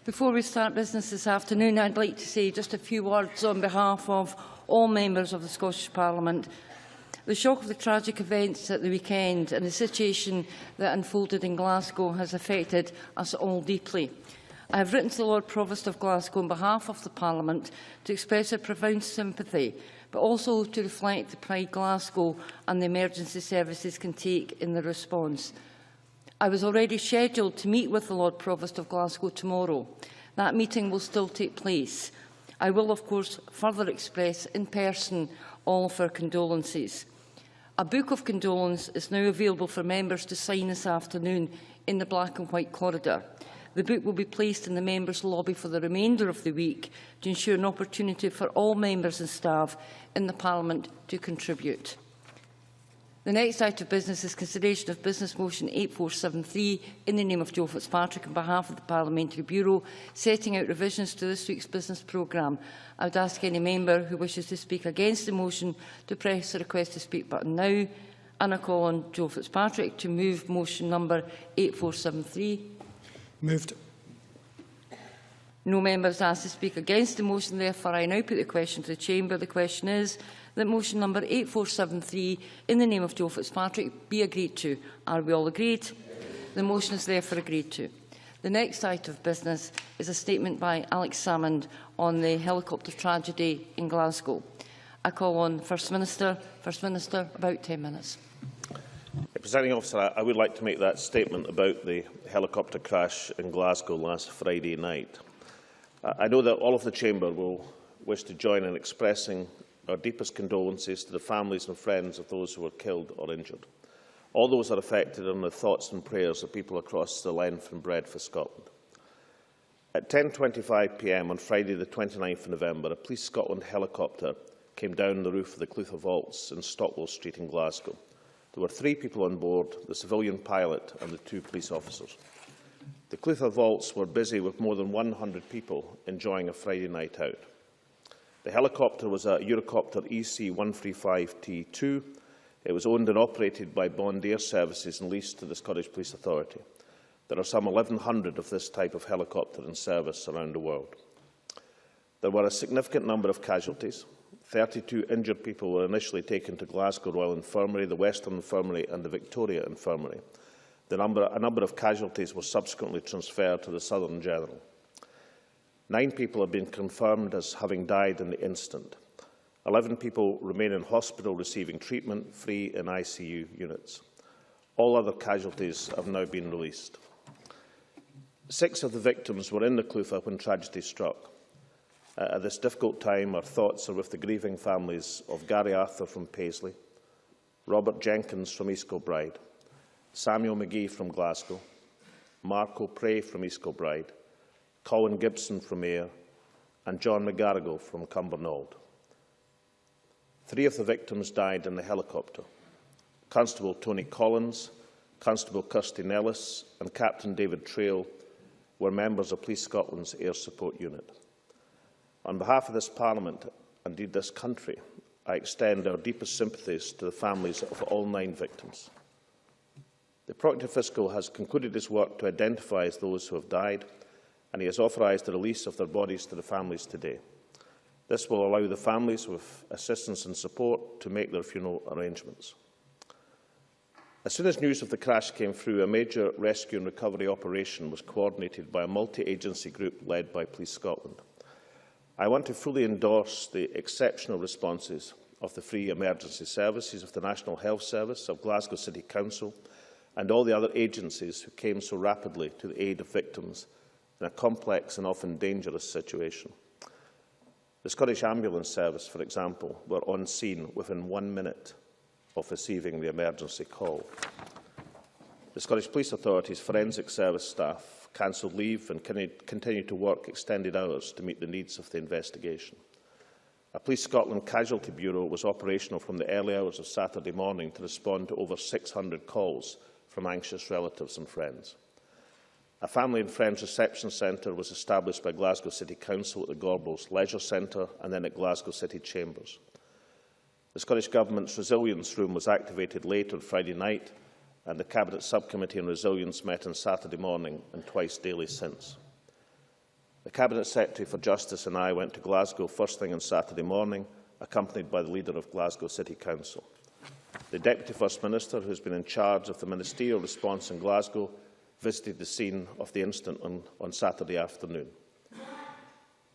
Before we start business this afternoon, I'd like to say just a few words on behalf of all members of the Scottish Parliament. The shock of the tragic events at the weekend and the situation that unfolded in Glasgow has affected us all deeply. I have written to the Lord Provost of Glasgow on behalf of the Parliament to express our profound sympathy, but also to reflect the pride Glasgow and the emergency services can take in the response. I was already scheduled to meet with the Lord Provost of Glasgow tomorrow. That meeting will still take place. I will, of course, further express in person all of our condolences. A book of condolence is now available for members to sign this afternoon in the black and white corridor. The book will be placed in the members' lobby for the remainder of the week to ensure an opportunity for all members and staff in the Parliament to contribute. The next item of business is consideration of Business Motion 8473 in the name of Joe Fitzpatrick on behalf of the Parliamentary Bureau, setting out revisions to this week's business programme. I would ask any member who wishes to speak against the motion to press the request to speak button now, and I call on Joe Fitzpatrick to move motion number 8473. Moved. No members asked to speak against the motion, therefore I now put the question to the Chamber. The question is that motion number 8473 in the name of Joe Fitzpatrick be agreed to. Are we all agreed? The motion is therefore agreed to. The next item of business is a statement by Alex Salmond on the helicopter tragedy in Glasgow. I call on First Minister. First Minister, about 10 minutes. Presiding Officer, I would like to make that statement about the helicopter crash in Glasgow last Friday night. I know that all of the Chamber will wish to join in expressing our deepest condolences to the families and friends of those who were killed or injured. All those are affected, and the thoughts and prayers of people across the length and breadth of Scotland. At 10:25 p.m. on Friday the 29th of November, a Police Scotland helicopter came down the roof of the Clutha Vaults in Stockwell Street in Glasgow. There were 3 people on board, the civilian pilot and the 2 police officers. The Clutha Vaults were busy with more than 100 people enjoying a Friday night out. The helicopter was a Eurocopter EC-135T2. It was owned and operated by Bond Air Services and leased to the Scottish Police Authority. There are some 1,100 of this type of helicopter in service around the world. There were a significant number of casualties. 32 injured people were initially taken to Glasgow Royal Infirmary, the Western Infirmary and the Victoria Infirmary. A number of casualties were subsequently transferred to the Southern General. 9 people have been confirmed as having died in the incident. 11 people remain in hospital receiving treatment, free in ICU units. All other casualties have now been released. 6 of the victims were in the Clutha when tragedy struck. At this difficult time, our thoughts are with the grieving families of Gary Arthur from Paisley, Robert Jenkins from East Kilbride, Samuel McGee from Glasgow, Mark O'Prey from East Kilbride, Colin Gibson from Ayr, and John McGarrigle from Cumbernauld. 3 of the victims died in the helicopter. Constable Tony Collins, Constable Kirsty Nellis and Captain David Trail were members of Police Scotland's Air Support Unit. On behalf of this Parliament, and indeed this country, I extend our deepest sympathies to the families of all 9 victims. The Proctor Fiscal has concluded his work to identify those who have died, and he has authorised the release of their bodies to the families today. This will allow the families, with assistance and support, to make their funeral arrangements. As soon as news of the crash came through, a major rescue and recovery operation was coordinated by a multi-agency group led by Police Scotland. I want to fully endorse the exceptional responses of the Free Emergency Services, of the National Health Service, of Glasgow City Council and all the other agencies who came so rapidly to the aid of victims in a complex and often dangerous situation. The Scottish Ambulance Service, for example, were on scene within 1 minute of receiving the emergency call. The Scottish Police Authority's forensic service staff cancelled leave and continued to work extended hours to meet the needs of the investigation. A Police Scotland Casualty Bureau was operational from the early hours of Saturday morning to respond to over 600 calls from anxious relatives and friends. A Family and Friends Reception Centre was established by Glasgow City Council at the Gorbals Leisure Centre and then at Glasgow City Chambers. The Scottish Government's Resilience Room was activated late on Friday night, and the Cabinet Subcommittee on Resilience met on Saturday morning and twice daily since. The Cabinet Secretary for Justice and I went to Glasgow first thing on Saturday morning, accompanied by the leader of Glasgow City Council. The Deputy First Minister, who has been in charge of the ministerial response in Glasgow, visited the scene of the incident on Saturday afternoon.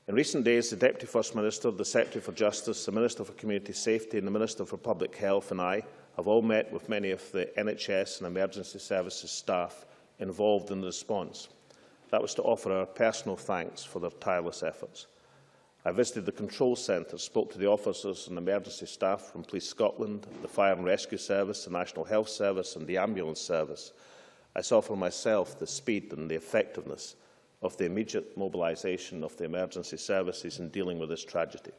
In recent days, the Deputy First Minister, the Secretary for Justice, the Minister for Community Safety and the Minister for Public Health and I have all met with many of the NHS and emergency services staff involved in the response. That was to offer our personal thanks for their tireless efforts. I visited the control centre, spoke to the officers and emergency staff from Police Scotland, the Fire and Rescue Service, the National Health Service and the Ambulance Service. I saw for myself the speed and the effectiveness of the immediate mobilisation of the emergency services in dealing with this tragedy.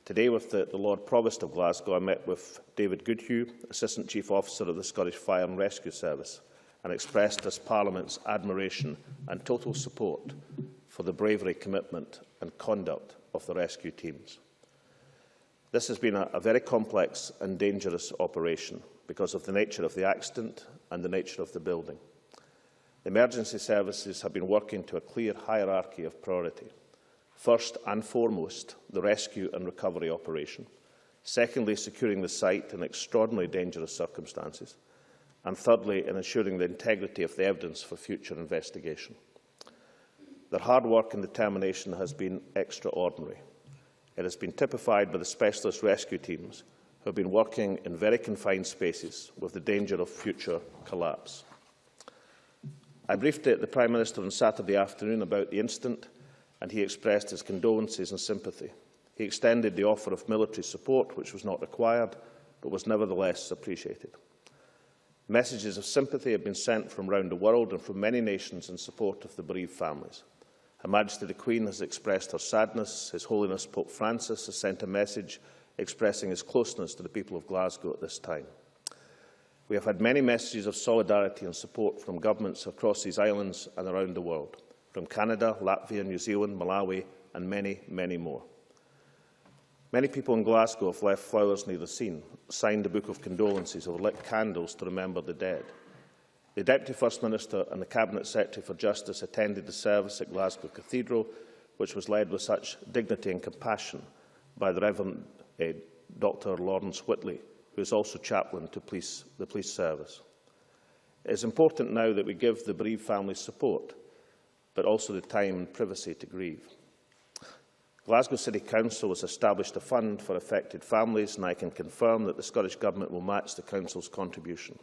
Today, with the Lord Provost of Glasgow, I met with David Goodhue, Assistant Chief Officer of the Scottish Fire and Rescue Service, and expressed this Parliament's admiration and total support for the bravery, commitment and conduct of the rescue teams. This has been a very complex and dangerous operation because of the nature of the accident and the nature of the building. The emergency services have been working to a clear hierarchy of priority. First and foremost, the rescue and recovery operation. Secondly, securing the site in extraordinarily dangerous circumstances. And thirdly, in ensuring the integrity of the evidence for future investigation. Their hard work and determination has been extraordinary. It has been typified by the specialist rescue teams who have been working in very confined spaces with the danger of future collapse. I briefed the Prime Minister on Saturday afternoon about the incident, and he expressed his condolences and sympathy. He extended the offer of military support, which was not required, but was nevertheless appreciated. Messages of sympathy have been sent from around the world and from many nations in support of the bereaved families. Her Majesty the Queen has expressed her sadness. His Holiness Pope Francis has sent a message expressing his closeness to the people of Glasgow at this time. We have had many messages of solidarity and support from governments across these islands and around the world, from Canada, Latvia, New Zealand, Malawi and many, many more. Many people in Glasgow have left flowers near the scene, signed a book of condolences or lit candles to remember the dead. The Deputy First Minister and the Cabinet Secretary for Justice attended the service at Glasgow Cathedral, which was led with such dignity and compassion by the Reverend Dr. Lawrence Whitley, who is also chaplain to the police service. It is important now that we give the bereaved families support, but also the time and privacy to grieve. Glasgow City Council has established a fund for affected families, and I can confirm that the Scottish Government will match the Council's contribution.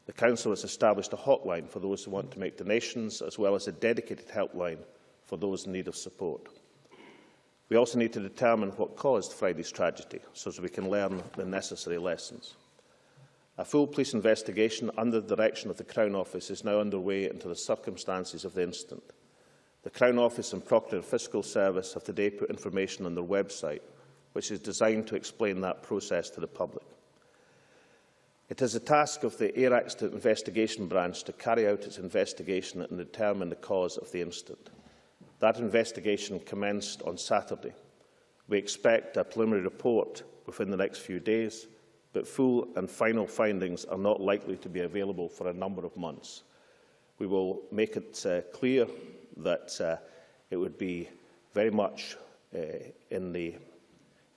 The Council has established a hotline for those who want to make donations, as well as a dedicated helpline for those in need of support. We also need to determine what caused Friday's tragedy, so that we can learn the necessary lessons. A full police investigation under the direction of the Crown Office is now underway into the circumstances of the incident. The Crown Office and Proctor Fiscal Service have today put information on their website, which is designed to explain that process to the public. It is the task of the Air Accident Investigation Branch to carry out its investigation and determine the cause of the incident. That investigation commenced on Saturday. We expect a preliminary report within the next few days, but full and final findings are not likely to be available for a number of months. We will make it clear that it would be very much in the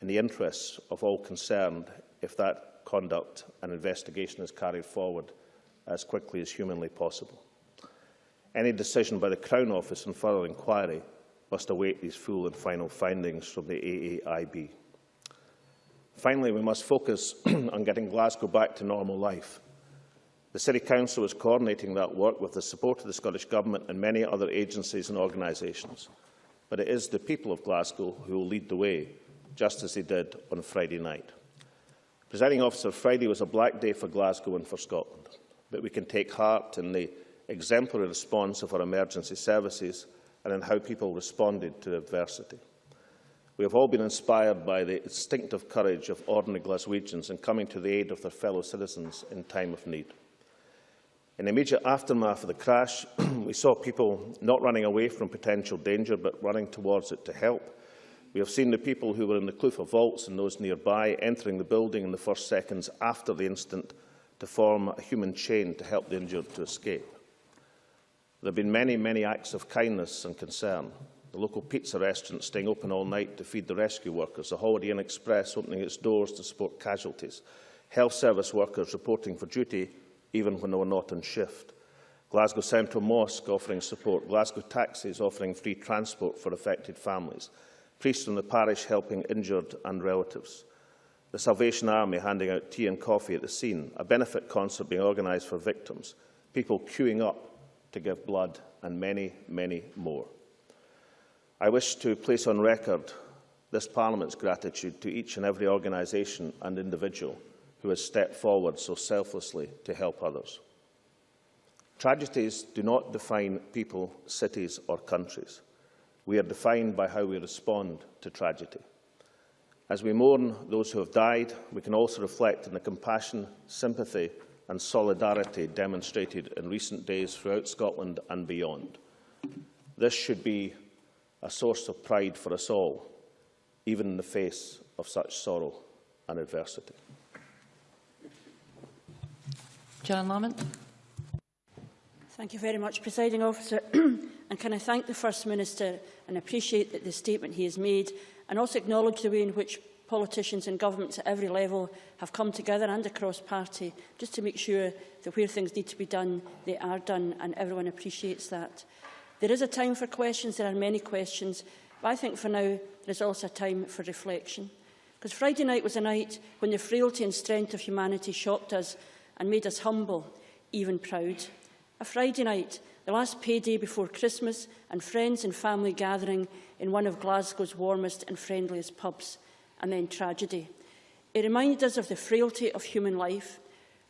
interests of all concerned if that conduct and investigation is carried forward as quickly as humanly possible. Any decision by the Crown Office on further inquiry must await these full and final findings from the AAIB. Finally, we must focus on getting Glasgow back to normal life. The City Council is coordinating that work with the support of the Scottish Government and many other agencies and organisations. But it is the people of Glasgow who will lead the way, just as they did on Friday night. Presiding Officer, Friday was a black day for Glasgow and for Scotland, but we can take heart in the exemplary response of our emergency services and in how people responded to adversity. We have all been inspired by the instinctive courage of ordinary Glaswegians in coming to the aid of their fellow citizens in time of need. In the immediate aftermath of the crash, we saw people not running away from potential danger, but running towards it to help. We have seen the people who were in the Clufa vaults and those nearby entering the building in the first seconds after the incident to form a human chain to help the injured to escape. There have been many, many acts of kindness and concern. The local pizza restaurant staying open all night to feed the rescue workers, the Holiday Inn Express opening its doors to support casualties, health service workers reporting for duty even when they were not on shift, Glasgow Central Mosque offering support, Glasgow taxis offering free transport for affected families, priests from the parish helping injured and relatives, the Salvation Army handing out tea and coffee at the scene, a benefit concert being organised for victims, people queuing up to give blood, and many, many more. I wish to place on record this Parliament's gratitude to each and every organisation and individual who has stepped forward so selflessly to help others. Tragedies do not define people, cities or countries. We are defined by how we respond to tragedy. As we mourn those who have died, we can also reflect on the compassion, sympathy and solidarity demonstrated in recent days throughout Scotland and beyond. This should be a source of pride for us all, even in the face of such sorrow and adversity. John Lamont. Thank you very much, Presiding Officer. And can I thank the First Minister and appreciate the statement he has made, and also acknowledge the way in which politicians and governments at every level have come together and across party just to make sure that where things need to be done, they are done, and everyone appreciates that. There is a time for questions, there are many questions, but I think for now there is also a time for reflection. Because Friday night was a night when the frailty and strength of humanity shocked us and made us humble, even proud. A Friday night, the last payday before Christmas, and friends and family gathering in one of Glasgow's warmest and friendliest pubs, and then tragedy. It reminded us of the frailty of human life.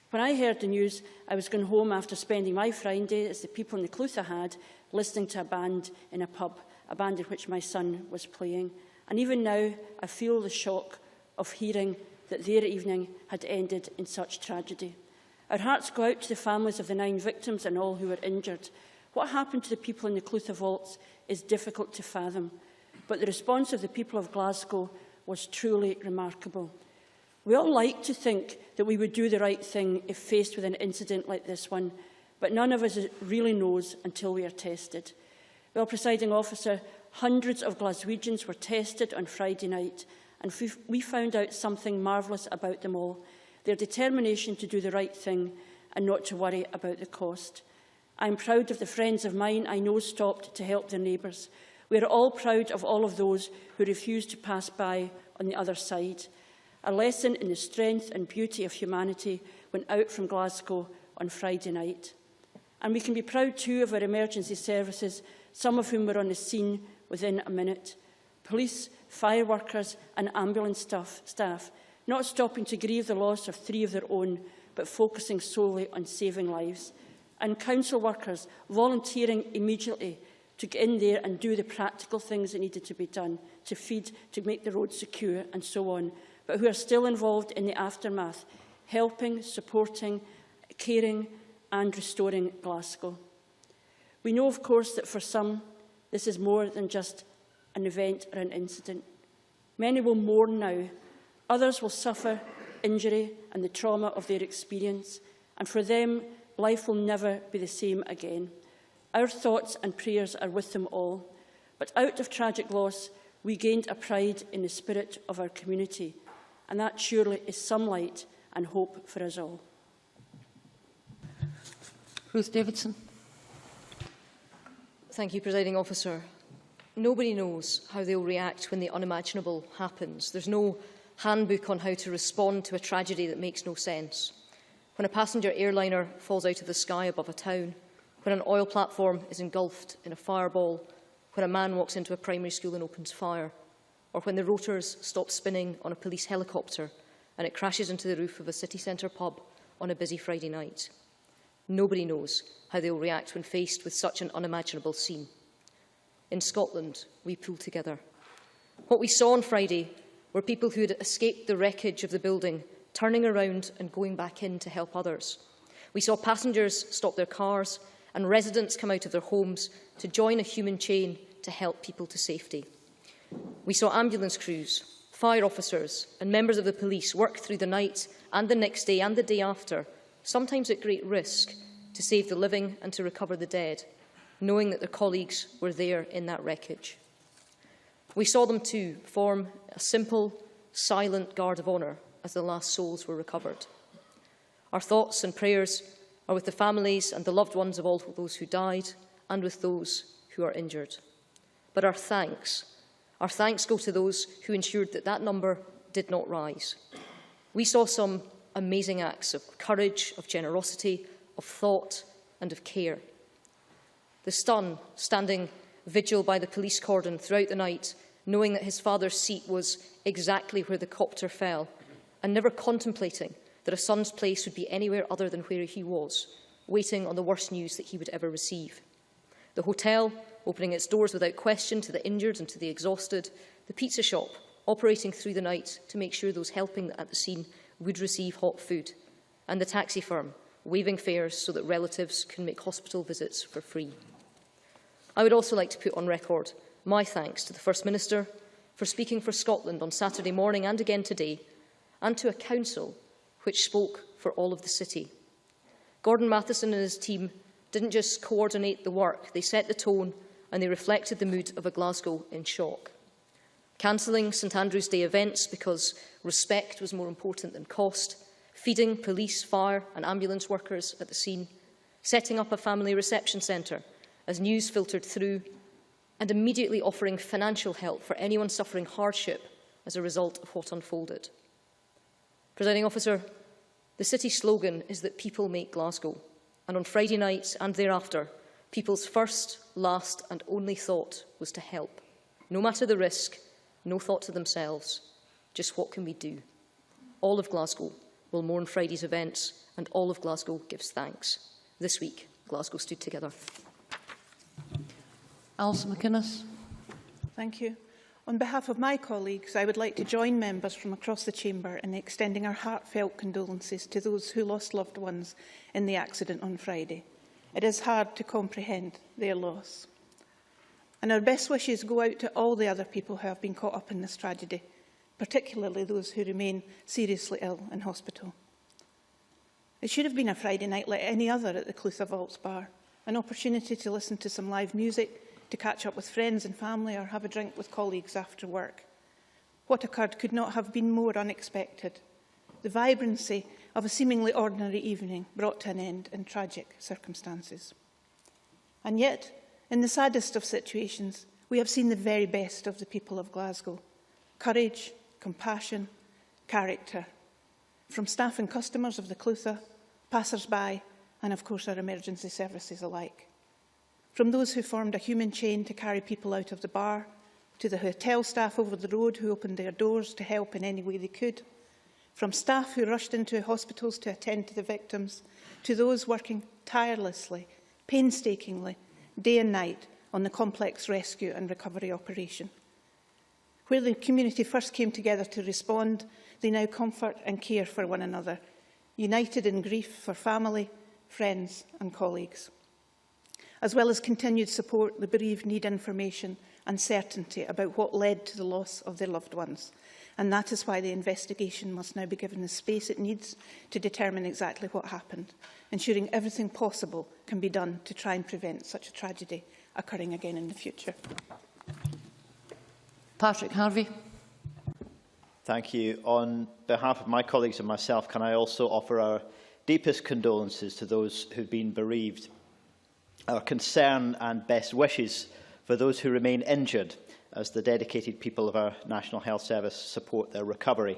When I heard the news, I was going home after spending my Friday, as the people in the Clutha had, listening to a band in a pub, a band in which my son was playing. And even now, I feel the shock of hearing that their evening had ended in such tragedy. Our hearts go out to the families of the 9 victims and all who were injured. What happened to the people in the Clutha vaults is difficult to fathom, but the response of the people of Glasgow was truly remarkable. We all like to think that we would do the right thing if faced with an incident like this one, but none of us really knows until we are tested. Well, Presiding Officer, hundreds of Glaswegians were tested on Friday night, and we found out something marvellous about them all: their determination to do the right thing and not to worry about the cost. I am proud of the friends of mine I know stopped to help their neighbours. We are all proud of all of those who refused to pass by on the other side. A lesson in the strength and beauty of humanity went out from Glasgow on Friday night. And we can be proud too of our emergency services, some of whom were on the scene within a minute. Police, fire workers and ambulance staff, not stopping to grieve the loss of 3 of their own, but focusing solely on saving lives. And council workers volunteering immediately to get in there and do the practical things that needed to be done, to feed, to make the roads secure and so on, but who are still involved in the aftermath, helping, supporting, caring and restoring Glasgow. We know, of course, that for some, this is more than just an event or an incident. Many will mourn now. Others will suffer injury and the trauma of their experience, and for them, life will never be the same again. Our thoughts and prayers are with them all, but out of tragic loss, we gained a pride in the spirit of our community, and that surely is some light and hope for us all. Ruth Davidson. Thank you, Presiding Officer. Nobody knows how they'll react when the unimaginable happens. There's no handbook on how to respond to a tragedy that makes no sense. When a passenger airliner falls out of the sky above a town, when an oil platform is engulfed in a fireball, when a man walks into a primary school and opens fire, or when the rotors stop spinning on a police helicopter and it crashes into the roof of a city centre pub on a busy Friday night. Nobody knows how they will react when faced with such an unimaginable scene. In Scotland, we pulled together. What we saw on Friday were people who had escaped the wreckage of the building, turning around and going back in to help others. We saw passengers stop their cars and residents come out of their homes to join a human chain to help people to safety. We saw ambulance crews, fire officers and members of the police work through the night and the next day and the day after, sometimes at great risk, to save the living and to recover the dead. knowing that their colleagues were there in that wreckage. We saw them too form a simple, silent guard of honour as the last souls were recovered. Our thoughts and prayers are with the families and the loved ones of all those who died and with those who are injured. But our thanks go to those who ensured that that number did not rise. We saw some amazing acts of courage, of generosity, of thought and of care. The son standing vigil by the police cordon throughout the night, knowing that his father's seat was exactly where the copter fell, and never contemplating that a son's place would be anywhere other than where he was, waiting on the worst news that he would ever receive. The hotel opening its doors without question to the injured and to the exhausted, the pizza shop operating through the night to make sure those helping at the scene would receive hot food, and the taxi firm waiving fares so that relatives can make hospital visits for free. I would also like to put on record my thanks to the First Minister for speaking for Scotland on Saturday morning and again today, and to a council which spoke for all of the city. Gordon Matheson and his team didn't just coordinate the work, they set the tone and they reflected the mood of a Glasgow in shock. Cancelling St Andrew's Day events because respect was more important than cost, feeding police, fire and ambulance workers at the scene, setting up a family reception centre as news filtered through, and immediately offering financial help for anyone suffering hardship as a result of what unfolded. Presiding Officer, the city slogan is that people make Glasgow, and on Friday night and thereafter, people's first, last and only thought was to help. No matter the risk, no thought to themselves, just what can we do? All of Glasgow will mourn Friday's events, and all of Glasgow gives thanks. This week, Glasgow stood together. Alison McInnes. Thank you. On behalf of my colleagues, I would like to join members from across the Chamber in extending our heartfelt condolences to those who lost loved ones in the accident on Friday. It is hard to comprehend their loss. And our best wishes go out to all the other people who have been caught up in this tragedy, particularly those who remain seriously ill in hospital. It should have been a Friday night like any other at the Clutha Vaults Bar, an opportunity to listen to some live music, to catch up with friends and family or have a drink with colleagues after work. What occurred could not have been more unexpected. The vibrancy of a seemingly ordinary evening brought to an end in tragic circumstances. And yet, in the saddest of situations, we have seen the very best of the people of Glasgow. Courage, compassion, character. From staff and customers of the Clutha, passers-by, and of course our emergency services alike. From those who formed a human chain to carry people out of the bar, to the hotel staff over the road who opened their doors to help in any way they could, from staff who rushed into hospitals to attend to the victims, to those working tirelessly, painstakingly, day and night on the complex rescue and recovery operation. Where the community first came together to respond, they now comfort and care for one another, united in grief for family, friends and colleagues. As well as continued support, the bereaved need information and certainty about what led to the loss of their loved ones. And that is why the investigation must now be given the space it needs to determine exactly what happened, ensuring everything possible can be done to try and prevent such a tragedy occurring again in the future. Patrick Harvey. Thank you. On behalf of my colleagues and myself, can I also offer our deepest condolences to those who have been bereaved, our concern and best wishes for those who remain injured as the dedicated people of our National Health Service support their recovery,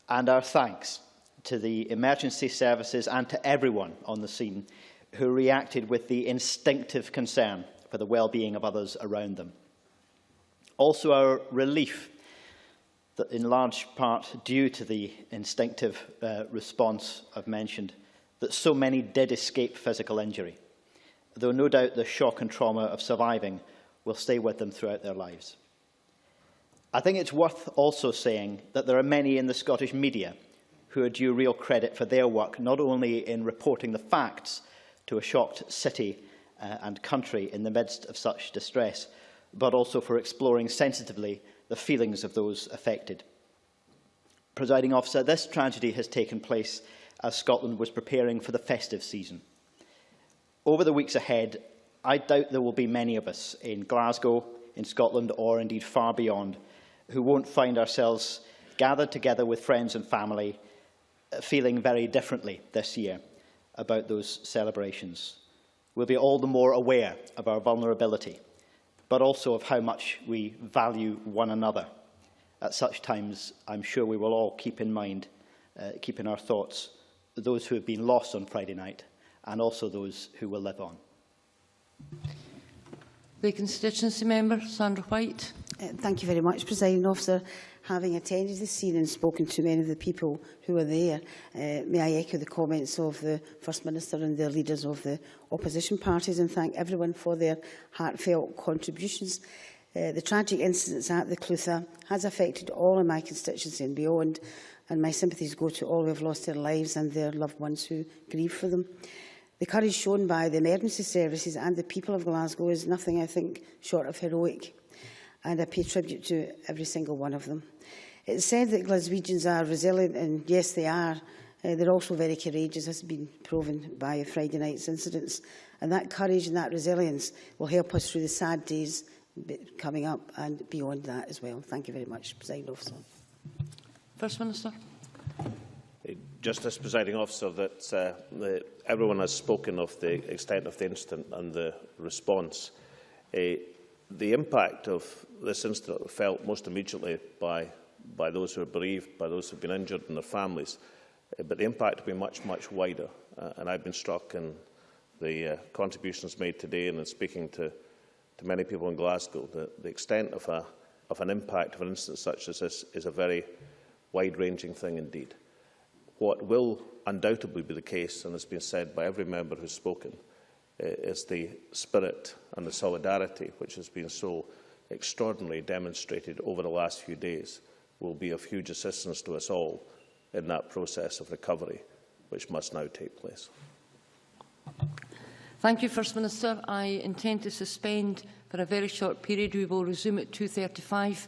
and our thanks to the emergency services and to everyone on the scene who reacted with the instinctive concern for the well-being of others around them. Also our relief that in large part due to the instinctive response I've mentioned, that so many did escape physical injury, though no doubt the shock and trauma of surviving will stay with them throughout their lives. I think it's worth also saying that there are many in the Scottish media who are due real credit for their work, not only in reporting the facts to a shocked city and country in the midst of such distress, but also for exploring sensitively the feelings of those affected. Presiding Officer, this tragedy has taken place as Scotland was preparing for the festive season. Over the weeks ahead, I doubt there will be many of us in Glasgow, in Scotland, or indeed far beyond, who won't find ourselves gathered together with friends and family, feeling very differently this year about those celebrations. We'll be all the more aware of our vulnerability, but also of how much we value one another. At such times, I'm sure we will all keep in mind, keep in our thoughts, those who have been lost on Friday night, and also those who will live on. The constituency member, Sandra White. Thank you very much, Presiding Officer. Having attended the scene and spoken to many of the people who were there, may I echo the comments of the First Minister and the leaders of the opposition parties and thank everyone for their heartfelt contributions. The tragic incidents at the Clutha has affected all in my constituency and beyond, and my sympathies go to all who have lost their lives and their loved ones who grieve for them. The courage shown by the emergency services and the people of Glasgow is nothing, I think, short of heroic, and I pay tribute to every single one of them. It's said that Glaswegians are resilient, and yes, they are. They're also very courageous, as has been proven by Friday night's incidents. And that courage and that resilience will help us through the sad days coming up and beyond that as well. Thank you very much, Presiding Officer. First Minister. Just as Presiding Officer, that everyone has spoken of the extent of the incident and the response. The impact of this incident felt most immediately by those who are bereaved, by those who have been injured and their families, but the impact will be much, much wider. And I've been struck in the contributions made today and in speaking to many people in Glasgow that the extent of an impact of an incident such as this is a very wide-ranging thing indeed. What will undoubtedly be the case, and has been said by every member who's spoken, is the spirit and the solidarity which has been so extraordinarily demonstrated over the last few days will be of huge assistance to us all in that process of recovery which must now take place. Thank you, First Minister. I intend to suspend for a very short period. We will resume at 2:35.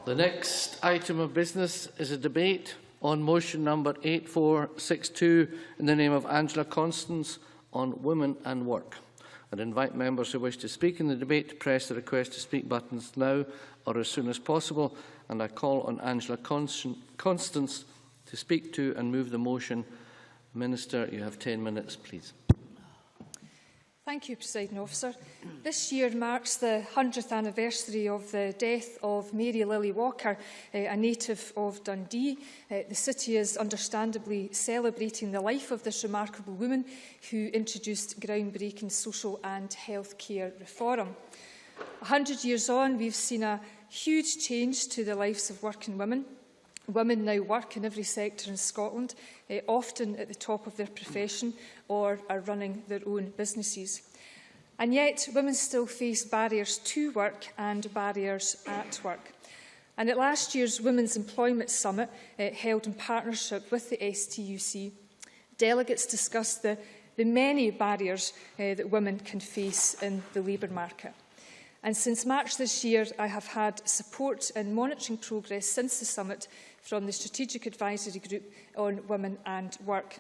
The next item of business is a debate on motion number 8462 in the name of Angela Constance on women and work. I'd invite members who wish to speak in the debate to press the request to speak buttons now or as soon as possible, and I call on Angela Constance to speak to and move the motion. Minister, you have 10 minutes, please. Thank you, Presiding Officer. This year marks the 100th anniversary of the death of Mary Lily Walker, a native of Dundee. The city is understandably celebrating the life of this remarkable woman who introduced groundbreaking social and health care reform. 100 years on, we've seen a huge change to the lives of working women. Women now work in every sector in Scotland, often at the top of their profession or are running their own businesses. And yet, women still face barriers to work and barriers at work. And at last year's Women's Employment Summit, held in partnership with the STUC, delegates discussed the many barriers that women can face in the labour market. And since March this year, I have had support in monitoring progress since the summit from the Strategic Advisory Group on Women and Work.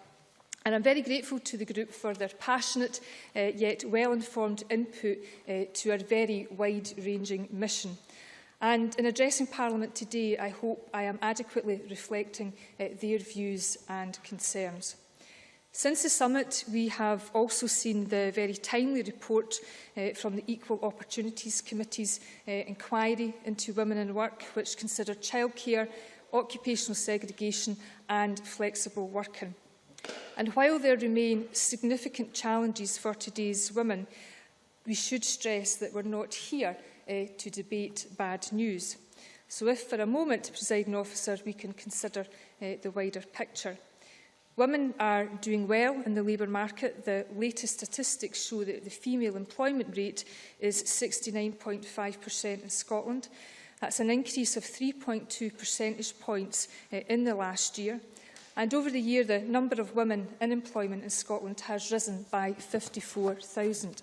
And I'm very grateful to the group for their passionate yet well-informed input to our very wide-ranging mission. And in addressing Parliament today, I hope I am adequately reflecting their views and concerns. Since the summit, we have also seen the very timely report from the Equal Opportunities Committee's inquiry into women in work, which considered childcare, occupational segregation and flexible working. And while there remain significant challenges for today's women, we should stress that we're not here to debate bad news. So if for a moment, Presiding Officer, we can consider the wider picture. Women are doing well in the labour market. The latest statistics show that the female employment rate is 69.5% in Scotland. That's an increase of 3.2 percentage points in the last year. And over the year, the number of women in employment in Scotland has risen by 54,000.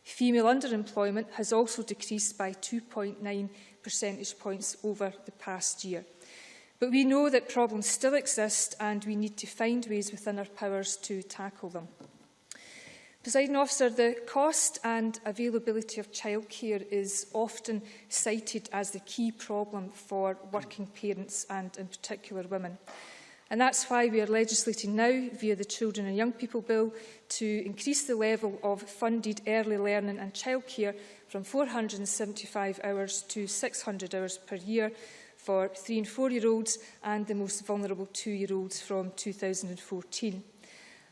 Female underemployment has also decreased by 2.9 percentage points over the past year. But we know that problems still exist and we need to find ways within our powers to tackle them. Presiding Officer, the cost and availability of childcare is often cited as the key problem for working parents and in particular women. And that's why we are legislating now via the Children and Young People Bill to increase the level of funded early learning and childcare from 475 hours to 600 hours per year for 3- and 4-year-olds and the most vulnerable 2-year-olds from 2014.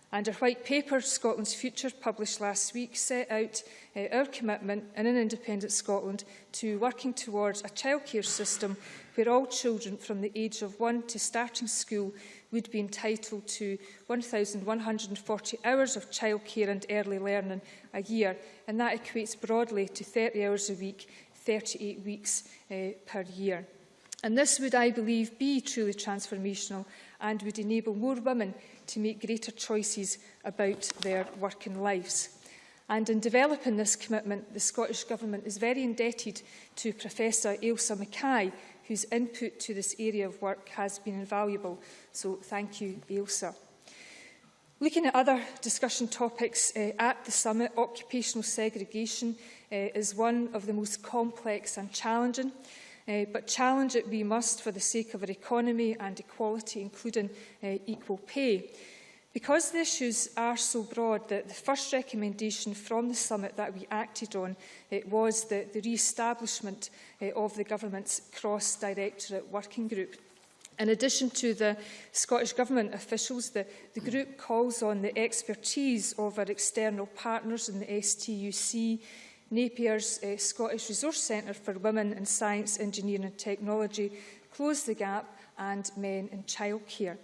And our White Paper, Scotland's Future, published last week, set out our commitment in an independent Scotland to working towards a childcare system where all children from the age of 1 to starting school would be entitled to 1,140 hours of childcare and early learning a year, and that equates broadly to 30 hours a week, 38 weeks per year. And this would, I believe, be truly transformational and would enable more women to make greater choices about their working lives. And in developing this commitment, the Scottish Government is very indebted to Professor Ailsa Mackay, whose input to this area of work has been invaluable. So thank you, Ailsa. Looking at other discussion topics at the summit, occupational segregation is one of the most complex and challenging. But challenge it we must for the sake of our economy and equality, including equal pay. Because the issues are so broad, that the first recommendation from the summit that we acted on was the re-establishment of the Government's Cross-Directorate Working Group. In addition to the Scottish Government officials, the group calls on the expertise of our external partners in the STUC, Napier's Scottish Resource Centre for Women in Science, Engineering and Technology, Close the Gap and Men in Childcare.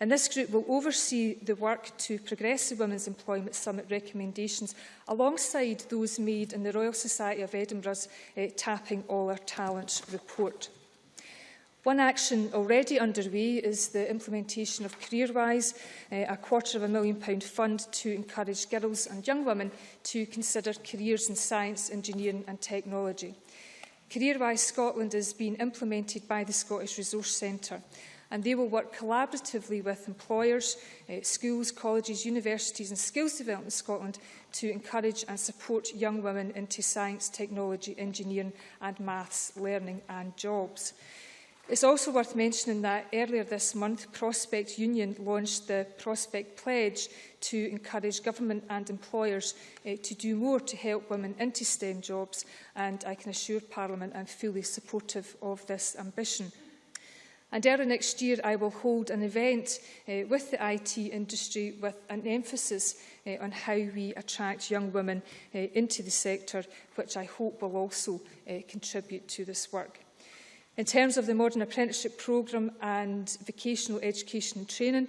And this group will oversee the work to progress the Women's Employment Summit recommendations alongside those made in the Royal Society of Edinburgh's Tapping All Our Talents report. One action already underway is the implementation of CareerWise, a £250,000 fund to encourage girls and young women to consider careers in science, engineering and technology. CareerWise Scotland is being implemented by the Scottish Resource Centre, and they will work collaboratively with employers, schools, colleges, universities and Skills Development Scotland to encourage and support young women into science, technology, engineering and maths learning and jobs. It's also worth mentioning that earlier this month, Prospect Union launched the Prospect Pledge to encourage government and employers to do more to help women into STEM jobs, and I can assure Parliament I'm fully supportive of this ambition. And early next year, I will hold an event with the IT industry with an emphasis on how we attract young women into the sector, which I hope will also contribute to this work. In terms of the Modern Apprenticeship Programme and vocational education and training,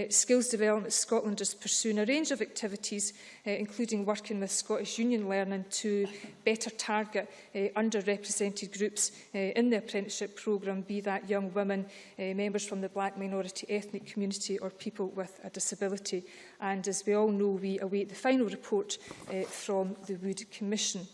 Skills Development Scotland is pursuing a range of activities, including working with Scottish Union Learning to better target underrepresented groups in the apprenticeship programme, be that young women, members from the black minority ethnic community or people with a disability. And as we all know, we await the final report from the Wood Commission.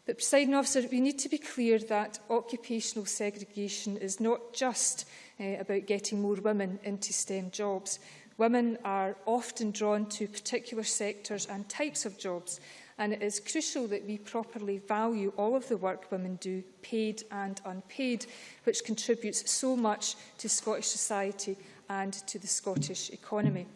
But, Presiding Officer, we need to be clear that occupational segregation is not just about getting more women into STEM jobs. Women are often drawn to particular sectors and types of jobs, and it is crucial that we properly value all of the work women do, paid and unpaid, which contributes so much to Scottish society and to the Scottish economy.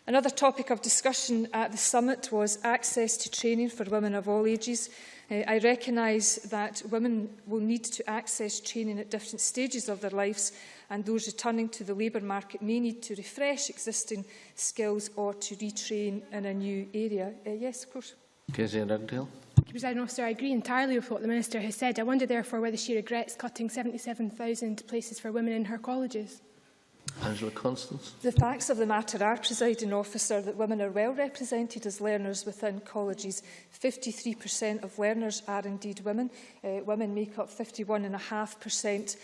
Another topic of discussion at the summit was access to training for women of all ages. I recognise that women will need to access training at different stages of their lives, and those returning to the labour market may need to refresh existing skills or to retrain in a new area. Yes, of course. Presiding Officer, I agree entirely with what the Minister has said. I wonder, therefore, whether she regrets cutting 77,000 places for women in her colleges. Angela Constance. The facts of the matter are, Presiding Officer, that women are well represented as learners within colleges. 53% of learners are indeed women. Women make up 51.5%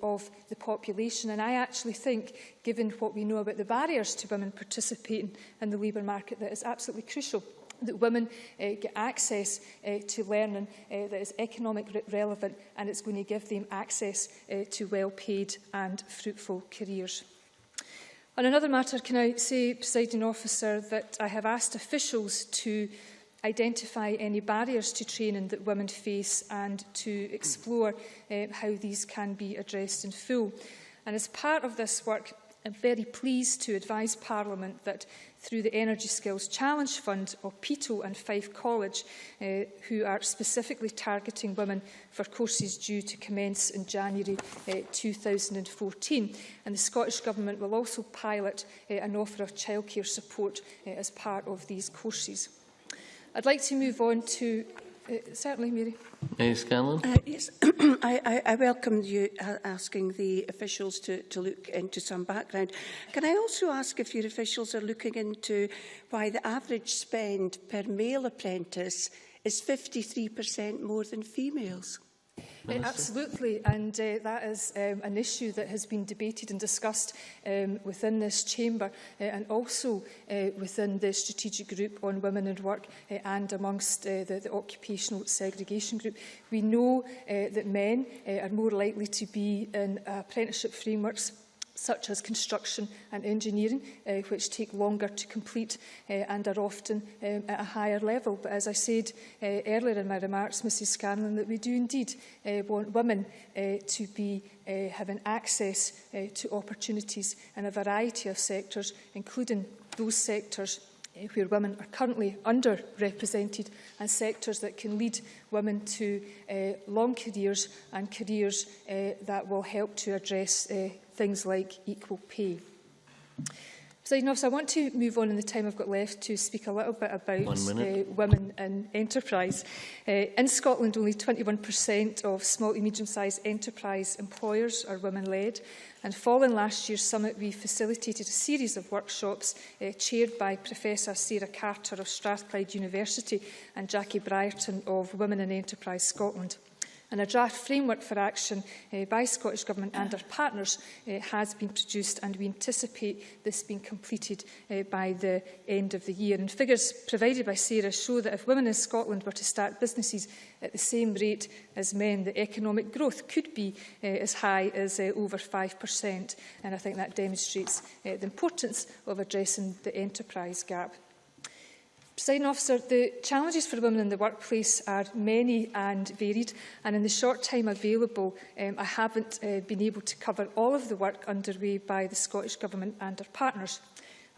of the population. And I actually think, given what we know about the barriers to women participating in the labour market, that it's absolutely crucial that women get access to learning that is economically relevant, and it's going to give them access to well-paid and fruitful careers. On another matter, can I say, Presiding Officer, that I have asked officials to identify any barriers to training that women face and to explore how these can be addressed in full. And as part of this work, I'm very pleased to advise Parliament that through the Energy Skills Challenge Fund of Peto and Fife College, who are specifically targeting women for courses due to commence in January 2014. And the Scottish Government will also pilot an offer of childcare support as part of these courses. I'd like to move on to... certainly, Mary. Scanlon. Yes, I welcome you asking the officials to look into some background. Can I also ask if your officials are looking into why the average spend per male apprentice is 53% more than females? Absolutely, and that is an issue that has been debated and discussed within this chamber and also within the strategic group on women and work and amongst the occupational segregation group. We know that men are more likely to be in apprenticeship frameworks such as construction and engineering, which take longer to complete and are often at a higher level. But as I said earlier in my remarks, Mrs Scanlon, that we do indeed want women to be having access to opportunities in a variety of sectors, including those sectors where women are currently underrepresented and sectors that can lead women to long careers and careers that will help to address things like equal pay. Presiding Officer, I want to move on in the time I've got left to speak a little bit about women in enterprise. In Scotland, only 21% of small to medium-sized enterprise employers are women-led. And following last year's summit, we facilitated a series of workshops chaired by Professor Sarah Carter of Strathclyde University and Jackie Briarton of Women in Enterprise Scotland. And a draft framework for action by Scottish Government and our partners has been produced, and we anticipate this being completed by the end of the year. And figures provided by Sarah show that if women in Scotland were to start businesses at the same rate as men, the economic growth could be as high as over 5%. And I think that demonstrates the importance of addressing the enterprise gap. Presiding Officer, the challenges for women in the workplace are many and varied, and in the short time available, I haven't been able to cover all of the work underway by the Scottish Government and our partners.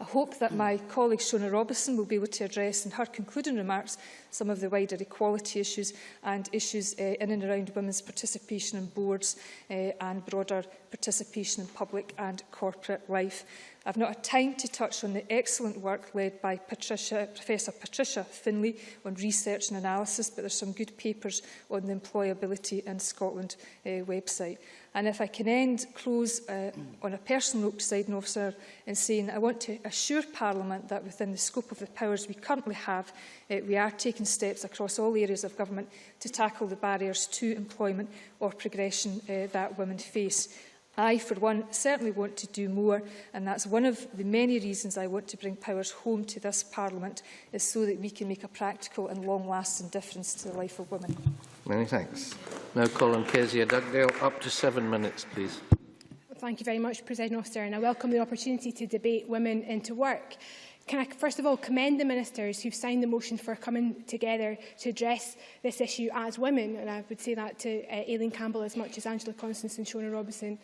I hope that my colleague Shona Robertson will be able to address in her concluding remarks some of the wider equality issues and issues in and around women's participation in boards and broader participation in public and corporate life. I've not had time to touch on the excellent work led by Professor Patricia Finlay on research and analysis, but there's some good papers on the Employability in Scotland website. And if I can close on a personal note, Presiding Officer, in saying I want to assure Parliament that within the scope of the powers we currently have, we are taking steps across all areas of government to tackle the barriers to employment or progression that women face. I, for one, certainly want to do more, and that's one of the many reasons I want to bring powers home to this Parliament, is so that we can make a practical and long-lasting difference to the life of women. Many thanks. Now call on Kezia Dugdale. Up to 7 minutes, please. Thank you very much, Presiding Officer, and I welcome the opportunity to debate women into work. Can I first of all commend the ministers who've signed the motion for coming together to address this issue as women, and I would say that to Aileen Campbell as much as Angela Constance and Shona Robertson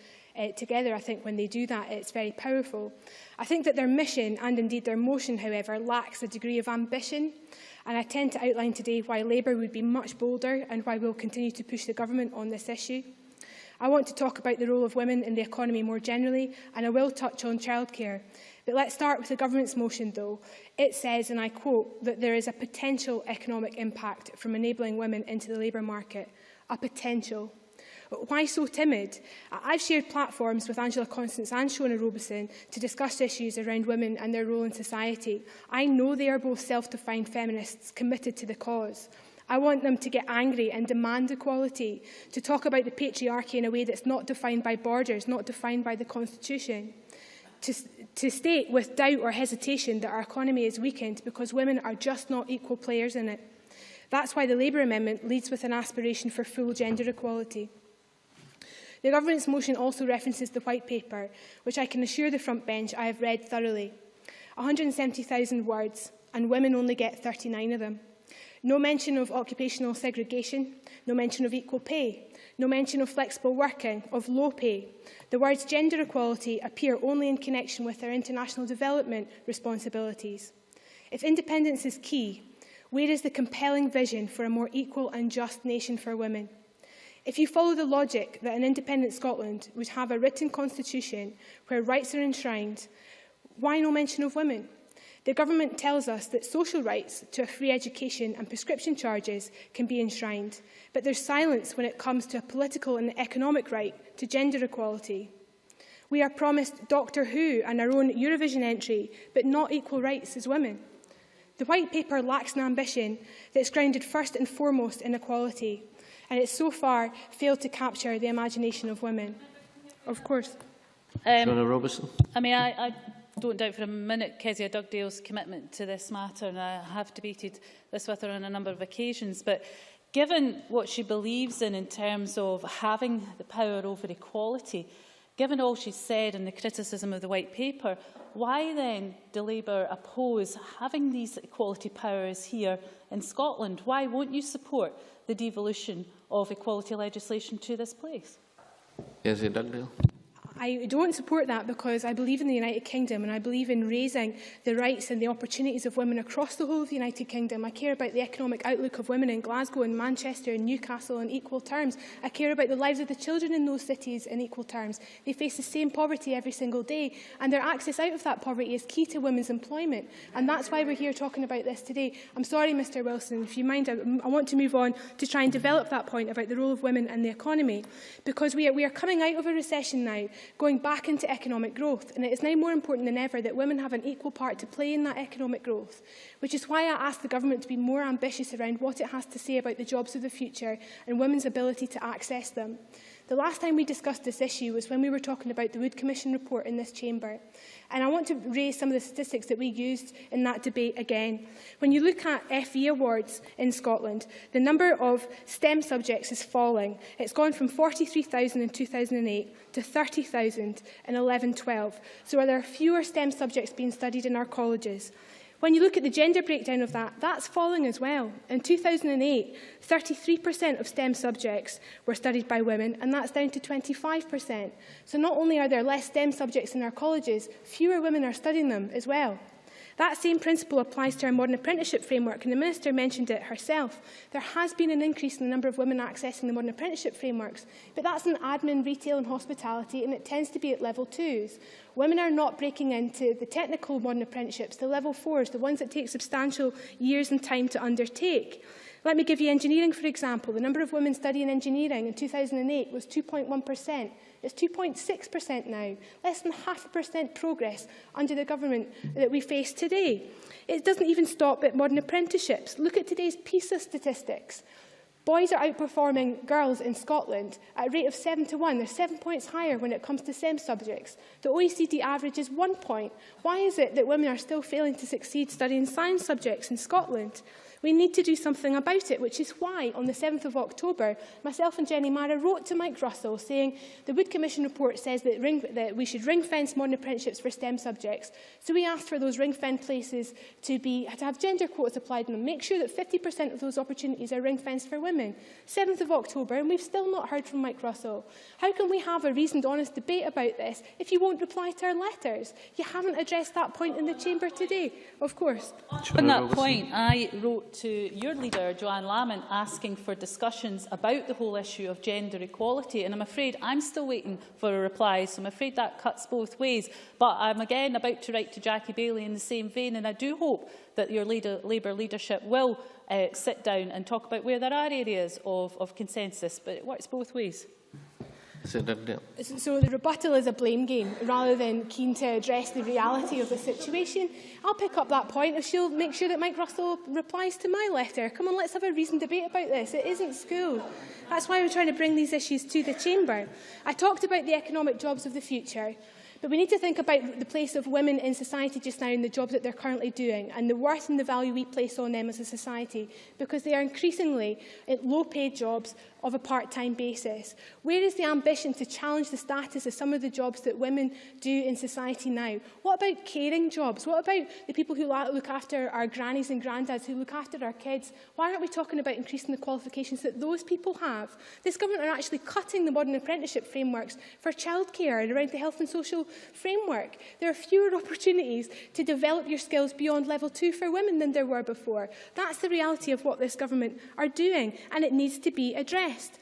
together. I think when they do that, it's very powerful. I think that their mission and indeed their motion, however, lacks a degree of ambition, and I tend to outline today why Labour would be much bolder and why we'll continue to push the government on this issue. I want to talk about the role of women in the economy more generally, and I will touch on childcare. But let's start with the government's motion, though. It says, and I quote, that there is a potential economic impact from enabling women into the labour market. A potential. Why so timid? I've shared platforms with Angela Constance and Shona Robertson to discuss issues around women and their role in society. I know they are both self-defined feminists committed to the cause. I want them to get angry and demand equality, to talk about the patriarchy in a way that's not defined by borders, not defined by the Constitution, to state with doubt or hesitation that our economy is weakened because women are just not equal players in it. That's why the Labour Amendment leads with an aspiration for full gender equality. The government's motion also references the White Paper, which I can assure the front bench I have read thoroughly. 170,000 words, and women only get 39 of them. No mention of occupational segregation, no mention of equal pay, no mention of flexible working, of low pay. The words gender equality appear only in connection with their international development responsibilities. If independence is key, where is the compelling vision for a more equal and just nation for women? If you follow the logic that an independent Scotland would have a written constitution where rights are enshrined, why no mention of women? The government tells us that social rights to a free education and prescription charges can be enshrined, but there's silence when it comes to a political and economic right to gender equality. We are promised Doctor Who and our own Eurovision entry, but not equal rights as women. The White Paper lacks an ambition that's grounded first and foremost in equality, and it's so far failed to capture the imagination of women. Of course. Shona Robertson. I don't doubt for a minute Kezia Dugdale's commitment to this matter, and I have debated this with her on a number of occasions. But given what she believes in terms of having the power over equality, given all she's said and the criticism of the White Paper, why then do Labour oppose having these equality powers here in Scotland? Why won't you support the devolution of equality legislation to this place? Kezia Dugdale. I don't support that because I believe in the United Kingdom and I believe in raising the rights and the opportunities of women across the whole of the United Kingdom. I care about the economic outlook of women in Glasgow and Manchester and Newcastle in equal terms. I care about the lives of the children in those cities in equal terms. They face the same poverty every single day, and their access out of that poverty is key to women's employment. And that's why we're here talking about this today. I'm sorry, Mr Wilson, if you mind, I want to move on to try and develop that point about the role of women in the economy, because we are coming out of a recession now, going back into economic growth, and it is now more important than ever that women have an equal part to play in that economic growth, which is why I ask the government to be more ambitious around what it has to say about the jobs of the future and women's ability to access them. The last time we discussed this issue was when we were talking about the Wood Commission report in this chamber. And I want to raise some of the statistics that we used in that debate again. When you look at FE awards in Scotland, the number of STEM subjects is falling. It's gone from 43,000 in 2008 to 30,000 in 11-12. So there are fewer STEM subjects being studied in our colleges. When you look at the gender breakdown of that, that's falling as well. In 2008, 33% of STEM subjects were studied by women, and that's down to 25%. So not only are there less STEM subjects in our colleges, fewer women are studying them as well. That same principle applies to our modern apprenticeship framework, and the Minister mentioned it herself. There has been an increase in the number of women accessing the modern apprenticeship frameworks, but that's in admin, retail and hospitality, and it tends to be at level 2s. Women are not breaking into the technical modern apprenticeships, the level 4s, the ones that take substantial years and time to undertake. Let me give you engineering, for example. The number of women studying engineering in 2008 was 2.1%. It's 2.6% now, less than 0.5% progress under the government that we face today. It doesn't even stop at modern apprenticeships. Look at today's PISA statistics. Boys are outperforming girls in Scotland at a rate of 7 to 1. They're 7 points higher when it comes to STEM subjects. The OECD average is 1 point. Why is it that women are still failing to succeed studying science subjects in Scotland? We need to do something about it, which is why, on the 7th of October, myself and Jenny Mara wrote to Mike Russell saying the Wood Commission report says that we should ring-fence modern apprenticeships for STEM subjects. So we asked for those ring-fence places to have gender quotas applied in them, make sure that 50% of those opportunities are ring-fenced for women. 7th of October, and we've still not heard from Mike Russell. How can we have a reasoned, honest debate about this if you won't reply to our letters? You haven't addressed that point in the chamber today, of course. On that point, I wrote to your leader, Joanne Lamont, asking for discussions about the whole issue of gender equality, and I'm afraid I'm still waiting for a reply, so I'm afraid that cuts both ways. But I'm again about to write to Jackie Bailey in the same vein, and I do hope that your Labour leadership will sit down and talk about where there are areas of consensus, but it works both ways. So the rebuttal is a blame game rather than keen to address the reality of the situation. I'll pick up that point if she'll make sure that Mike Russell replies to my letter. Come on, let's have a reasoned debate about this. It isn't school. That's why we're trying to bring these issues to the chamber. I talked about the economic jobs of the future. But we need to think about the place of women in society just now and the jobs that they're currently doing and the worth and the value we place on them as a society, because they are increasingly low-paid jobs of a part-time basis. Where is the ambition to challenge the status of some of the jobs that women do in society now? What about caring jobs? What about the people who look after our grannies and granddads, who look after our kids? Why aren't we talking about increasing the qualifications that those people have? This government are actually cutting the modern apprenticeship frameworks for childcare and around the health and social framework. There are fewer opportunities to develop your skills beyond level 2 for women than there were before. That's the reality of what this government are doing, and it needs to be addressed.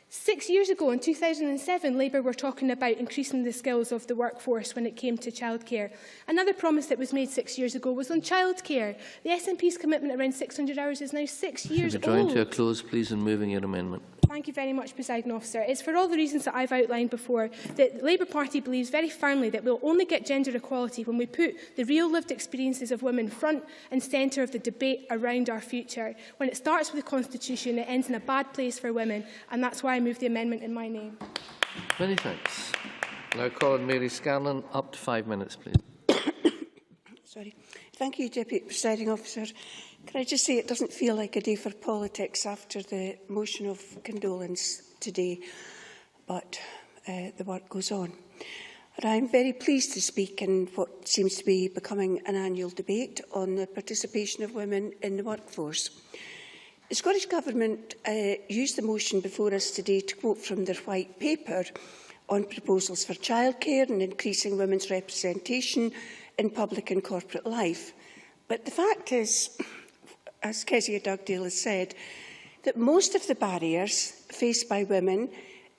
6 years ago, in 2007, Labour were talking about increasing the skills of the workforce when it came to childcare. Another promise that was made 6 years ago was on childcare. The SNP's commitment around 600 hours is now 6 years old. Drawing to a close, please, and moving your amendment. Thank you very much, Presiding Officer. It's for all the reasons that I've outlined before that the Labour Party believes very firmly that we'll only get gender equality when we put the real lived experiences of women front and centre of the debate around our future. When it starts with the Constitution, it ends in a bad place for women, and that's why I move the amendment in my name. Many thanks. Now call on Mary Scanlon. Up to 5 minutes, please. Sorry. Thank you, Deputy Presiding Officer. Can I just say it doesn't feel like a day for politics after the motion of condolence today, but the work goes on. And I'm very pleased to speak in what seems to be becoming an annual debate on the participation of women in the workforce. The Scottish Government used the motion before us today to quote from their white paper on proposals for childcare and increasing women's representation in public and corporate life. But the fact is, as Kezia Dugdale has said, that most of the barriers faced by women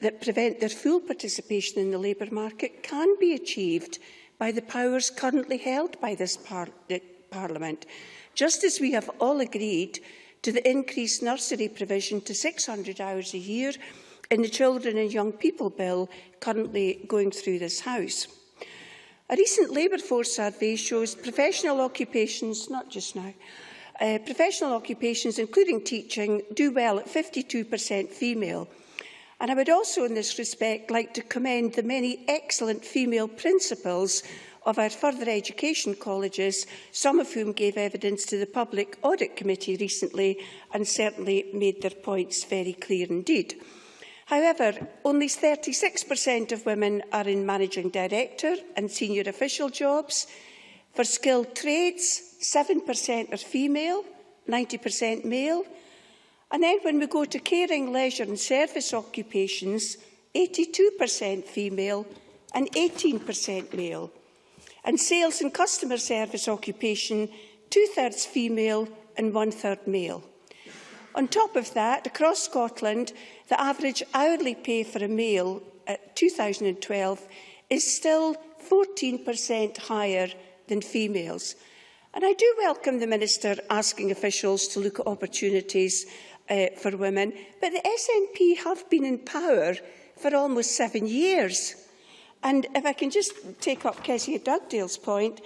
that prevent their full participation in the labour market can be achieved by the powers currently held by this Parliament, just as we have all agreed to the increased nursery provision to 600 hours a year in the Children and Young People Bill currently going through this House. A recent labour force survey shows professional occupations, not just now, professional occupations including teaching do well at 52% female. And I would also in this respect like to commend the many excellent female principals of our further education colleges, some of whom gave evidence to the Public Audit Committee recently and certainly made their points very clear indeed. However, only 36% of women are in managing director and senior official jobs. For skilled trades, 7% are female, 90% male. And then when we go to caring, leisure and service occupations, 82% female and 18% male. And sales and customer service occupation, 2/3 female and 1/3 male. On top of that, across Scotland, the average hourly pay for a male at 2012 is still 14% higher than females. And I do welcome the Minister asking officials to look at opportunities for women, but the SNP have been in power for almost 7 years. And if I can just take up Kezia Dugdale's point,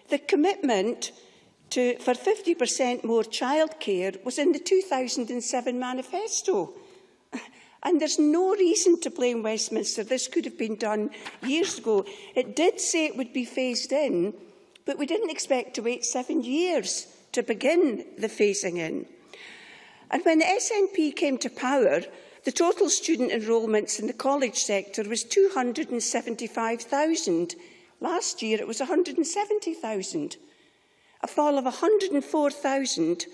the commitment for 50% more childcare was in the 2007 manifesto. And there's no reason to blame Westminster. This could have been done years ago. It did say it would be phased in, but we didn't expect to wait 7 years to begin the phasing in. And when the SNP came to power, the total student enrolments in the college sector was 275,000. Last year it was 170,000, a fall of 104,000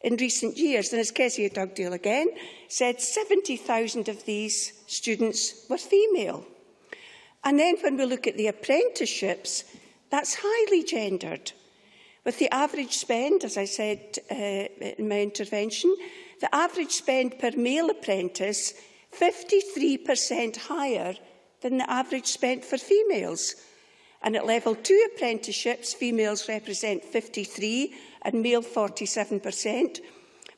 in recent years. And as Kezia Dugdale again said, 70,000 of these students were female. And then when we look at the apprenticeships, that's highly gendered. With the average spend, as I said in my intervention, the average spend per male apprentice 53% higher than the average spent for females. And at level 2 apprenticeships, females represent 53% and male 47%.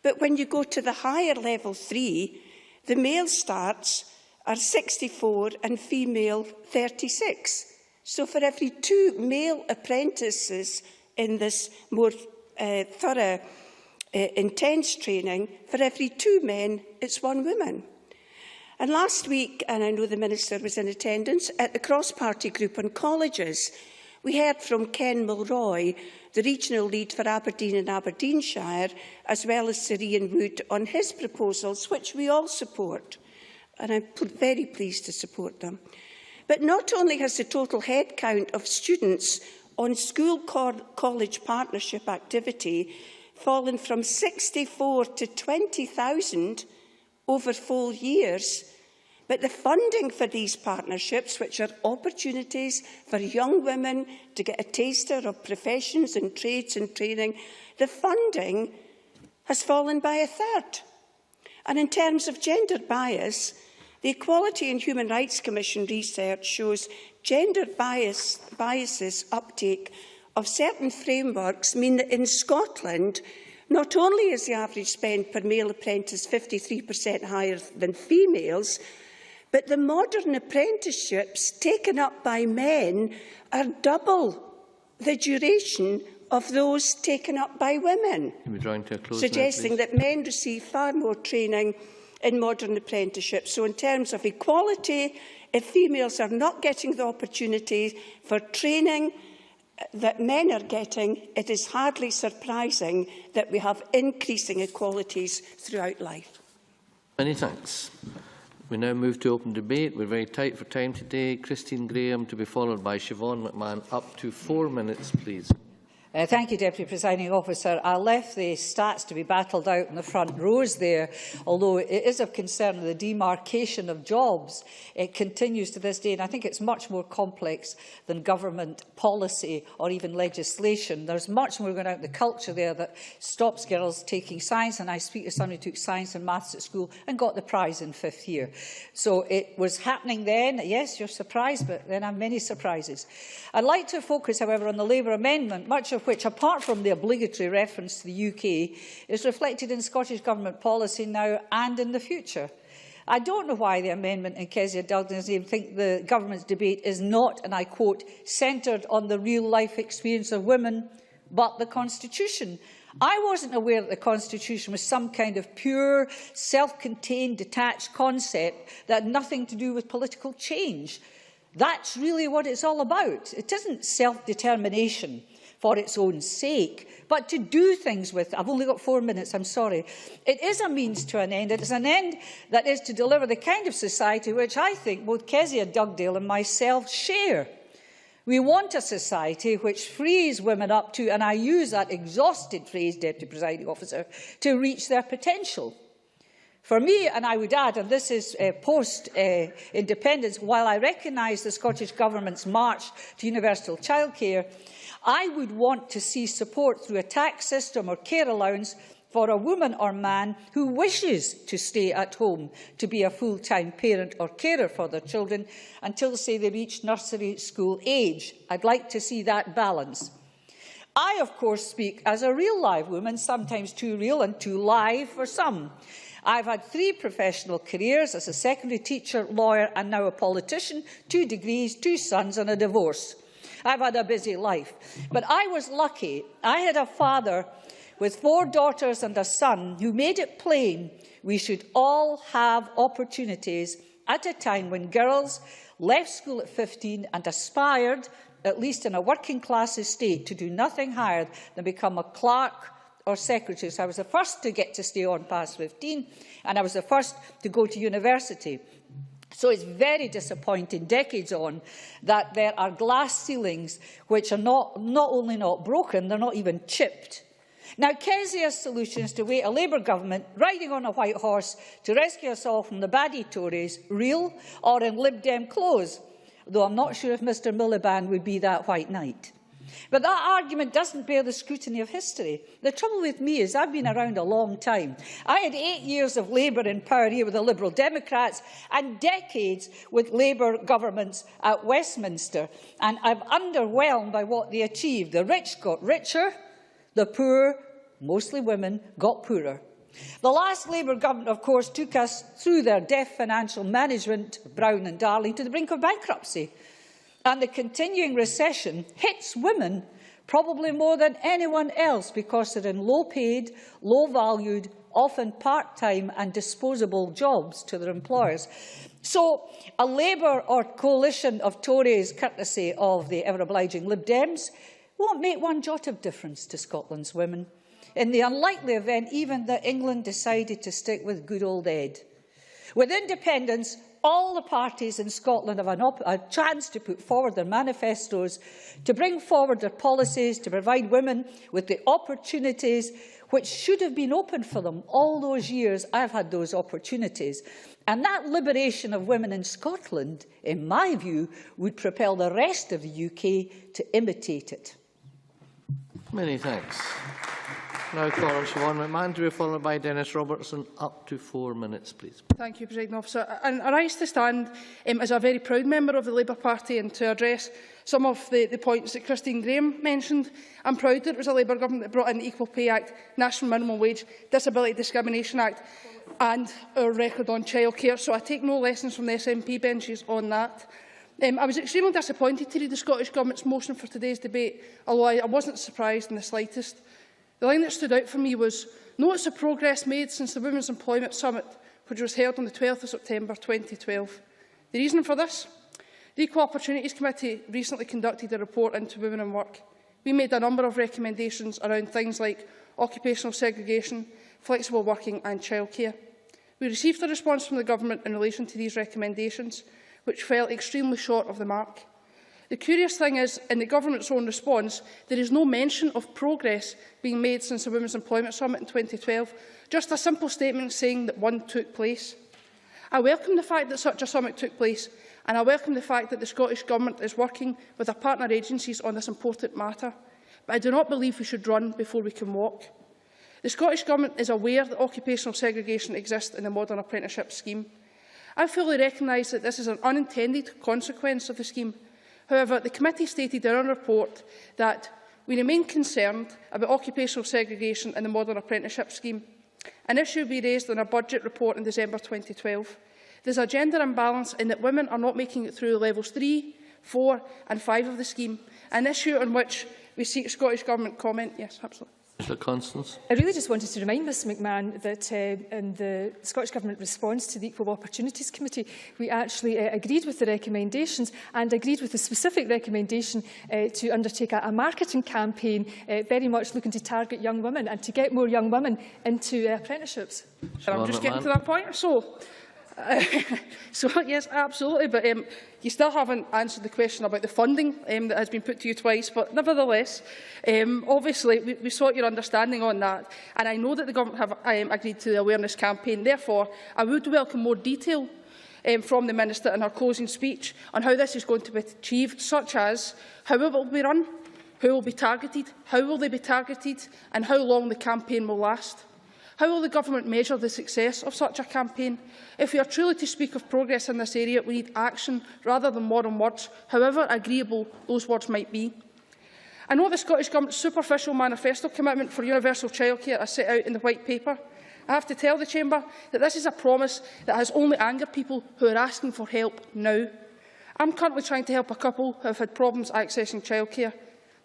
But when you go to the higher level 3, the male starts are 64 and female 36. So for every 2 male apprentices in this more thorough, intense training, for every 2 men, it's 1 woman. And last week, and I know the Minister was in attendance, at the cross-party group on colleges, we heard from Ken Mulroy, the regional lead for Aberdeen and Aberdeenshire, as well as Sir Ian Wood, on his proposals, which we all support. And I'm very pleased to support them. But not only has the total headcount of students on school-college partnership activity fallen from 64 to 20,000 over 4 years, but the funding for these partnerships, which are opportunities for young women to get a taster of professions and trades and training, the funding has fallen by 1/3. And in terms of gender bias, the Equality and Human Rights Commission research shows gender biases uptake of certain frameworks mean that in Scotland, not only is the average spend per male apprentice 53% higher than females, but the modern apprenticeships taken up by men are double the duration of those taken up by women, suggesting that men receive far more training in modern apprenticeships. So in terms of equality, if females are not getting the opportunity for training that men are getting, it is hardly surprising that we have increasing inequalities throughout life. Many thanks. We now move to open debate. We're very tight for time today. Christine Graham to be followed by Siobhan McMahon. Up to 4 minutes, please. Thank you, Deputy Presiding Officer. I left the stats to be battled out in the front rows there, although it is of concern the demarcation of jobs. It continues to this day, and I think it's much more complex than government policy or even legislation. There's much more going out in the culture there that stops girls taking science, and I speak to someone who took science and maths at school and got the prize in 5th year. So it was happening then. Yes, you're surprised, but then I have many surprises. I'd like to focus, however, on the Labour amendment, much of which, apart from the obligatory reference to the UK, is reflected in Scottish Government policy now and in the future. I don't know why the amendment in Kezia Dugdale's name think the Government's debate is not, and I quote, centred on the real-life experience of women, but the Constitution. I wasn't aware that the Constitution was some kind of pure, self-contained, detached concept that had nothing to do with political change. That's really what it's all about. It isn't self-determination for its own sake, but to do things with. I've only got 4 minutes, I'm sorry. It is a means to an end. It is an end that is to deliver the kind of society which I think both Kezia Dugdale and myself share. We want a society which frees women up to, and I use that exhausted phrase, Deputy Presiding Officer, to reach their potential. For me, and I would add, and this is post-independence, while I recognise the Scottish Government's march to universal childcare, I would want to see support through a tax system or care allowance for a woman or man who wishes to stay at home to be a full-time parent or carer for their children until, say, they reach nursery school age. I'd like to see that balance. I, of course, speak as a real live woman, sometimes too real and too live for some. I've had 3 professional careers as a secondary teacher, lawyer and now a politician, 2 degrees, 2 sons and a divorce. I've had a busy life, but I was lucky. I had a father with 4 daughters and a son who made it plain we should all have opportunities at a time when girls left school at 15 and aspired, at least in a working class estate, to do nothing higher than become a clerk or secretary. So I was the first to get to stay on past 15, and I was the first to go to university. So it's very disappointing, decades on, that there are glass ceilings which are not only not broken, they're not even chipped. Now, Kezia's solution is to wait a Labour government riding on a white horse to rescue us all from the baddie Tories, real or in Lib Dem clothes, though I'm not sure if Mr Miliband would be that white knight. But that argument doesn't bear the scrutiny of history. The trouble with me is I've been around a long time. I had 8 years of Labour in power here with the Liberal Democrats and decades with Labour governments at Westminster. And I'm underwhelmed by what they achieved. The rich got richer, the poor, mostly women, got poorer. The last Labour government, of course, took us through their deft financial management, Brown and Darling, to the brink of bankruptcy. And the continuing recession hits women probably more than anyone else because they're in low-paid, low-valued, often part-time and disposable jobs to their employers. So a Labour or coalition of Tories, courtesy of the ever-obliging Lib Dems, won't make one jot of difference to Scotland's women. In the unlikely event even that England decided to stick with good old Ed. With independence, all the parties in Scotland have a chance to put forward their manifestos, to bring forward their policies, to provide women with the opportunities which should have been open for them. All those years I've had those opportunities. And that liberation of women in Scotland, in my view, would propel the rest of the UK to imitate it. Many thanks. Now call on Siobhan McMahon to be followed by Dennis Robertson. Up to 4 minutes, please. Thank you, Presiding Officer. And I rise to stand as a very proud member of the Labour Party and to address some of the points that Christine Graham mentioned. I'm proud that it was a Labour government that brought in the Equal Pay Act, National Minimum Wage, Disability Discrimination Act and our record on childcare. So I take no lessons from the SNP benches on that. I was extremely disappointed to read the Scottish Government's motion for today's debate, although I wasn't surprised in the slightest. The line that stood out for me was, notes of progress made since the Women's Employment Summit, which was held on the 12th of September 2012. The reason for this? The Equal Opportunities Committee recently conducted a report into women in work. We made a number of recommendations around things like occupational segregation, flexible working and childcare. We received a response from the Government in relation to these recommendations, which fell extremely short of the mark. The curious thing is, in the Government's own response, there is no mention of progress being made since the Women's Employment Summit in 2012, just a simple statement saying that one took place. I welcome the fact that such a summit took place, and I welcome the fact that the Scottish Government is working with our partner agencies on this important matter. But I do not believe we should run before we can walk. The Scottish Government is aware that occupational segregation exists in the modern apprenticeship scheme. I fully recognise that this is an unintended consequence of the scheme. However, the committee stated in a report that we remain concerned about occupational segregation in the modern apprenticeship scheme, an issue we raised in our budget report in December 2012. There is a gender imbalance in that women are not making it through levels 3, 4 and 5 of the scheme, an issue on which we seek Scottish Government comment. Yes, absolutely. Constance. I really just wanted to remind Ms McMahon that in the Scottish Government response to the Equal Opportunities Committee, we actually agreed with the recommendations and agreed with the specific recommendation to undertake a marketing campaign very much looking to target young women and to get more young women into apprenticeships. And I'm just getting to that point. So yes, absolutely. But you still haven't answered the question about the funding that has been put to you twice. But nevertheless, obviously, we sought your understanding on that. And I know that the Government have agreed to the awareness campaign. Therefore, I would welcome more detail from the Minister in her closing speech on how this is going to be achieved, such as how it will be run, who will be targeted, how will they be targeted, and how long the campaign will last. How will the Government measure the success of such a campaign? If we are truly to speak of progress in this area, we need action rather than modern words, however agreeable those words might be. I know the Scottish Government's superficial manifesto commitment for universal childcare is set out in the White Paper. I have to tell the Chamber that this is a promise that has only angered people who are asking for help now. I'm currently trying to help a couple who have had problems accessing childcare.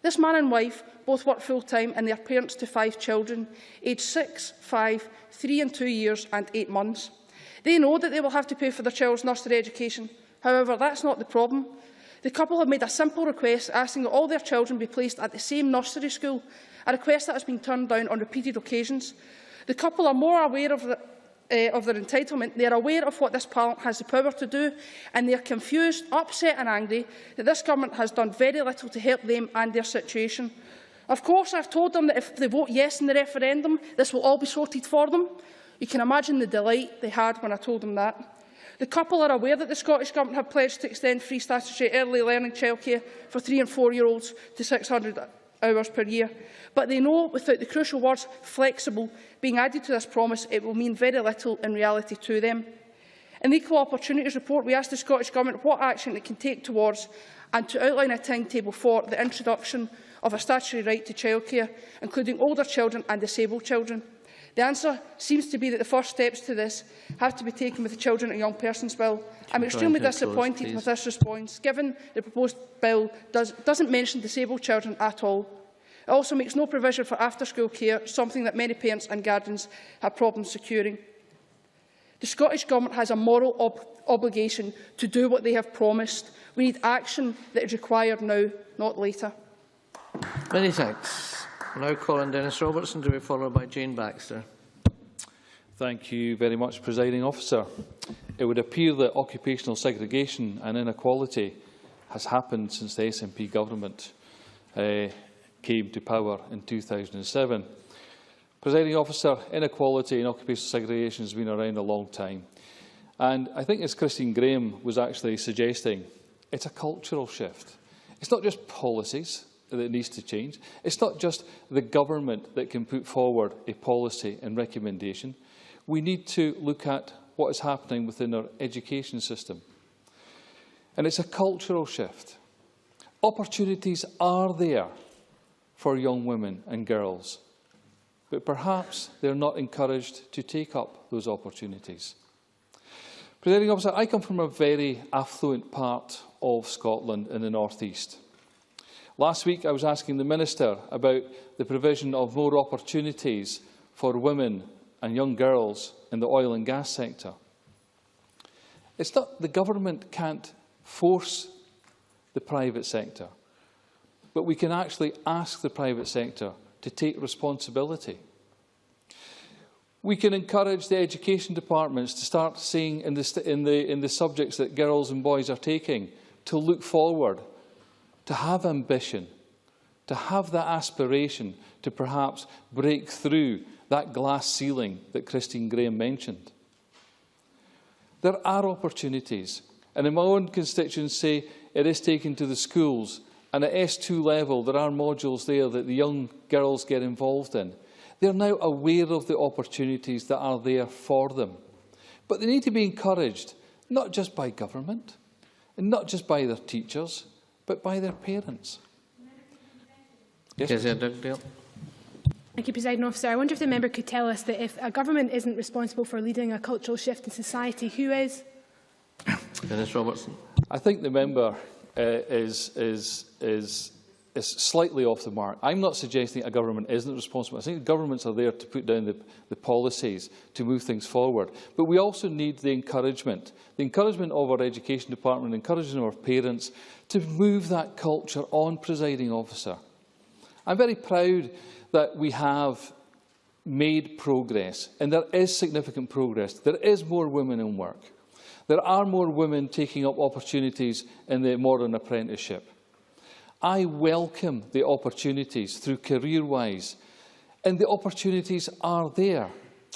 This man and wife both work full-time and they are parents to 5 children, aged 6, 5, 3 and 2 years and 8 months. They know that they will have to pay for their child's nursery education. However, that's not the problem. The couple have made a simple request asking that all their children be placed at the same nursery school, a request that has been turned down on repeated occasions. The couple are more aware of their entitlement. They are aware of what this Parliament has the power to do, and they are confused, upset and angry that this Government has done very little to help them and their situation. Of course, I have told them that if they vote yes in the referendum, this will all be sorted for them. You can imagine the delight they had when I told them that. The couple are aware that the Scottish Government have pledged to extend free statutory early learning childcare for 3- and 4-year-olds to 600 hours per year. But they know without the crucial words flexible being added to this promise, it will mean very little in reality to them. In the Equal Opportunities Report, we asked the Scottish Government what action it can take towards and to outline a timetable for the introduction of a statutory right to childcare, including older children and disabled children. The answer seems to be that the first steps to this have to be taken with the Children and Young Persons Bill. I'm extremely disappointed with this response, given the proposed bill doesn't mention disabled children at all. It also makes no provision for after-school care, something that many parents and guardians have problems securing. The Scottish Government has a moral obligation to do what they have promised. We need action that is required now, not later. Many thanks. I now call on Dennis Robertson to be followed by Jane Baxter. Thank you very much, Presiding Officer. It would appear that occupational segregation and inequality has happened since the SNP government came to power in 2007. Presiding Officer, inequality and occupational segregation has been around a long time. And I think, as Christine Graham was actually suggesting, it's a cultural shift. It's not just policies that needs to change. It's not just the government that can put forward a policy and recommendation. We need to look at what is happening within our education system. And it's a cultural shift. Opportunities are there for young women and girls, but perhaps they're not encouraged to take up those opportunities. Presiding Officer, I come from a very affluent part of Scotland in the North East. Last week, I was asking the Minister about the provision of more opportunities for women and young girls in the oil and gas sector. It's not the government can't force the private sector, but we can actually ask the private sector to take responsibility. We can encourage the education departments to start seeing in the subjects that girls and boys are taking, to look forward to have ambition, to have that aspiration to perhaps break through that glass ceiling that Christine Graham mentioned. There are opportunities, and in my own constituency it is taken to the schools, and at S2 level there are modules there that the young girls get involved in. They are now aware of the opportunities that are there for them. But they need to be encouraged, not just by government, and not just by their teachers, but by their parents. Yes, Dugdale. Thank you, Presiding Officer. I wonder if the member could tell us that if a government isn't responsible for leading a cultural shift in society, who is? Dennis Robertson. I think the member is slightly off the mark. I'm not suggesting a government isn't responsible. I think governments are there to put down the policies to move things forward. But we also need the encouragement of our education department, the encouragement of our parents to move that culture on, Presiding Officer. I'm very proud that we have made progress, and there is significant progress. There is more women in work. There are more women taking up opportunities in the modern apprenticeship. I welcome the opportunities through CareerWise, and the opportunities are there.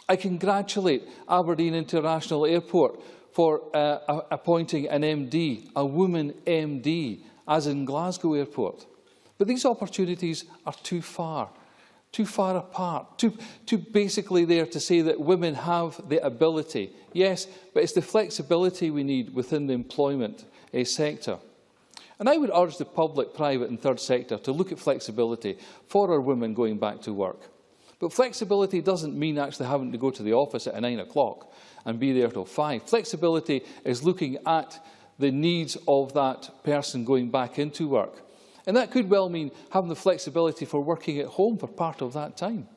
I congratulate Aberdeen International Airport for appointing an MD, a woman MD, as in Glasgow Airport. But these opportunities are too far apart, too basically there to say that women have the ability. Yes, but it's the flexibility we need within the employment sector. And I would urge the public, private and third sector to look at flexibility for our women going back to work. But flexibility doesn't mean actually having to go to the office at 9 o'clock and be there till 5. Flexibility is looking at the needs of that person going back into work. And that could well mean having the flexibility for working at home for part of that time.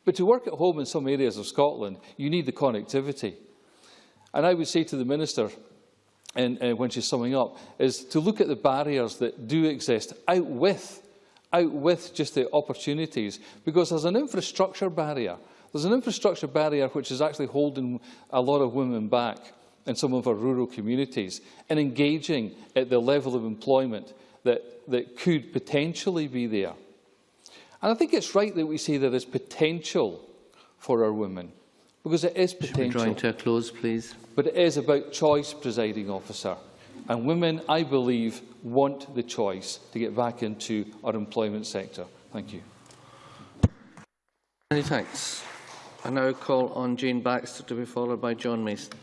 But to work at home in some areas of Scotland, you need the connectivity. And I would say to the Minister, when she's summing up, is to look at the barriers that do exist, out with just the opportunities, because there's an infrastructure barrier. There's an infrastructure barrier which is actually holding a lot of women back in some of our rural communities and engaging at the level of employment that could potentially be there. And I think it's right that we say there is potential for our women, because it is potential. Should we draw to a close, please? But it is about choice, Presiding Officer. And women, I believe, want the choice to get back into our employment sector. Thank you. Many thanks. I now call on Jane Baxter to be followed by John Mason.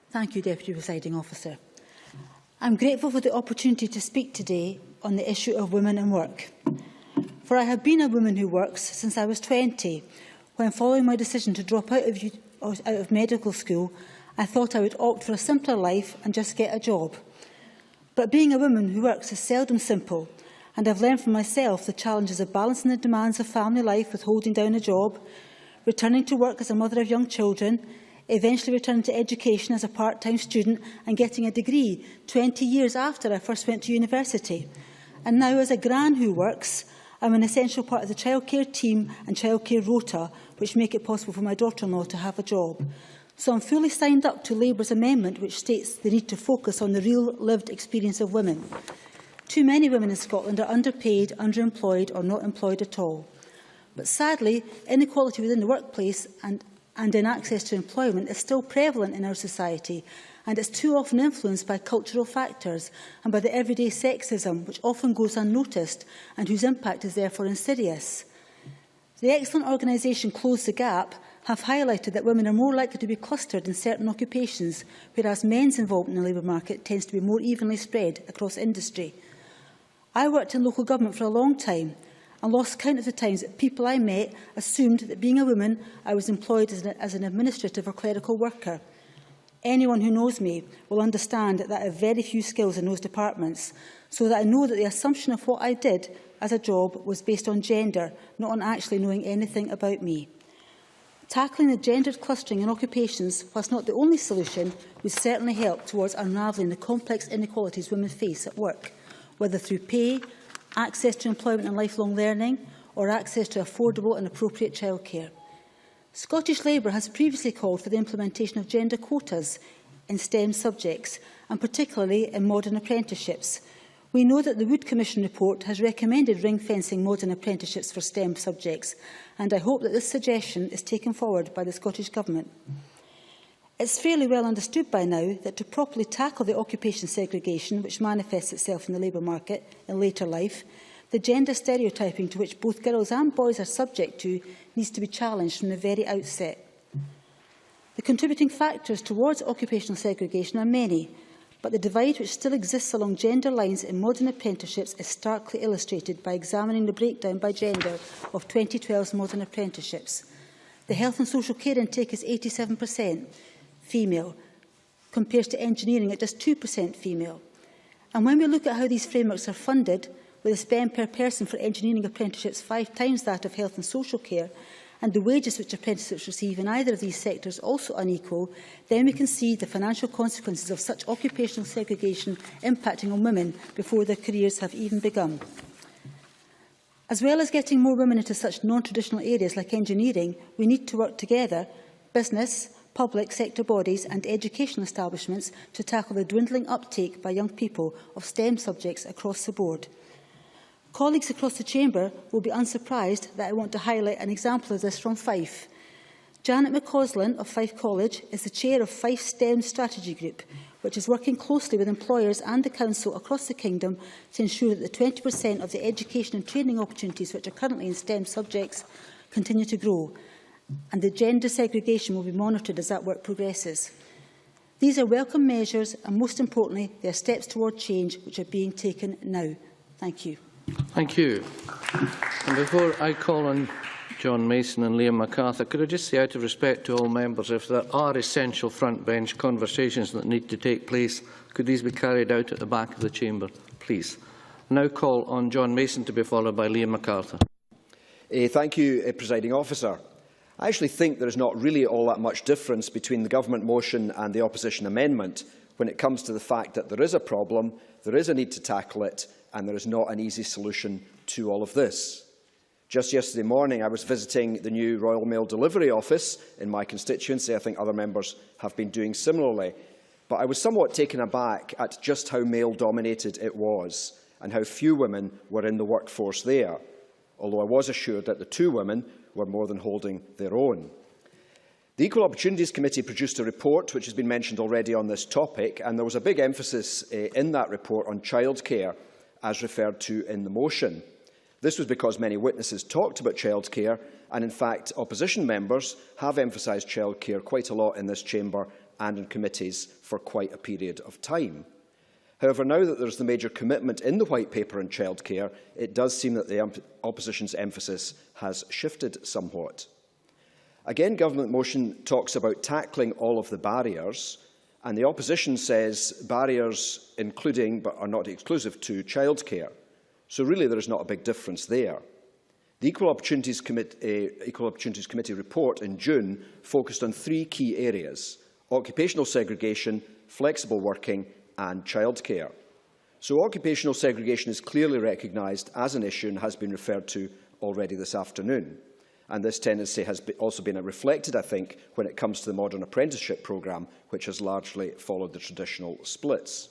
Thank you, Deputy Presiding Officer. I'm grateful for the opportunity to speak today on the issue of women in work. For I have been a woman who works since I was 20, when following my decision to drop out of medical school, I thought I would opt for a simpler life and just get a job. But being a woman who works is seldom simple, and I've learned from myself the challenges of balancing the demands of family life with holding down a job, returning to work as a mother of young children, eventually returning to education as a part-time student and getting a degree 20 years after I first went to university. And now, as a gran who works, I'm an essential part of the childcare team and childcare rota, which make it possible for my daughter-in-law to have a job. So I'm fully signed up to Labour's amendment, which states the need to focus on the real lived experience of women. Too many women in Scotland are underpaid, underemployed or not employed at all. But sadly, inequality within the workplace and in access to employment is still prevalent in our society, and it's too often influenced by cultural factors and by the everyday sexism, which often goes unnoticed and whose impact is therefore insidious. The excellent organisation Close the Gap have highlighted that women are more likely to be clustered in certain occupations, whereas men's involvement in the labour market tends to be more evenly spread across industry. I worked in local government for a long time and lost count of the times that people I met assumed that being a woman, I was employed as an administrative or clerical worker. Anyone who knows me will understand that I have very few skills in those departments, so that I know that the assumption of what I did as a job was based on gender, not on actually knowing anything about me. Tackling the gendered clustering in occupations, whilst not the only solution, would certainly help towards unravelling the complex inequalities women face at work, whether through pay, access to employment and lifelong learning, or access to affordable and appropriate childcare. Scottish Labour has previously called for the implementation of gender quotas in STEM subjects, and particularly in modern apprenticeships. We know that the Wood Commission report has recommended ring-fencing modern apprenticeships for STEM subjects, and I hope that this suggestion is taken forward by the Scottish Government. It's fairly well understood by now that to properly tackle the occupation segregation which manifests itself in the labour market in later life, the gender stereotyping to which both girls and boys are subject to needs to be challenged from the very outset. The contributing factors towards occupational segregation are many, but the divide which still exists along gender lines in modern apprenticeships is starkly illustrated by examining the breakdown by gender of 2012's modern apprenticeships. The health and social care intake is 87% female, compared to engineering at just 2% female. And when we look at how these frameworks are funded, with a spend per person for engineering apprenticeships 5 times that of health and social care, and the wages which apprentices receive in either of these sectors also unequal, then we can see the financial consequences of such occupational segregation impacting on women before their careers have even begun. As well as getting more women into such non-traditional areas like engineering, we need to work together, business, public sector bodies and educational establishments, to tackle the dwindling uptake by young people of STEM subjects across the board. Colleagues across the Chamber will be unsurprised that I want to highlight an example of this from Fife. Janet McCausland of Fife College is the chair of Fife STEM Strategy Group, which is working closely with employers and the Council across the Kingdom to ensure that the 20% of the education and training opportunities which are currently in STEM subjects continue to grow, and the gender segregation will be monitored as that work progresses. These are welcome measures, and most importantly, they are steps toward change which are being taken now. Thank you. Thank you. And before I call on John Mason and Liam MacArthur, could I just say, out of respect to all members, if there are essential front bench conversations that need to take place, could these be carried out at the back of the chamber, please? I now call on John Mason to be followed by Liam MacArthur. Thank you, Presiding Officer. I actually think there is not really all that much difference between the government motion and the opposition amendment when it comes to the fact that there is a problem, there is a need to tackle it, and there is not an easy solution to all of this. Just yesterday morning, I was visiting the new Royal Mail delivery office in my constituency. I think other members have been doing similarly. But I was somewhat taken aback at just how male-dominated it was and how few women were in the workforce there, although I was assured that the 2 women were more than holding their own. The Equal Opportunities Committee produced a report which has been mentioned already on this topic, and there was a big emphasis in that report on childcare, as referred to in the motion. This was because many witnesses talked about childcare, and in fact opposition members have emphasised childcare quite a lot in this chamber and in committees for quite a period of time. However, now that there is the major commitment in the White Paper on childcare, it does seem that the opposition's emphasis has shifted somewhat. Again, government motion talks about tackling all of the barriers, and the opposition says barriers including, but are not exclusive to, childcare. So really there is not a big difference there. The Equal Opportunities Committee report in June focused on 3 key areas: occupational segregation, flexible working and childcare. So occupational segregation is clearly recognised as an issue and has been referred to already this afternoon. And this tendency has also been reflected, I think, when it comes to the modern apprenticeship programme, which has largely followed the traditional splits.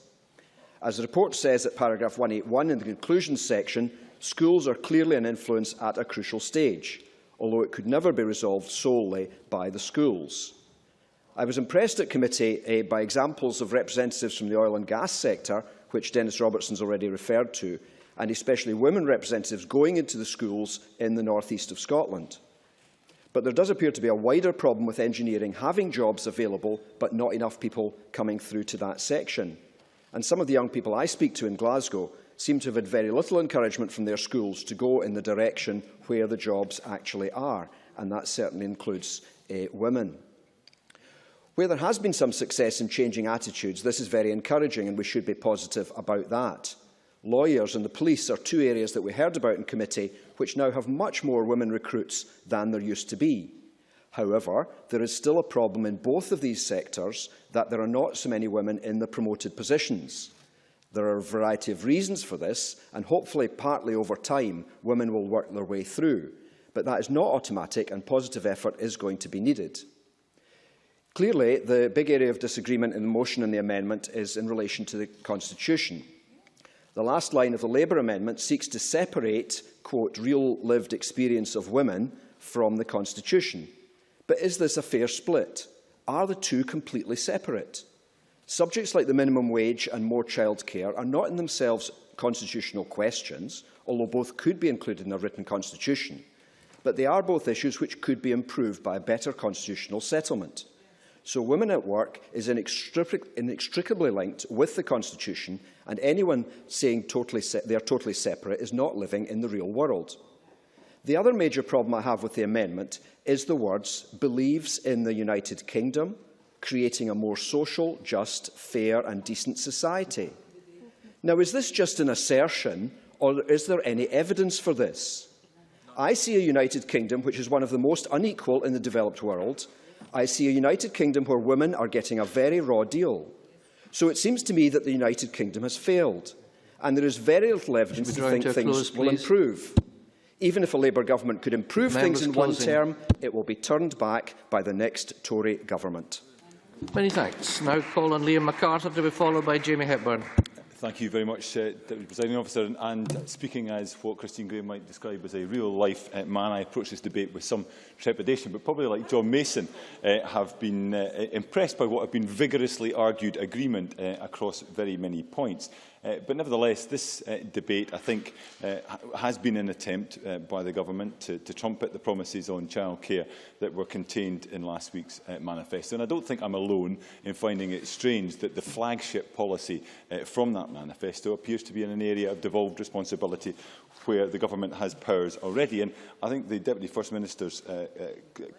As the report says at paragraph 181 in the conclusions section, schools are clearly an influence at a crucial stage, although it could never be resolved solely by the schools. I was impressed at committee by examples of representatives from the oil and gas sector, which Dennis Robertson's already referred to, and especially women representatives going into the schools in the north east of Scotland. But there does appear to be a wider problem with engineering having jobs available, but not enough people coming through to that section. And some of the young people I speak to in Glasgow seem to have had very little encouragement from their schools to go in the direction where the jobs actually are, and that certainly includes women. Where there has been some success in changing attitudes, this is very encouraging, and we should be positive about that. Lawyers and the police are 2 areas that we heard about in committee, which now have much more women recruits than there used to be. However, there is still a problem in both of these sectors that there are not so many women in the promoted positions. There are a variety of reasons for this, and hopefully partly over time women will work their way through. But that is not automatic, and positive effort is going to be needed. Clearly, the big area of disagreement in the motion and the amendment is in relation to the Constitution. The last line of the Labour amendment seeks to separate, quote, real lived experience of women from the Constitution. But is this a fair split? Are the two completely separate? Subjects like the minimum wage and more childcare are not in themselves constitutional questions, although both could be included in a written constitution. But they are both issues which could be improved by a better constitutional settlement. So women at work is inextricably linked with the Constitution, and anyone saying they are totally separate is not living in the real world. The other major problem I have with the amendment is the words "believes in the United Kingdom, creating a more social, just, fair and decent society." Now, is this just an assertion, or is there any evidence for this? I see a United Kingdom which is one of the most unequal in the developed world. I see a United Kingdom where women are getting a very raw deal. So it seems to me that the United Kingdom has failed, and there is very little evidence to think things will improve. Even if a Labour government could improve things in one term, it will be turned back by the next Tory government. Many thanks. Now call on Liam MacArthur to be followed by Jamie Hepburn. Thank you very much, Deputy Presiding Officer. And speaking as what Christine Graham might describe as a real-life man, I approach this debate with some trepidation, but probably like John Mason, have been impressed by what have been vigorously argued agreement across very many points. But nevertheless, this debate, I think, has been an attempt by the government to trumpet the promises on childcare that were contained in last week's manifesto. And I don't think I'm alone in finding it strange that the flagship policy from that manifesto appears to be in an area of devolved responsibility where the government has powers already. And I think the Deputy First Minister's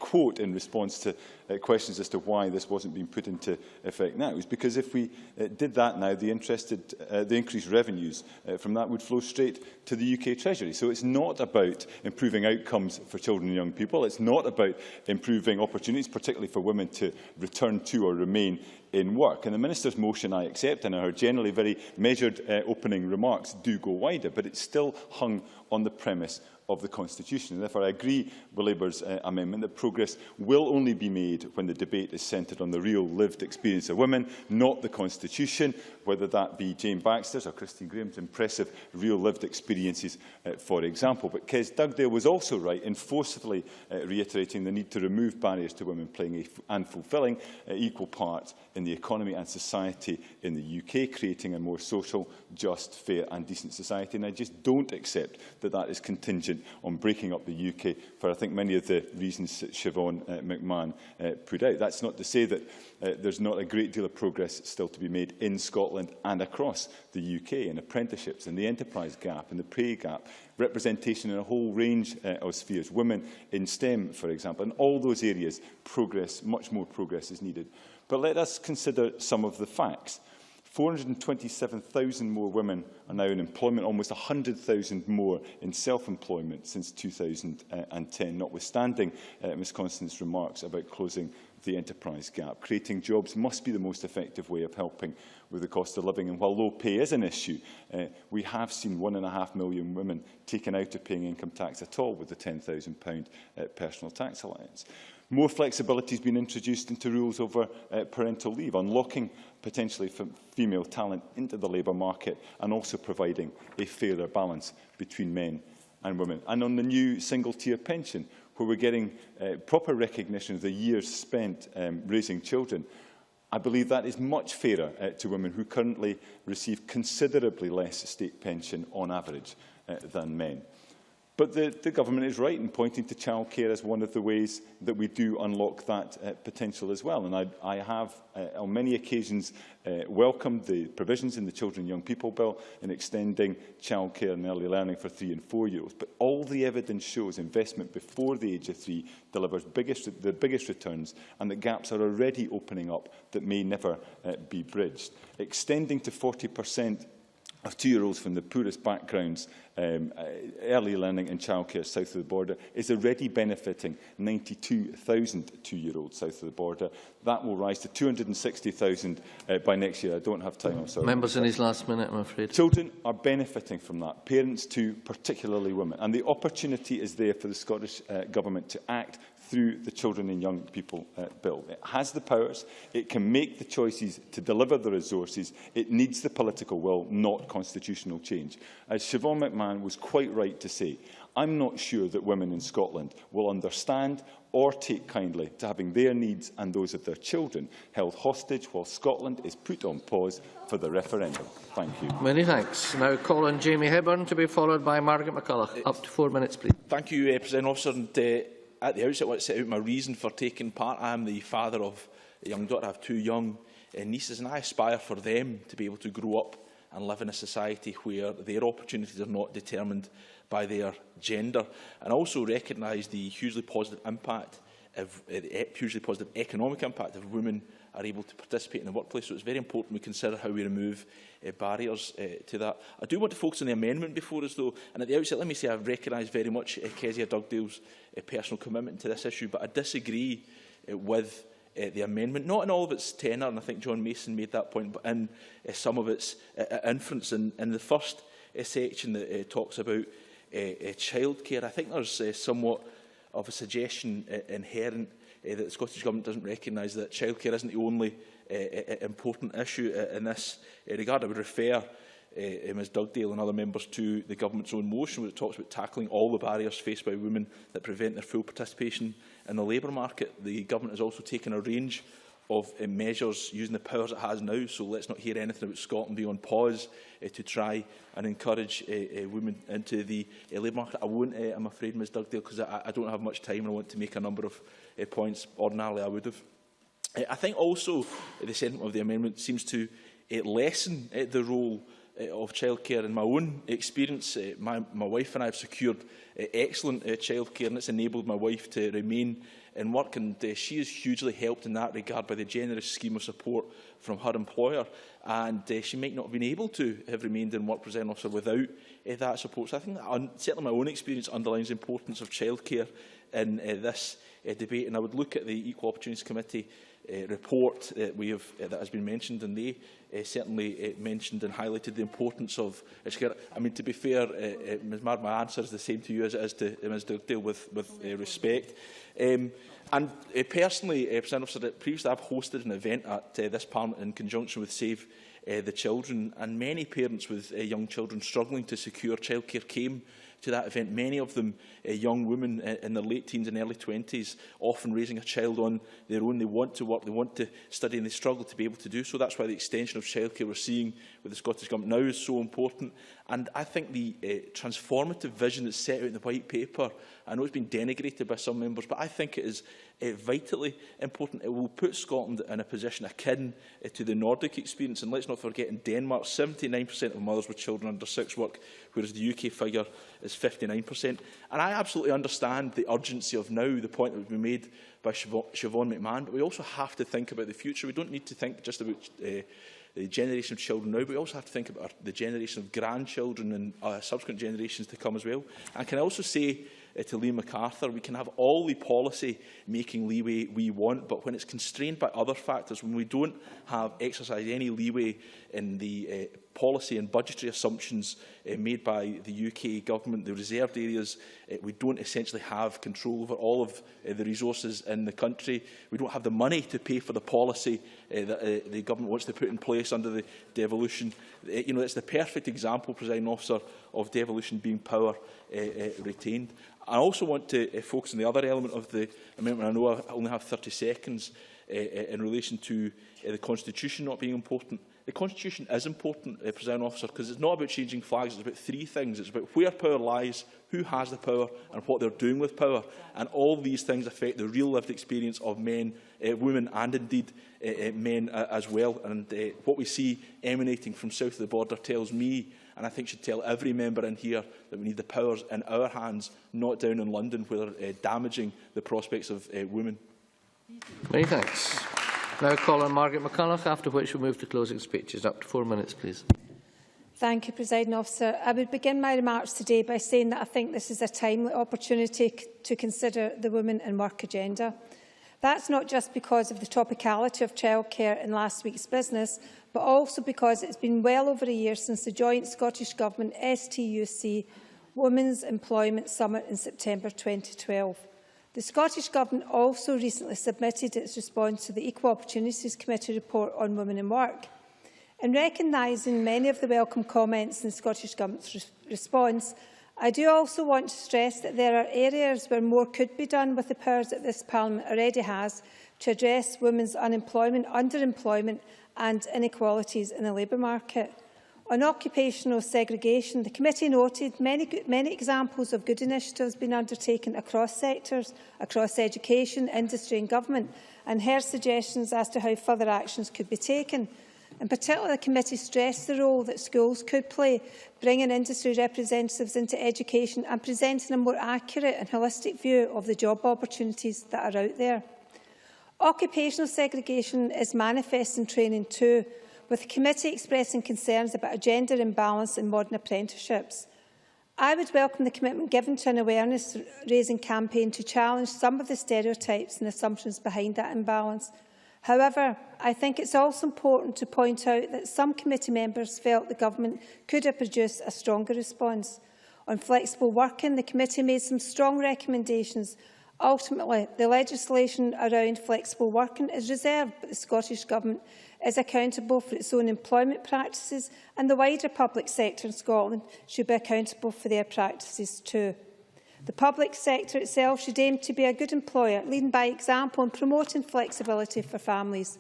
quote in response to questions as to why this wasn't being put into effect now is because if we did that now, the increased revenues from that would flow straight to the UK Treasury. So it's not about improving outcomes for children and young people. It's not about improving opportunities, particularly for women to return to or remain in work. And the Minister's motion I accept, and her generally very measured opening remarks do go wider, but it's still hung on the premise of the Constitution. And therefore, I agree with Labour's amendment that progress will only be made when the debate is centred on the real lived experience of women, not the Constitution, whether that be Jane Baxter's or Christine Graham's impressive real lived experiences, for example. But Kes Dugdale was also right in forcefully reiterating the need to remove barriers to women playing and fulfilling equal parts in the economy and society in the UK, creating a more social, just, fair and decent society. And I just don't accept that that is contingent on breaking up the UK for, I think, many of the reasons that Siobhan McMahon put out. That's not to say that there's not a great deal of progress still to be made in Scotland and across the UK in apprenticeships and the enterprise gap and the pay gap, representation in a whole range of spheres, women in STEM, for example. In all those areas, progress, much more progress is needed. But let us consider some of the facts. 427,000 more women are now in employment, almost 100,000 more in self-employment since 2010, notwithstanding Ms Constance's remarks about closing the enterprise gap. Creating jobs must be the most effective way of helping with the cost of living. And while low pay is an issue, we have seen 1.5 million women taken out of paying income tax at all with the £10,000 personal tax allowance. More flexibility has been introduced into rules over parental leave, unlocking potentially female talent into the labour market and also providing a fairer balance between men and women. And on the new single-tier pension, where we're getting proper recognition of the years spent raising children, I believe that is much fairer to women who currently receive considerably less state pension on average than men. But the government is right in pointing to childcare as one of the ways that we do unlock that potential as well. And I have, on many occasions, welcomed the provisions in the Children and Young People Bill in extending childcare and early learning for 3- and 4-year-olds. But all the evidence shows investment before the age of 3 delivers the biggest returns, and that gaps are already opening up that may never be bridged. Extending to 40% of 2-year-olds from the poorest backgrounds early learning and childcare south of the border is already benefiting 92,000 2-year-olds south of the border. That will rise to 260,000 by next year. I don't have time, I'm sorry. Members in his last minute, I'm afraid. Children are benefiting from that, parents too, particularly women. And the opportunity is there for the Scottish Government to act through the Children and Young People Bill. It has the powers, it can make the choices to deliver the resources, it needs the political will, not constitutional change. As Siobhan McMahon was quite right to say, I'm not sure that women in Scotland will understand or take kindly to having their needs and those of their children held hostage while Scotland is put on pause for the referendum. Thank you. Many thanks. Now call on Jamie Hibburn to be followed by Margaret McCulloch. Up to 4 minutes, please. Thank you, President Officer. And, at the outset, I want to set out my reason for taking part. I am the father of a young daughter. I have 2 young nieces, and I aspire for them to be able to grow up and live in a society where their opportunities are not determined by their gender, and also recognise the hugely positive impact of hugely positive economic impact of women are able to participate in the workplace. So it's very important we consider how we remove barriers to that. I do want to focus on the amendment before us, though, and at the outset, let me say I recognise very much Kezia Dugdale's personal commitment to this issue, but I disagree with the amendment, not in all of its tenor, and I think John Mason made that point, but in some of its inference. In the first section that talks about childcare, I think there's somewhat of a suggestion inherent that the Scottish Government doesn't recognise that childcare isn't the only important issue in this regard. I would refer Ms Dugdale and other members to the Government's own motion, where it talks about tackling all the barriers faced by women that prevent their full participation in the labour market. The Government has also taken a range of measures using the powers it has now, so let's not hear anything about Scotland being on pause to try and encourage women into the labour market. I won't, I'm afraid, Ms Dugdale, because I don't have much time and I want to make a number of points. Ordinarily, I would have. I think also the sentiment of the amendment seems to lessen the role of childcare. In my own experience, my wife and I have secured excellent childcare, and it's enabled my wife to remain in work, and she is hugely helped in that regard by the generous scheme of support from her employer, and she might not have been able to have remained in work, President Officer, without that support. So I think that certainly my own experience underlines the importance of childcare in this debate, and I would look at the Equal Opportunities Committee report that has been mentioned, and they certainly mentioned and highlighted the importance of childcare. I mean, to be fair, Ms Marr, my answer is the same to you as it is to Ms Dugdale, with respect. Personally, President Officer, previously I've hosted an event at this Parliament in conjunction with Save the Children, and many parents with young children struggling to secure childcare came to that event, many of them young women in their late teens and early 20s, often raising a child on their own. They want to work, they want to study, and they struggle to be able to do so. That's why the extension of childcare we're seeing with the Scottish Government now is so important. And I think the transformative vision that's set out in the White Paper, I know it's been denigrated by some members, but I think it is vitally important. It will put Scotland in a position akin to the Nordic experience. And let's not forget, in Denmark, 79% of mothers with children under 6 work, whereas the UK figure is 59%. And I absolutely understand the urgency of now, the point that has been made by Siobhan McMahon, but we also have to think about the future. We don't need to think just about the generation of children now, but we also have to think about the generation of grandchildren and subsequent generations to come as well. And can I also say to Liam MacArthur, we can have all the policy-making leeway we want, but when it's constrained by other factors, when we don't have exercised any leeway in the policy and budgetary assumptions made by the UK Government, the reserved areas, we don't essentially have control over all of the resources in the country. We don't have the money to pay for the policy that the Government wants to put in place under the devolution. It's the perfect example, Presiding Officer, of devolution being power retained. I also want to focus on the other element of the amendment. I know I only have 30 seconds in relation to the Constitution not being important. The Constitution is important, Presiding Officer, because it's not about changing flags. It's about 3 things. It's about where power lies, who has the power, and what they're doing with power. And all these things affect the real lived experience of men, women, and indeed men as well. And what we see emanating from south of the border tells me, and I think should tell every member in here, that we need the powers in our hands, not down in London, where they're damaging the prospects of women. Many thanks. Now call on Margaret McCulloch, after which we'll move to closing speeches. Up to 4 minutes, please. Thank you, Presiding Officer. I would begin my remarks today by saying that I think this is a timely opportunity to consider the Women in Work agenda. That's not just because of the topicality of childcare in last week's business, but also because it's been well over a year since the joint Scottish Government STUC Women's Employment Summit in September 2012. The Scottish Government also recently submitted its response to the Equal Opportunities Committee report on women in work. In recognising many of the welcome comments in the Scottish Government's response, I do also want to stress that there are areas where more could be done with the powers that this Parliament already has to address women's unemployment, underemployment and inequalities in the labour market. On occupational segregation, the committee noted many examples of good initiatives being undertaken across sectors, across education, industry and government, and heard suggestions as to how further actions could be taken. In particular, the committee stressed the role that schools could play, bringing industry representatives into education and presenting a more accurate and holistic view of the job opportunities that are out there. Occupational segregation is manifest in training too, with the committee expressing concerns about a gender imbalance in modern apprenticeships. I would welcome the commitment given to an awareness-raising campaign to challenge some of the stereotypes and assumptions behind that imbalance. However, I think it's also important to point out that some committee members felt the government could have produced a stronger response. On flexible working, the committee made some strong recommendations. Ultimately, the legislation around flexible working is reserved, but the Scottish Government is accountable for its own employment practices, and the wider public sector in Scotland should be accountable for their practices too. The public sector itself should aim to be a good employer, leading by example and promoting flexibility for families.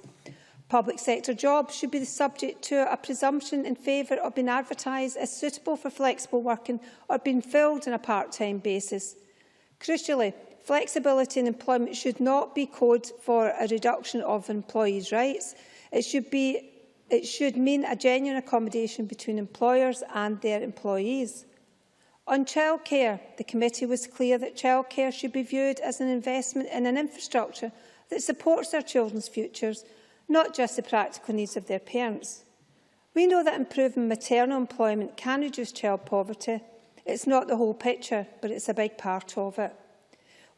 Public sector jobs should be subject to a presumption in favour of being advertised as suitable for flexible working or being filled on a part-time basis. Crucially, flexibility in employment should not be code for a reduction of employees' rights. It should mean a genuine accommodation between employers and their employees. On childcare, the committee was clear that childcare should be viewed as an investment in an infrastructure that supports our children's futures, not just the practical needs of their parents. We know that improving maternal employment can reduce child poverty. It's not the whole picture, but it's a big part of it.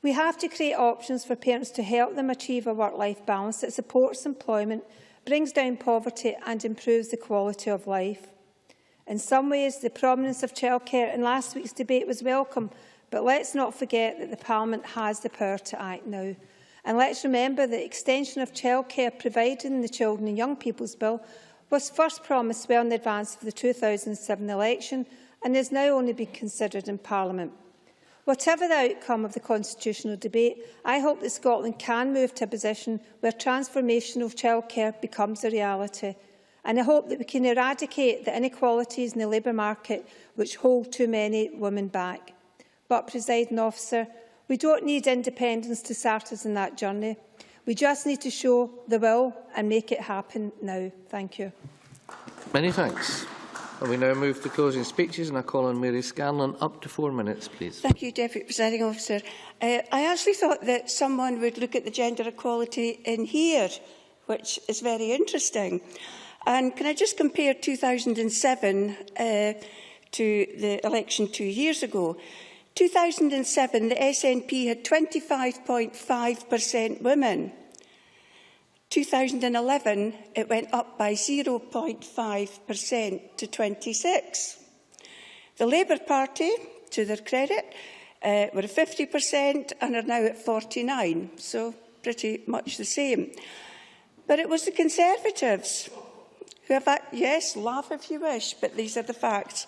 We have to create options for parents to help them achieve a work-life balance that supports employment, brings down poverty and improves the quality of life. In some ways, the prominence of childcare in last week's debate was welcome, but let's not forget that the Parliament has the power to act now. And let's remember that the extension of childcare provided in the Children and Young People's Bill was first promised well in advance of the 2007 election and is now only being considered in Parliament. Whatever the outcome of the constitutional debate, I hope that Scotland can move to a position where transformation of childcare becomes a reality. And I hope that we can eradicate the inequalities in the labour market which hold too many women back. But, Presiding Officer, we don't need independence to start us in that journey. We just need to show the will and make it happen now. Thank you. Many thanks. And we now move to closing speeches, and I call on Mary Scanlon. Up to 4 minutes, please. Thank you, Deputy Presiding Officer. I actually thought that someone would look at the gender equality in here, which is very interesting. And can I just compare 2007 to the election 2 years ago? 2007, the SNP had 25.5% women. 2011, it went up by 0.5% to 26%. The Labour Party, to their credit, were at 50% and are now at 49%, so pretty much the same. But it was the Conservatives who have, yes, laugh if you wish, but these are the facts.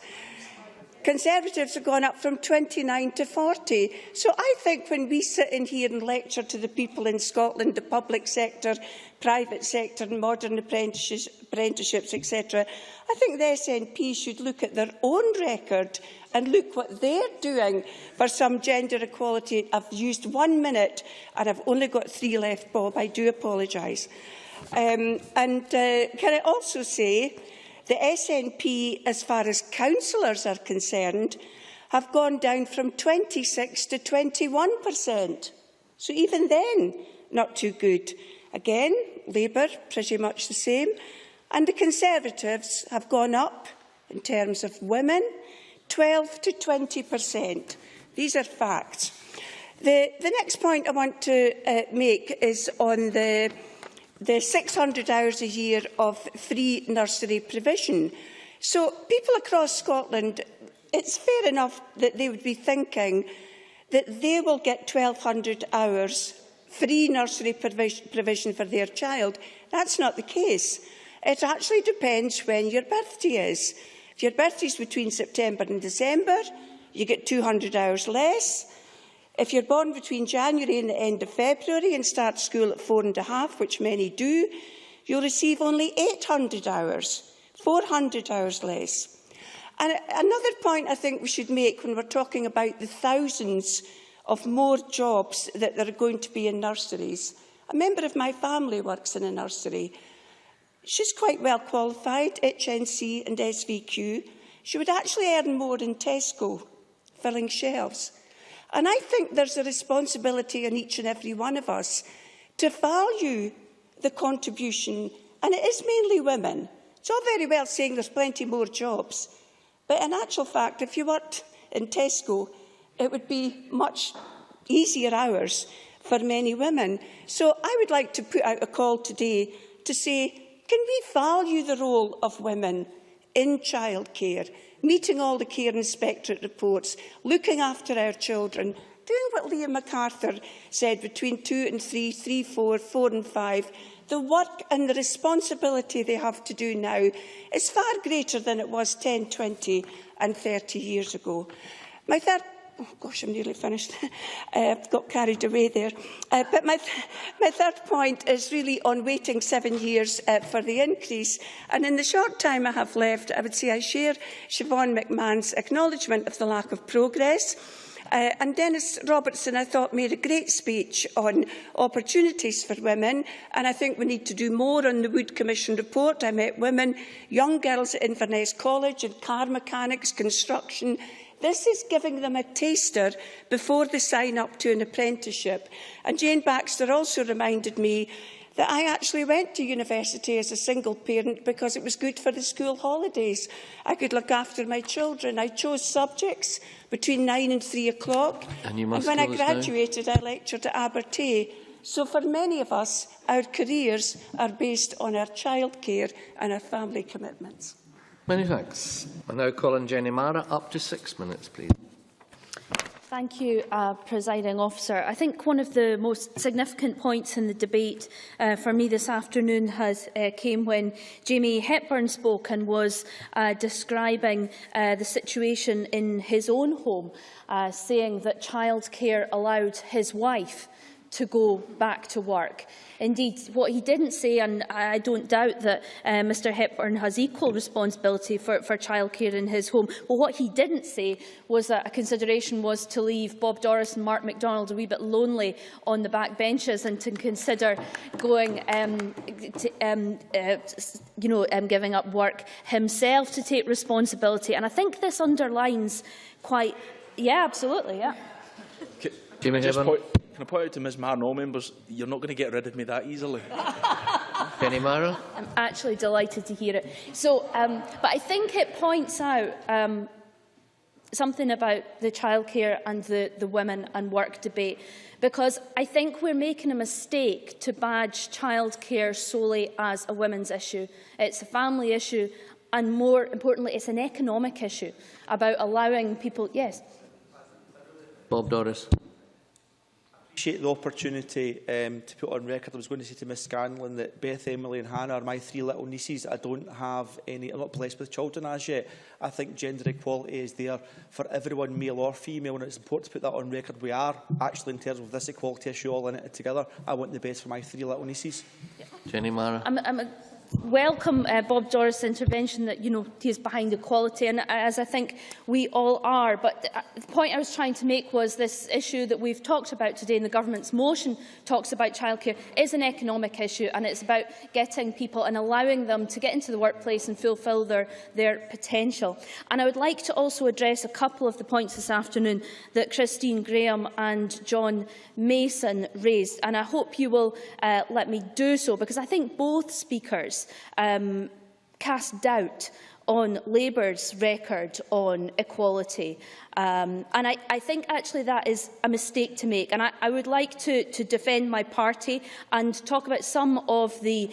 Conservatives have gone up from 29 to 40. So I think when we sit in here and lecture to the people in Scotland, the public sector, private sector, and modern apprenticeships, etc., I think the SNP should look at their own record and look what they're doing for some gender equality. I've used 1 minute and I've only got 3 left, Bob. I do apologise. Can I also say the SNP, as far as councillors are concerned, have gone down from 26% to 21%. So even then, not too good. Again, Labour, pretty much the same. And the Conservatives have gone up, in terms of women, 12% to 20%. These are facts. The next point I want to make is on the 600 hours a year of free nursery provision. So people across Scotland, it's fair enough that they would be thinking that they will get 1,200 hours free nursery provision for their child. That's not the case. It actually depends when your birthday is. If your birthday is between September and December, you get 200 hours less. If you're born between January and the end of February and start school at 4.5, which many do, you'll receive only 800 hours, 400 hours less. And another point I think we should make when we're talking about the thousands of more jobs that there are going to be in nurseries. A member of my family works in a nursery. She's quite well qualified, HNC and SVQ. She would actually earn more in Tesco, filling shelves. And I think there's a responsibility on each and every one of us to value the contribution, and it is mainly women. It's all very well saying there's plenty more jobs, but in actual fact, if you worked in Tesco, it would be much easier hours for many women. So I would like to put out a call today to say, can we value the role of women in childcare, meeting all the care inspectorate reports, looking after our children, doing what Liam MacArthur said between 2 and 3, 3, 4, 4 and 5. The work and the responsibility they have to do now is far greater than it was 10, 20 and 30 years ago. My third... Oh, gosh, I'm nearly finished. Got carried away there. But my third point is really on waiting 7 years for the increase. And in the short time I have left, I would say I share Siobhan McMahon's acknowledgement of the lack of progress. And Dennis Robertson, I thought, made a great speech on opportunities for women, and I think we need to do more on the Wood Commission report. I met women, young girls at Inverness College in car mechanics, construction. This is giving them a taster before they sign up to an apprenticeship. And Jane Baxter also reminded me that I actually went to university as a single parent because it was good for the school holidays. I could look after my children. I chose subjects between 9 and 3 o'clock. And when I graduated, I lectured at Abertay. So for many of us, our careers are based on our childcare and our family commitments. Many thanks. I now call on Jenny Mara. Up to 6 minutes, please. Thank you, Presiding Officer. I think one of the most significant points in the debate for me this afternoon came when Jamie Hepburn spoke and was describing the situation in his own home, saying that childcare allowed his wife to go back to work. Indeed, what he didn't say, and I don't doubt that Mr Hepburn has equal responsibility for childcare in his home, but what he didn't say was that a consideration was to leave Bob Doris and Mark MacDonald a wee bit lonely on the back benches and to consider going, giving up work himself to take responsibility. And I think this underlines quite... Yeah, absolutely, yeah. Can I point out to Ms Mara and all members, you're not going to get rid of me that easily. Jenny Mara? I'm actually delighted to hear it. So, but I think it points out something about the childcare and the women and work debate, because I think we're making a mistake to badge childcare solely as a women's issue. It's a family issue, and more importantly, it's an economic issue about allowing people... Yes. Bob Doris. Appreciate the opportunity to put on record. I was going to say to Ms Scanlon that Beth, Emily and Hannah are my 3 little nieces. I don't have any, I'm not blessed with children as yet. I think gender equality is there for everyone, male or female, and it's important to put that on record. We are actually, in terms of this equality issue, all in it together. I want the best for my 3 little nieces. Jenny Mara. Welcome Bob Doris' intervention that, he is behind equality, and as I think we all are. But the point I was trying to make was this issue that we've talked about today, and the government's motion talks about childcare, is an economic issue, and it's about getting people and allowing them to get into the workplace and fulfil their potential. And I would like to also address a couple of the points this afternoon that Christine Graham and John Mason raised, and I hope you will let me do so, because I think both speakers cast doubt on Labour's record on equality. And I think actually that is a mistake to make. And I would like to defend my party and talk about some of the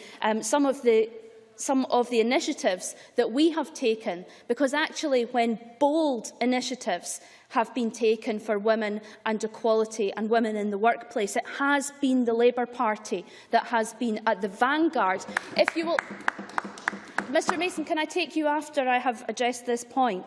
some of the initiatives that we have taken, because actually when bold initiatives have been taken for women and equality and women in the workplace, it has been the Labour Party that has been at the vanguard. If you will, Mr Mason, can I take you after I have addressed this point?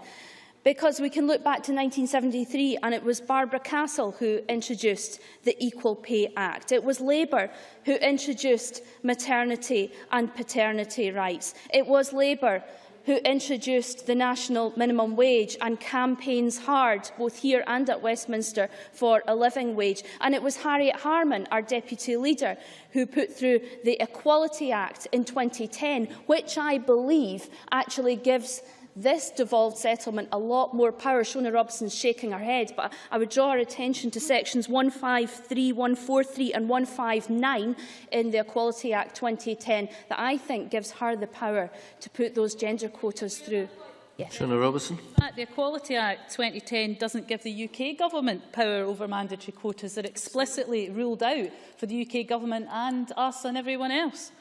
Because we can look back to 1973 and it was Barbara Castle who introduced the Equal Pay Act. It was Labour who introduced maternity and paternity rights. It was Labour who introduced the national minimum wage and campaigns hard, both here and at Westminster, for a living wage. And it was Harriet Harman, our deputy leader, who put through the Equality Act in 2010, which I believe actually gives this devolved settlement a lot more power. Shona Robson's shaking her head, but I would draw our attention to sections 153, 143 and 159 in the Equality Act 2010 that I think gives her the power to put those gender quotas through. Yes. Shona Robson. The Equality Act 2010 doesn't give the UK Government power over mandatory quotas. They're explicitly ruled out for the UK Government and us and everyone else.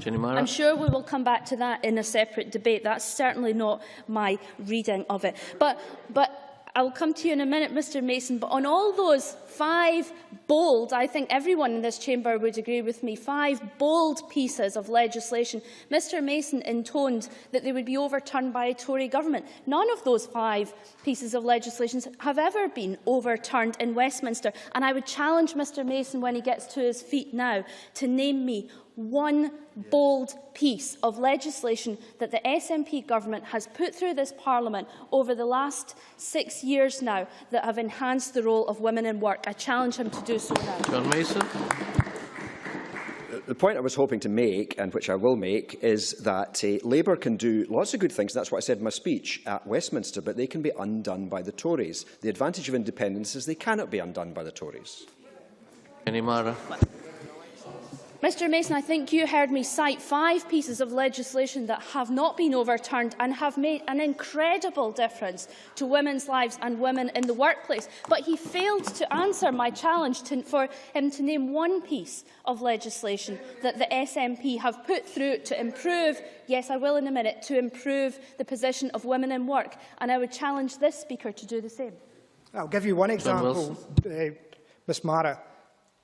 I'm sure we will come back to that in a separate debate. That's certainly not my reading of it. But I'll come to you in a minute, Mr Mason. But on all those 5 bold, I think everyone in this chamber would agree with me, 5 bold pieces of legislation, Mr Mason intoned that they would be overturned by a Tory government. None of those 5 pieces of legislation have ever been overturned in Westminster. And I would challenge Mr Mason, when he gets to his feet now, to name me one bold piece of legislation that the SNP government has put through this Parliament over the last 6 years now that have enhanced the role of women in work. I challenge him to do so now. John Mason. The point I was hoping to make, and which I will make, is that Labour can do lots of good things. That's what I said in my speech at Westminster, but they can be undone by the Tories. The advantage of independence is they cannot be undone by the Tories. Mara. Mr Mason, I think you heard me cite 5 pieces of legislation that have not been overturned and have made an incredible difference to women's lives and women in the workplace. But he failed to answer my challenge for him to name one piece of legislation that the SNP have put through to improve, yes, I will in a minute, to improve the position of women in work. And I would challenge this Speaker to do the same. I'll give you one example, Ms Mara.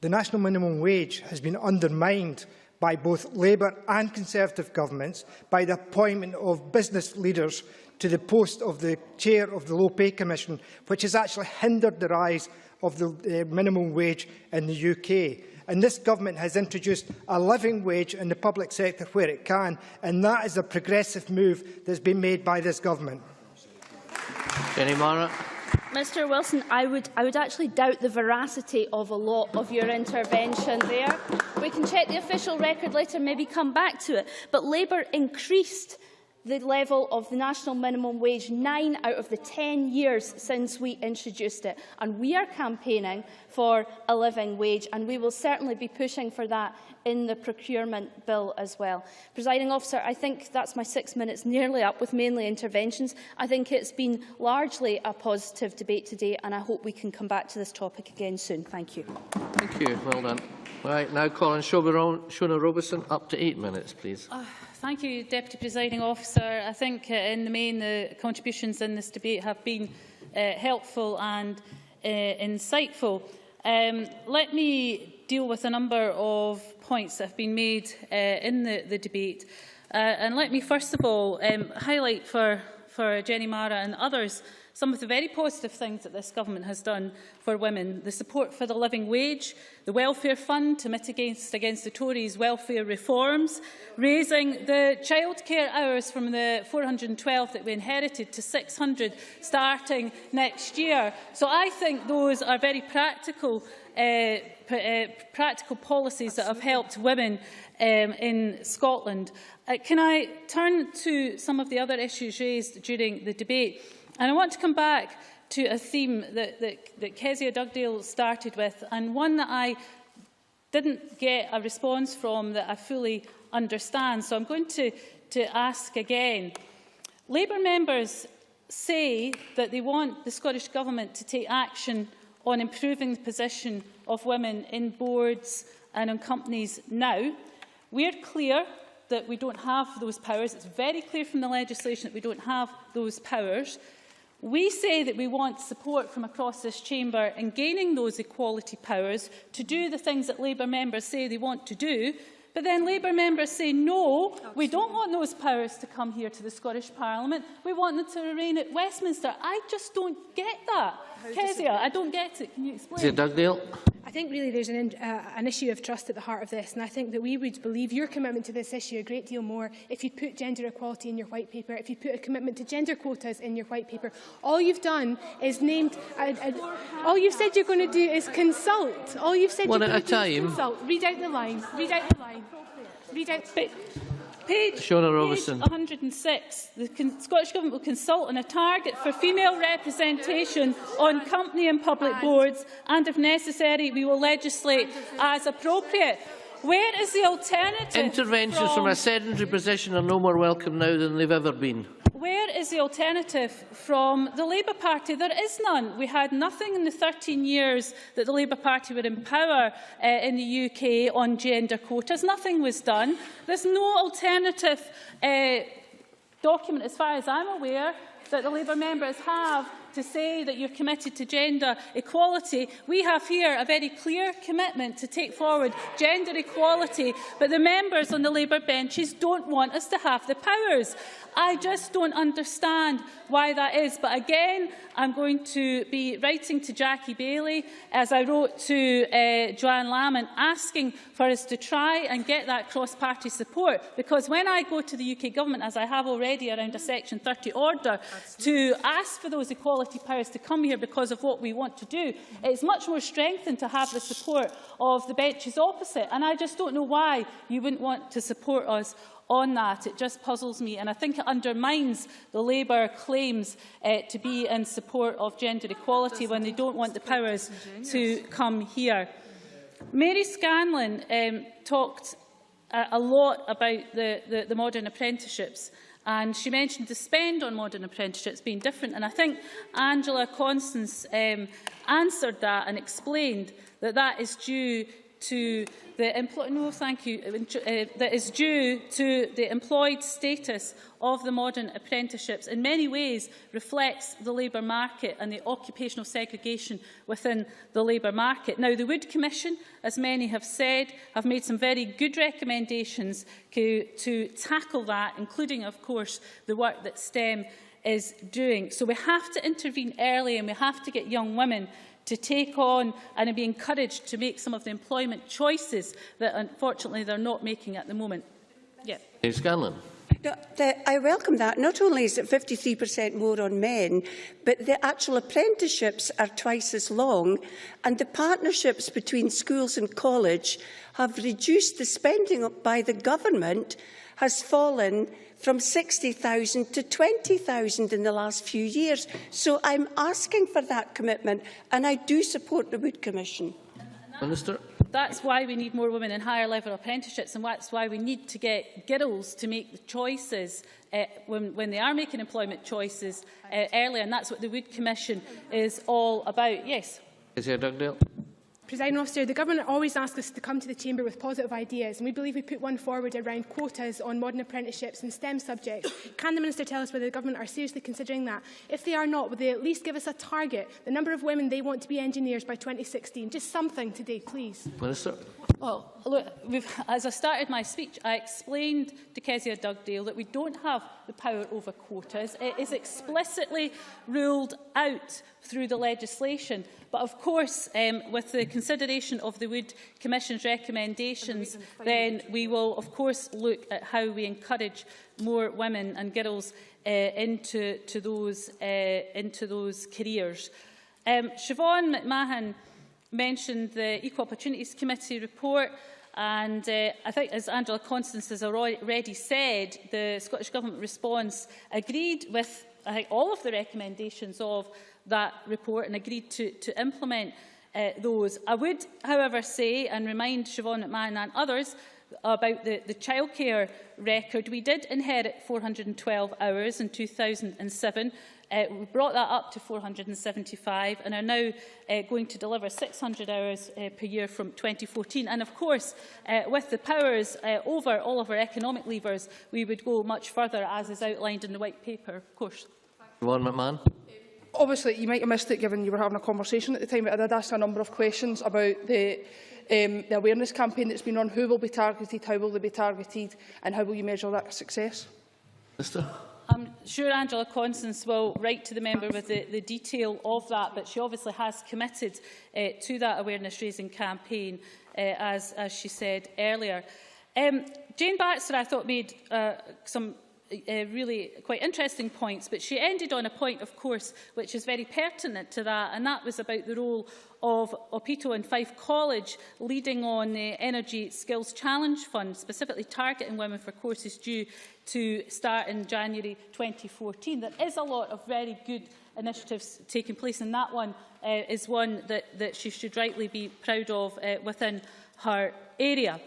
The national minimum wage has been undermined by both Labour and Conservative governments by the appointment of business leaders to the post of the chair of the Low Pay Commission, which has actually hindered the rise of the minimum wage in the UK. And this government has introduced a living wage in the public sector where it can, and that is a progressive move that's been made by this government. Jenny Mara. Mr Wilson, I would actually doubt the veracity of a lot of your intervention there. We can check the official record later and maybe come back to it. But Labour increased the level of the national minimum wage 9 out of the 10 years since we introduced it. And we are campaigning for a living wage, and we will certainly be pushing for that in the procurement bill as well. Presiding Officer, I think that's my 6 minutes nearly up, with mainly interventions. I think it's been largely a positive debate today, and I hope we can come back to this topic again soon. Thank you. Thank you. Well done. Right, now calling Shona Robertson, up to 8 minutes, please. Thank you, Deputy Presiding Officer. I think in the main the contributions in this debate have been helpful and insightful. Let me deal with a number of points that have been made in the debate. And let me first of all highlight for Jenny Mara and others some of the very positive things that this government has done for women: the support for the living wage, the welfare fund to mitigate against the Tories' welfare reforms, raising the childcare hours from the 412 that we inherited to 600 starting next year. So I think those are very practical policies that have helped women in Scotland. Can I turn to some of the other issues raised during the debate? And I want to come back to a theme that Kezia Dugdale started with, and one that I didn't get a response from that I fully understand. So I'm going to ask again. Labour members say that they want the Scottish Government to take action on improving the position of women in boards and in companies now. We're clear that we don't have those powers. It's very clear from the legislation that we don't have those powers. We say that we want support from across this chamber in gaining those equality powers to do the things that Labour members say they want to do, but then Labour members say, no, we don't want those powers to come here to the Scottish Parliament. We want them to remain at Westminster. I just don't get that. Kezia, I don't get it. Can you explain? Dugdale. I think really there's an issue of trust at the heart of this, and I think that we would believe your commitment to this issue a great deal more if you'd put gender equality in your white paper, if you put a commitment to gender quotas in your white paper. All you've done is named, all you've said you're going to do is consult. All you've said One you're at going a to do is time. consult. Read out the line. Read out the line. Read out. Page 106. The Scottish Government will consult on a target for female representation on company and public boards, and if necessary, we will legislate as appropriate. Where is the alternative? Interventions from a sedentary position are no more welcome now than they've ever been. Where is the alternative from the Labour Party? There is none. We had nothing in the 13 years that the Labour Party were in power in the UK on gender quotas. Nothing was done. There's no alternative document, as far as I'm aware, that the Labour members have to say that you're committed to gender equality. We have here a very clear commitment to take forward gender equality, but the members on the Labour benches don't want us to have the powers. I just don't understand why that is. But again, I'm going to be writing to Jackie Bailey, as I wrote to Joanne Lamont, asking for us to try and get that cross-party support. Because when I go to the UK Government, as I have already around a Section 30 order, to ask for those equality powers to come here because of what we want to do, it's much more strengthened to have the support of the benches opposite. And I just don't know why you wouldn't want to support us on that. It just puzzles me, and I think it undermines the Labour claims to be in support of gender equality when they don't want the powers to come here. Mary Scanlon talked a lot about the modern apprenticeships, and she mentioned the spend on modern apprenticeships being different, and I think Angela Constance answered that and explained that that is due to the employed status of the modern apprenticeships. In many ways reflects the labour market and the occupational segregation within the labour market. Now, the Wood Commission, as many have said, have made some very good recommendations to tackle that, including, of course, the work that STEM is doing. So we have to intervene early, and we have to get young women to take on and be encouraged to make some of the employment choices that, unfortunately, they're not making at the moment. Yeah. Scanlon. No, I welcome that. Not only is it 53% more on men, but the actual apprenticeships are twice as long, and the partnerships between schools and college have reduced the spending by the government has fallen from 60,000 to 20,000 in the last few years. So I'm asking for that commitment, and I do support the Wood Commission. Minister. That's why we need more women in higher level apprenticeships, and that's why we need to get girls to make the choices when they are making employment choices early, and that's what the Wood Commission is all about. Yes. Is here Dugdale? Presiding Officer, the Government always asks us to come to the Chamber with positive ideas, and we believe we put one forward around quotas on modern apprenticeships and STEM subjects. Can the Minister tell us whether the Government are seriously considering that? If they are not, would they at least give us a target, the number of women they want to be engineers by 2016? Just something today, please. Minister. Well, look, as I started my speech, I explained to Kezia Dugdale that we don't have the power over quotas. It is explicitly ruled out through the legislation. But of course, with the consideration of the Wood Commission's recommendations, then we will, of course, look at how we encourage more women and girls into those careers. Siobhan McMahon mentioned the Equal Opportunities Committee report, and I think, as Angela Constance has already said, the Scottish Government response agreed with, I think, all of the recommendations of that report and agreed to implement those. I would, however, say and remind Siobhan McMahon and others about the childcare record. We did inherit 412 hours in 2007. We brought that up to 475 and are now going to deliver 600 hours per year from 2014. And of course, with the powers over all of our economic levers, we would go much further, as is outlined in the White Paper, of course. Ron McMahon. Obviously, you might have missed it given you were having a conversation at the time, but I did ask a number of questions about the awareness campaign that's been run. Who will be targeted, how will they be targeted, and how will you measure that success? Minister. I'm sure Angela Constance will write to the member with the detail of that, but she obviously has committed to that awareness-raising campaign, as she said earlier. Jane Baxter, I thought, made some really quite interesting points, but she ended on a point, of course, which is very pertinent to that, and that was about the role of Opito and Fife College leading on the Energy Skills Challenge Fund, specifically targeting women for courses due to start in January 2014. There is a lot of very good initiatives taking place, and that one is one that she should rightly be proud of within her area.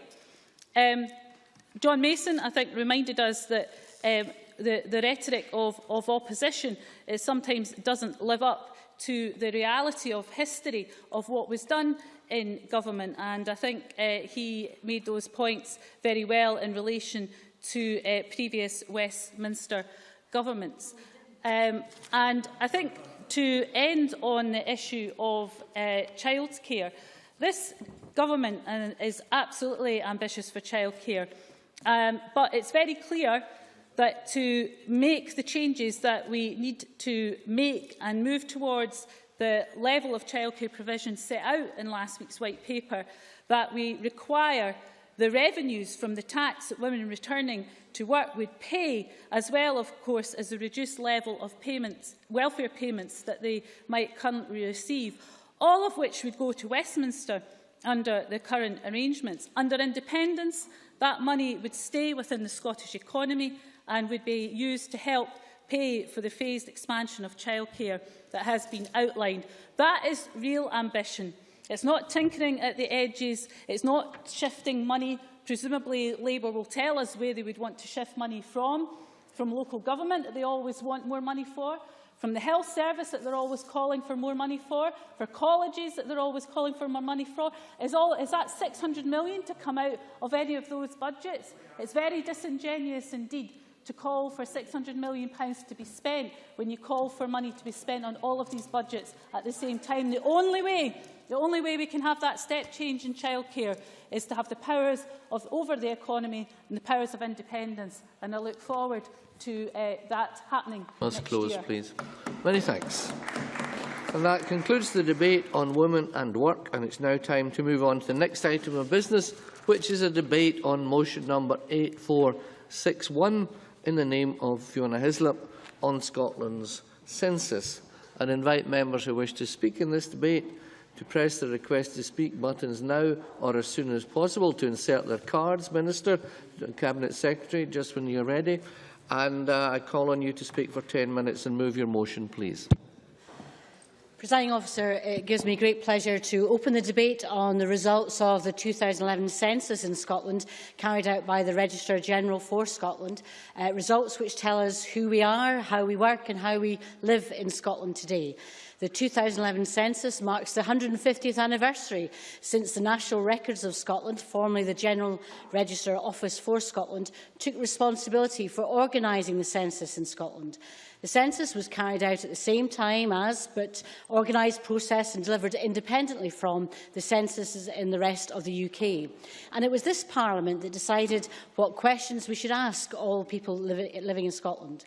John Mason, I think, reminded us that the rhetoric of opposition sometimes doesn't live up to the reality of history of what was done in government, and I think he made those points very well in relation to previous Westminster governments. And I think to end on the issue of childcare, this government is absolutely ambitious for childcare, but it's very clear that to make the changes that we need to make and move towards the level of childcare provision set out in last week's White Paper, that we require the revenues from the tax that women returning to work would pay, as well, of course, as the reduced level of payments, welfare payments that they might currently receive, all of which would go to Westminster under the current arrangements. Under independence, that money would stay within the Scottish economy and would be used to help pay for the phased expansion of childcare that has been outlined. That is real ambition. It's not tinkering at the edges. It's not shifting money. Presumably, Labour will tell us where they would want to shift money from local government that they always want more money for, from the health service that they're always calling for more money for colleges that they're always calling for more money for. Is that 600 million to come out of any of those budgets? It's very disingenuous indeed to call for £600 million to be spent when you call for money to be spent on all of these budgets at the same time. The only way we can have that step change in childcare is to have the powers over the economy and the powers of independence. And I look forward to that happening Must next close, year. please. Many thanks. And that concludes the debate on women and work, and it's now time to move on to the next item of business, which is a debate on motion number 8461 in the name of Fiona Hislop on Scotland's census. I invite members who wish to speak in this debate to press the request to speak buttons now or as soon as possible to insert their cards. Minister, Cabinet Secretary, just when you're ready. And I call on you to speak for 10 minutes and move your motion, please. Presiding Officer, it gives me great pleasure to open the debate on the results of the 2011 census in Scotland carried out by the Registrar-General for Scotland, results which tell us who we are, how we work and how we live in Scotland today. The 2011 census marks the 150th anniversary since the National Records of Scotland, formerly the General Register Office for Scotland, took responsibility for organising the census in Scotland. The census was carried out at the same time as, but organised, processed and delivered independently from the censuses in the rest of the UK. And it was this Parliament that decided what questions we should ask all people living in Scotland.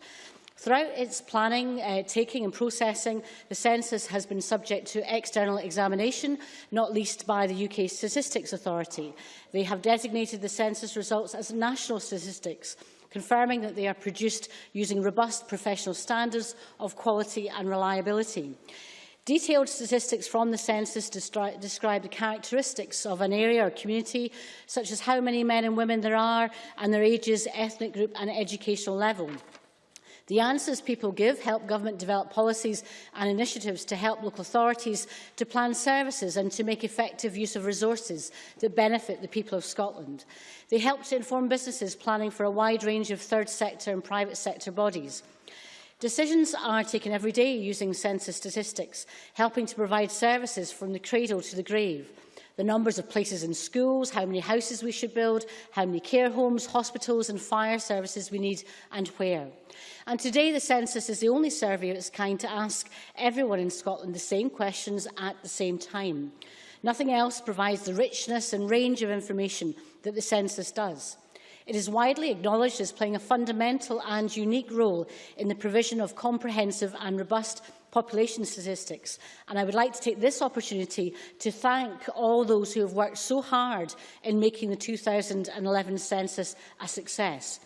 Throughout its planning, taking and processing, the census has been subject to external examination, not least by the UK Statistics Authority. They have designated the census results as national statistics, confirming that they are produced using robust professional standards of quality and reliability. Detailed statistics from the census describe the characteristics of an area or community, such as how many men and women there are, and their ages, ethnic group and educational level. The answers people give help government develop policies and initiatives to help local authorities to plan services and to make effective use of resources that benefit the people of Scotland. They help to inform businesses planning for a wide range of third sector and private sector bodies. Decisions are taken every day using census statistics, helping to provide services from the cradle to the grave. The numbers of places in schools, how many houses we should build, how many care homes, hospitals and fire services we need and where. And today the census is the only survey of its kind to ask everyone in Scotland the same questions at the same time. Nothing else provides the richness and range of information that the census does. It is widely acknowledged as playing a fundamental and unique role in the provision of comprehensive and robust population statistics, and I would like to take this opportunity to thank all those who have worked so hard in making the 2011 census a success.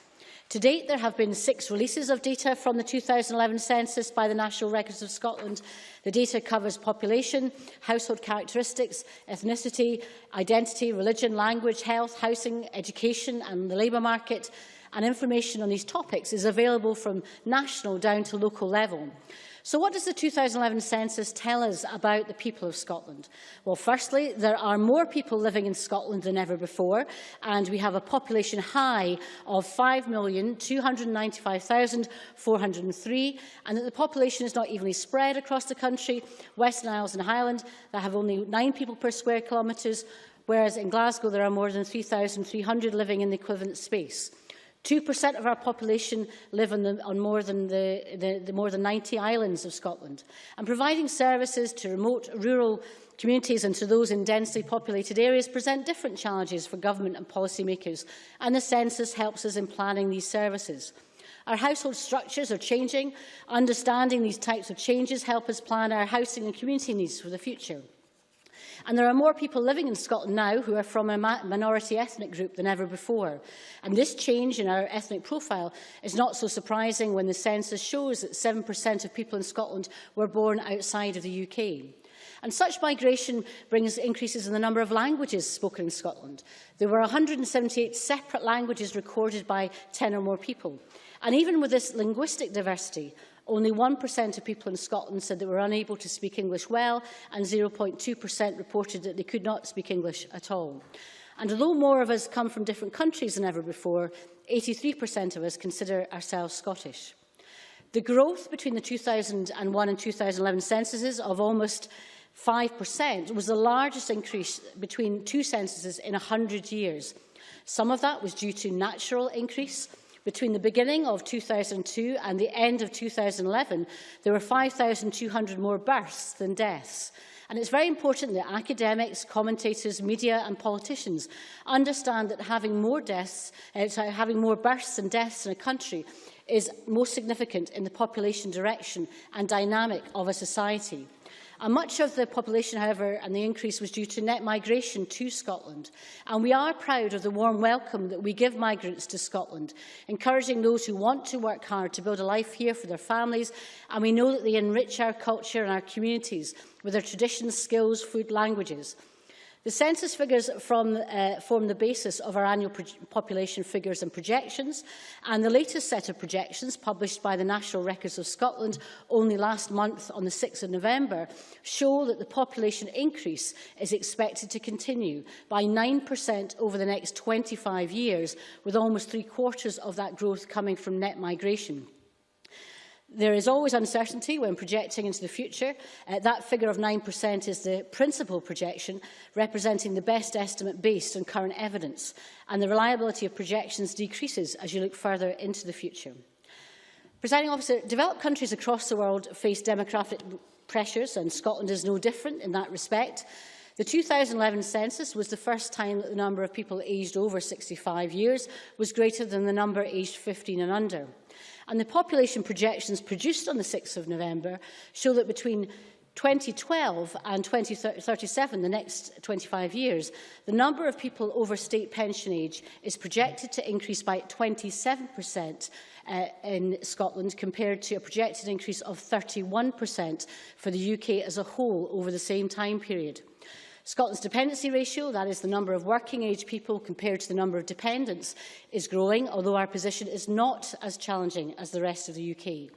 To date, there have been 6 releases of data from the 2011 census by the National Records of Scotland. The data covers population, household characteristics, ethnicity, identity, religion, language, health, housing, education and the labour market, and information on these topics is available from national down to local level. So what does the 2011 census tell us about the people of Scotland? Well, firstly, there are more people living in Scotland than ever before, and we have a population high of 5,295,403, and that the population is not evenly spread across the country. Western Isles and Highland that have only 9 people per square kilometres, whereas in Glasgow there are more than 3,300 living in the equivalent space. 2% of our population live on more than 90 islands of Scotland. And providing services to remote rural communities and to those in densely populated areas present different challenges for government and policymakers, and the census helps us in planning these services. Our household structures are changing. Understanding these types of changes help us plan our housing and community needs for the future. And there are more people living in Scotland now who are from a minority ethnic group than ever before. And this change in our ethnic profile is not so surprising when the census shows that 7% of people in Scotland were born outside of the UK. And such migration brings increases in the number of languages spoken in Scotland. There were 178 separate languages recorded by 10 or more people. And even with this linguistic diversity, only 1% of people in Scotland said they were unable to speak English well, and 0.2% reported that they could not speak English at all. And although more of us come from different countries than ever before, 83% of us consider ourselves Scottish. The growth between the 2001 and 2011 censuses of almost 5% was the largest increase between 2 censuses in 100 years. Some of that was due to natural increase. Between the beginning of 2002 and the end of 2011, there were 5,200 more births than deaths. And it's very important that academics, commentators, media and politicians understand that having more births and deaths in a country is most significant in the population direction and dynamic of a society. And much of the population, however, and the increase was due to net migration to Scotland. And we are proud of the warm welcome that we give migrants to Scotland, encouraging those who want to work hard to build a life here for their families. And we know that they enrich our culture and our communities with their traditions, skills, food, languages. The census figures form the basis of our annual population figures and projections, and the latest set of projections, published by the National Records of Scotland only last month on the 6th of November, show that the population increase is expected to continue by 9% over the next 25 years, with almost 3/4 of that growth coming from net migration. There is always uncertainty when projecting into the future. That figure of 9% is the principal projection, representing the best estimate based on current evidence, and the reliability of projections decreases as you look further into the future. Presiding Officer, developed countries across the world face demographic pressures, and Scotland is no different in that respect. The 2011 census was the first time that the number of people aged over 65 years was greater than the number aged 15 and under. And the population projections produced on the 6th of November show that between 2012 and 2037, the next 25 years, the number of people over state pension age is projected to increase by 27% in Scotland, compared to a projected increase of 31% for the UK as a whole over the same time period. Scotland's dependency ratio, that is the number of working-age people compared to the number of dependents, is growing, although our position is not as challenging as the rest of the UK.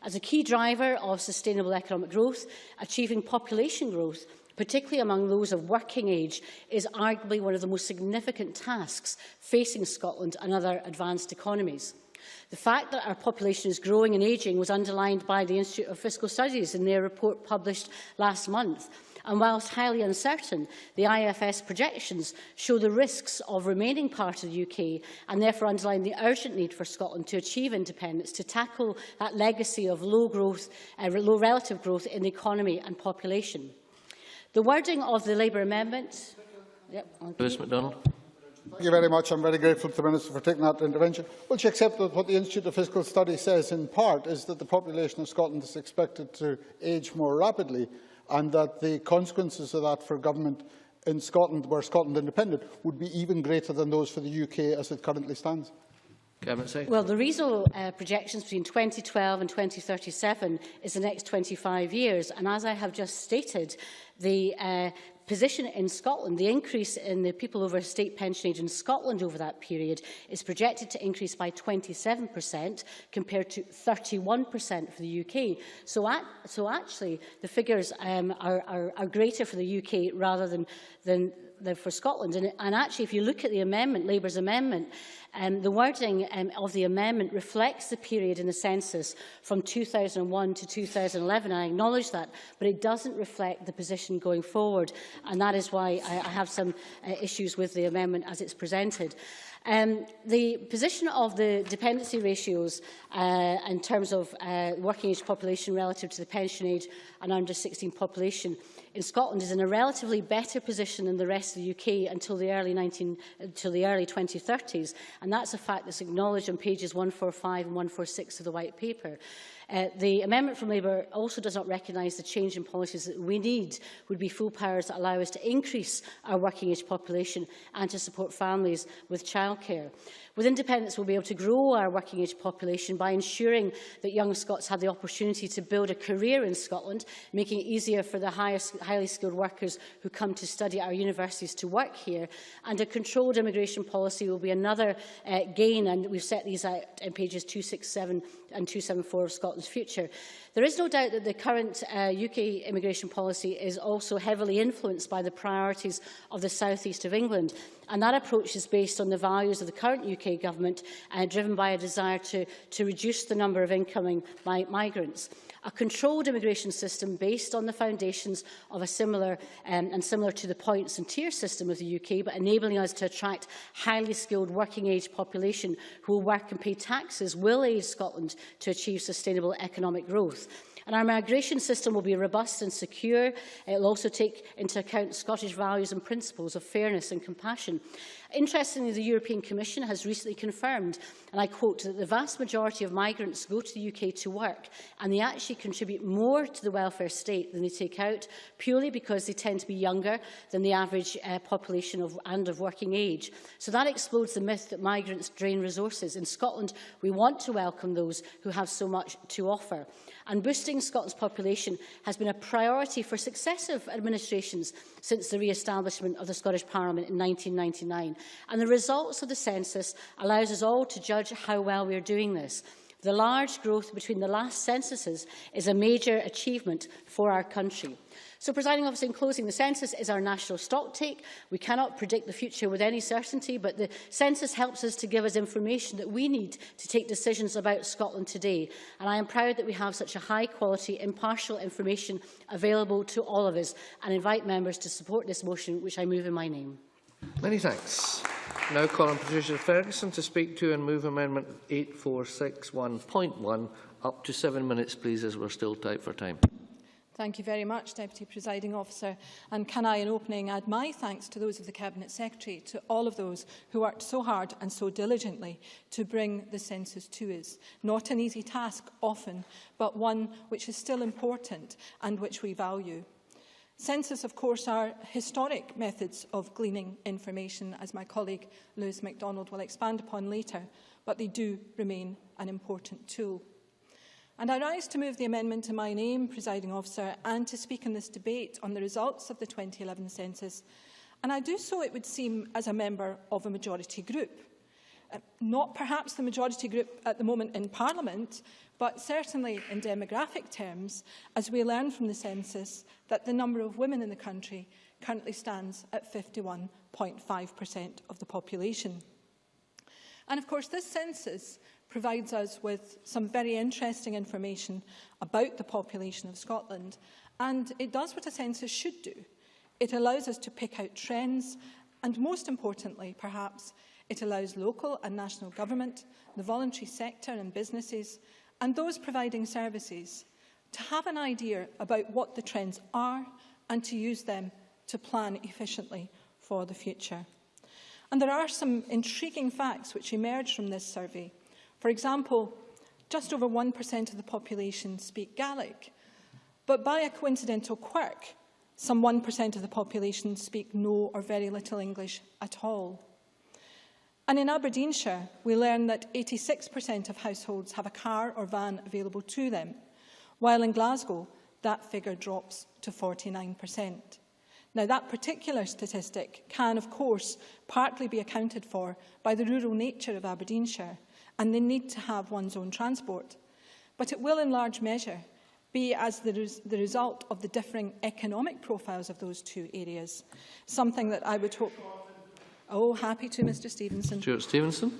As a key driver of sustainable economic growth, achieving population growth, particularly among those of working age, is arguably one of the most significant tasks facing Scotland and other advanced economies. The fact that our population is growing and ageing was underlined by the Institute of Fiscal Studies in their report published last month. And whilst highly uncertain, the IFS projections show the risks of remaining part of the UK and therefore underline the urgent need for Scotland to achieve independence, to tackle that legacy of low relative growth in the economy and population. The wording of the Labour amendment... Lewis MacDonald. Thank you very much. I'm very grateful to the Minister for taking that intervention. Will she accept that what the Institute of Fiscal Studies says in part is that the population of Scotland is expected to age more rapidly, and that the consequences of that for government in Scotland, were Scotland independent, would be even greater than those for the UK as it currently stands? Well, the RESO projections between 2012 and 2037 is the next 25 years. And as I have just stated, the position in Scotland, the increase in the people over state pension age in Scotland over that period is projected to increase by 27% compared to 31% for the UK. So actually, the figures are greater for the UK rather than for Scotland. And actually, if you look at the amendment, Labour's amendment, the wording of the amendment reflects the period in the census from 2001 to 2011. I acknowledge that, but it doesn't reflect the position going forward. And that is why I have some issues with the amendment as it's presented. The position of the dependency ratios in terms of working age population relative to the pension age and under 16 population in Scotland is in a relatively better position than the rest of the UK until the early 2030s, and that's a fact that's acknowledged on pages 145 and 146 of the White Paper. The amendment from Labour also does not recognise the change in policies that we need would be full powers that allow us to increase our working age population and to support families with childcare. With independence, we'll be able to grow our working age population by ensuring that young Scots have the opportunity to build a career in Scotland, making it easier for the highly skilled workers who come to study at our universities to work here. And a controlled immigration policy will be another gain, and we've set these out in pages 267 and 274 of Scotland's future. There is no doubt that the current UK immigration policy is also heavily influenced by the priorities of the South East of England. And that approach is based on the values of the current UK government, driven by a desire to reduce the number of incoming migrants. A controlled immigration system based on the foundations of a similar to the points and tier system of the UK, but enabling us to attract highly skilled working age population who will work and pay taxes, will aid Scotland to achieve sustainable economic growth. And our migration system will be robust and secure. It will also take into account Scottish values and principles of fairness and compassion. Interestingly, the European Commission has recently confirmed, and I quote, that the vast majority of migrants go to the UK to work, and they actually contribute more to the welfare state than they take out, purely because they tend to be younger than the average population of working age. So that explodes the myth that migrants drain resources. In Scotland, we want to welcome those who have so much to offer. And boosting Scotland's population has been a priority for successive administrations since the re-establishment of the Scottish Parliament in 1999. And the results of the census allows us all to judge how well we are doing this. The large growth between the last censuses is a major achievement for our country. So, Presiding Officer, in closing, the census is our national stocktake. We cannot predict the future with any certainty, but the census helps us to give us information that we need to take decisions about Scotland today. And I am proud that we have such a high-quality, impartial information available to all of us, and invite members to support this motion, which I move in my name. Many thanks. Now call on Patricia Ferguson to speak to and move Amendment 8461.1. Up to 7 minutes, please, as we're still tight for time. Thank you very much, Deputy Presiding Officer. And can I, in opening, add my thanks to those of the Cabinet Secretary, to all of those who worked so hard and so diligently to bring the census to us. Not an easy task, often, but one which is still important and which we value. Census, of course, are historic methods of gleaning information, as my colleague Lewis MacDonald will expand upon later, but they do remain an important tool. And I rise to move the amendment in my name, Presiding Officer, and to speak in this debate on the results of the 2011 census. And I do so, it would seem, as a member of a majority group. Not perhaps the majority group at the moment in Parliament, but certainly in demographic terms, as we learn from the census that the number of women in the country currently stands at 51.5% of the population. And of course, this census provides us with some very interesting information about the population of Scotland, and it does what a census should do. It allows us to pick out trends, and most importantly, perhaps, it allows local and national government, the voluntary sector and businesses, and those providing services to have an idea about what the trends are and to use them to plan efficiently for the future. And there are some intriguing facts which emerge from this survey. For example, just over 1% of the population speak Gaelic, but by a coincidental quirk, some 1% of the population speak no or very little English at all. And in Aberdeenshire, we learn that 86% of households have a car or van available to them, while in Glasgow, that figure drops to 49%. Now, that particular statistic can, of course, partly be accounted for by the rural nature of Aberdeenshire and the need to have one's own transport. But it will, in large measure, be as the result of the differing economic profiles of those two areas, something that I would hope... Oh, happy to, Mr Stevenson. Stuart Stevenson.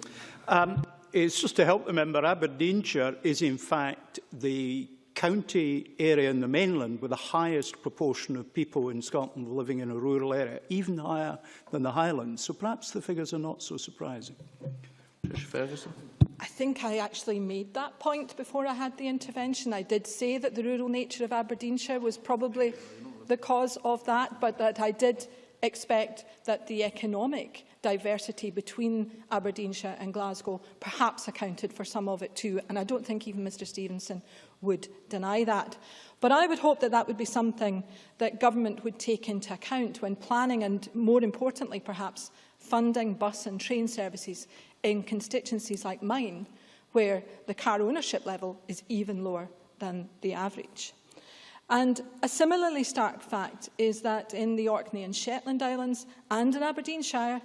It's just to help the member, Aberdeenshire is in fact the county area in the mainland with the highest proportion of people in Scotland living in a rural area, even higher than the Highlands. So perhaps the figures are not so surprising. Trish Ferguson. I think I actually made that point before I had the intervention. I did say that the rural nature of Aberdeenshire was probably the cause of that, but that I did expect that the economic diversity between Aberdeenshire and Glasgow perhaps accounted for some of it too, and I don't think even Mr Stevenson would deny that. But I would hope that that would be something that government would take into account when planning and, more importantly perhaps, funding bus and train services in constituencies like mine, where the car ownership level is even lower than the average. And a similarly stark fact is that in the Orkney and Shetland Islands and in Aberdeenshire,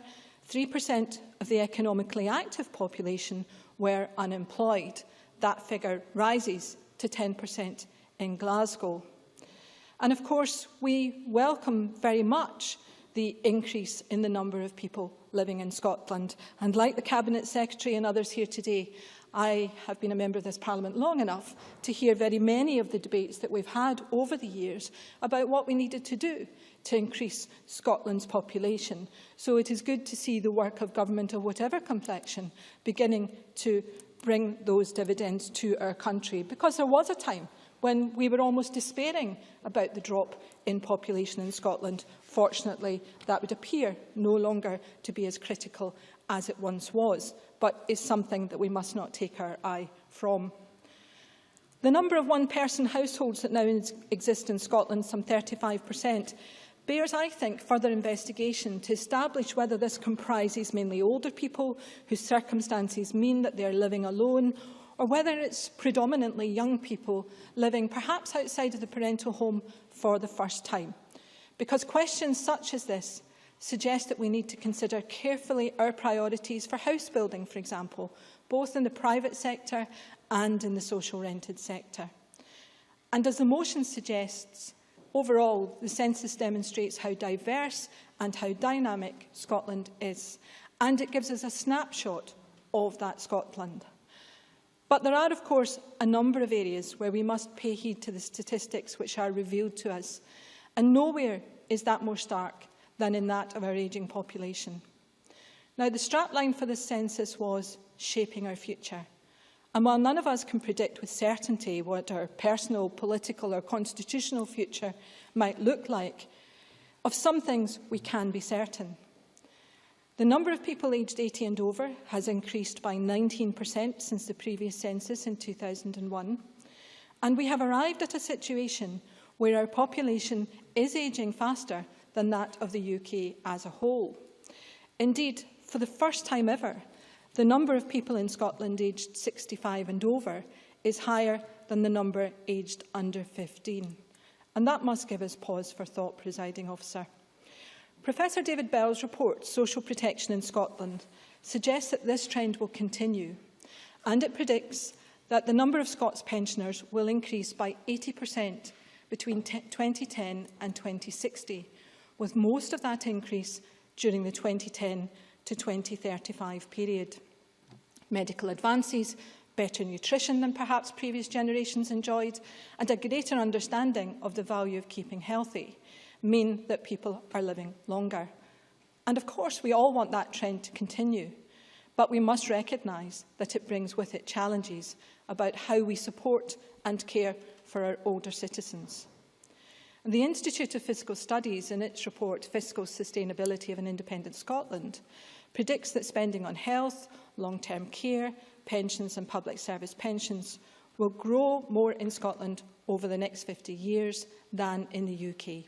3% of the economically active population were unemployed. That figure rises to 10% in Glasgow. And of course, we welcome very much the increase in the number of people living in Scotland. And like the Cabinet Secretary and others here today, I have been a member of this Parliament long enough to hear very many of the debates that we've had over the years about what we needed to do to increase Scotland's population. So it is good to see the work of government of whatever complexion beginning to bring those dividends to our country, because there was a time when we were almost despairing about the drop in population in Scotland. Fortunately, that would appear no longer to be as critical as it once was, but is something that we must not take our eye from. The number of one-person households that now exist in Scotland, some 35%, bears, I think, further investigation to establish whether this comprises mainly older people whose circumstances mean that they are living alone, or whether it's predominantly young people living perhaps outside of the parental home for the first time. Because questions such as this suggest that we need to consider carefully our priorities for house building, for example, both in the private sector and in the social rented sector. And as the motion suggests, overall, the census demonstrates how diverse and how dynamic Scotland is, and it gives us a snapshot of that Scotland. But there are, of course, a number of areas where we must pay heed to the statistics which are revealed to us, and nowhere is that more stark than in that of our ageing population. Now, the strapline for this census was shaping our future. And while none of us can predict with certainty what our personal, political or constitutional future might look like, of some things we can be certain. The number of people aged 80 and over has increased by 19% since the previous census in 2001. And we have arrived at a situation where our population is ageing faster than that of the UK as a whole. Indeed, for the first time ever, the number of people in Scotland aged 65 and over is higher than the number aged under 15. And that must give us pause for thought, Presiding Officer. Professor David Bell's report, Social Protection in Scotland, suggests that this trend will continue, and it predicts that the number of Scots pensioners will increase by 80% between 2010 and 2060, with most of that increase during the 2010 to 2035 period. Medical advances, better nutrition than perhaps previous generations enjoyed, and a greater understanding of the value of keeping healthy mean that people are living longer. And of course, we all want that trend to continue, but we must recognise that it brings with it challenges about how we support and care for our older citizens. The Institute of Fiscal Studies, in its report Fiscal Sustainability of an Independent Scotland, predicts that spending on health, long-term care, pensions and public service pensions will grow more in Scotland over the next 50 years than in the UK.